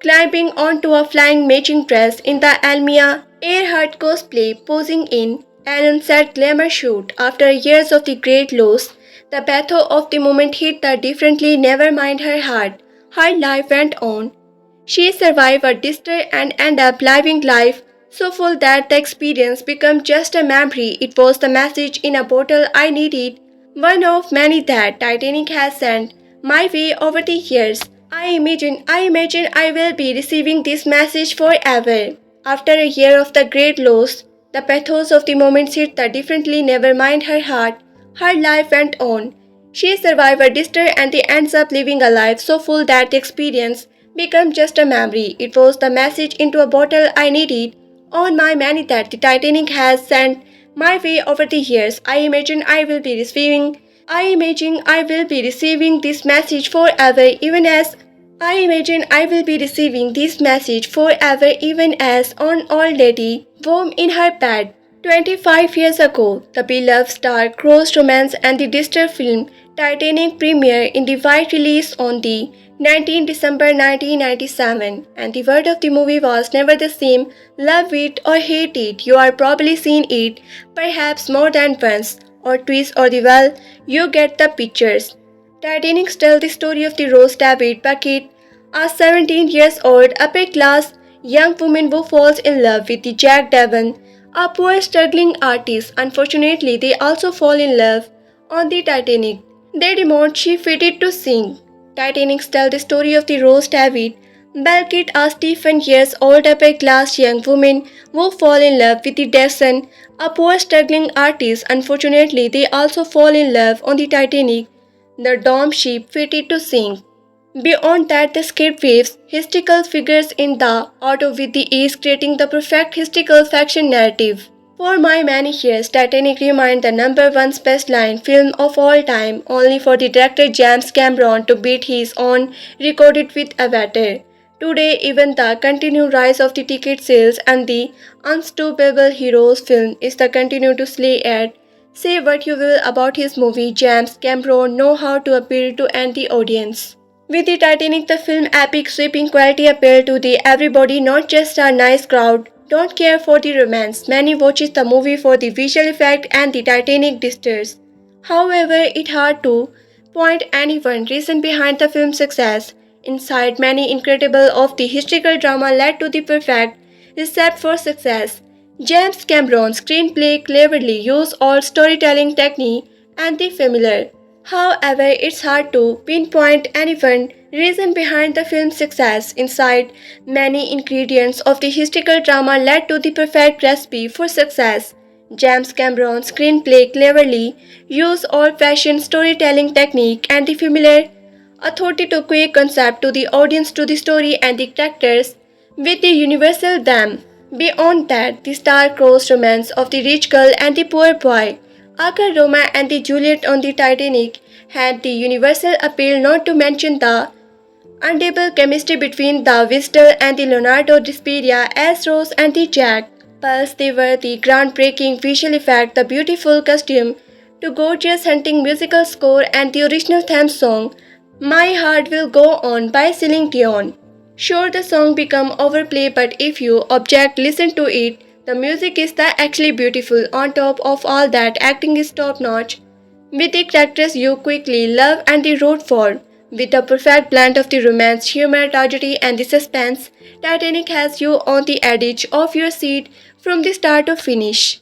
climbing onto a flying matching dress in the Almia Earhart cosplay, posing in an unset glamour shoot. After years of the great loss, the pathos of the moment hit her differently, never mind her heart. Her life went on. She survived a disaster and ended up living life so full that the experience became just a memory. It was the message in a bottle I needed, one of many that Titanic has sent my way over the years. I imagine I will be receiving this message forever. After a year of the great loss, the pathos of the moment hit her differently, never mind her heart. Her life went on. She survived a disaster and they ends up living a life so full that the experience became just a memory. It was the message into a bottle I needed on my many that the Titanic has sent my way over the years. I imagine I will be receiving this message forever even as an old lady warm in her bed. 25 years ago, the beloved star crossed romance and the disaster film Titanic premiered in the wide release on the 19 December 1997, and the word of the movie was never the same. Love it or hate it, you are probably seen it, perhaps more than once, or twice, or the well, you get the pictures. Titanic tells the story of the Rose David Beckett, a 17 years old upper class young woman who falls in love with the Jack Devon, A poor struggling artist, unfortunately, they also fall in love on the Titanic. They demand she fitted to sink. Titanic tells the story of the Rose David, Belkit, a Stephen years old upper-class young woman who fall in love with the Dawson, a poor struggling artist. Unfortunately, they also fall in love on the Titanic, the doomed ship fitted to sink. Beyond that, the script weaves historical figures in the auto with the ease, creating the perfect historical fiction narrative. For my many years, Titanic remained the number one best line film of all time, only for the director James Cameron to beat his own record with Avatar. Today, even the continued rise of the ticket sales and the unstoppable heroes film is the continue to slay at. Say what you will about his movie, James Cameron know how to appeal to any audience. With the Titanic, the film epic sweeping quality appeal to the everybody, not just a nice crowd. Don't care for the romance. Many watches the movie for the visual effect and the Titanic disters. However, it's hard to point any one reason behind the film's success. Inside, many incredible of the historical drama led to the perfect recipe for success. James Cameron's screenplay cleverly used all storytelling technique and the familiar. However, it's hard to pinpoint any one reason behind the film's success. Inside, many ingredients of the historical drama led to the perfect recipe for success. James Cameron's screenplay cleverly used old-fashioned storytelling technique and the familiar authority to quick concept to the audience to the story and the characters with the universal them. Beyond that, the star-crossed romance of the rich girl and the poor boy, Aka Roma and the Juliet on the Titanic, had the universal appeal, not to mention the undeniable chemistry between the Whistler and the Leonardo DiCaprio as Rose and the Jack. Plus, they were the groundbreaking visual effect, the beautiful costume, to gorgeous hunting musical score and the original theme song, My Heart Will Go On by Celine Dion. Sure, the song become overplayed, but if you object, listen to it. The music is actually beautiful. On top of all that, acting is top notch. With the characters you quickly love and the root for. With the perfect blend of the romance, humor, tragedy, and the suspense, Titanic has you on the edge of your seat from the start to finish.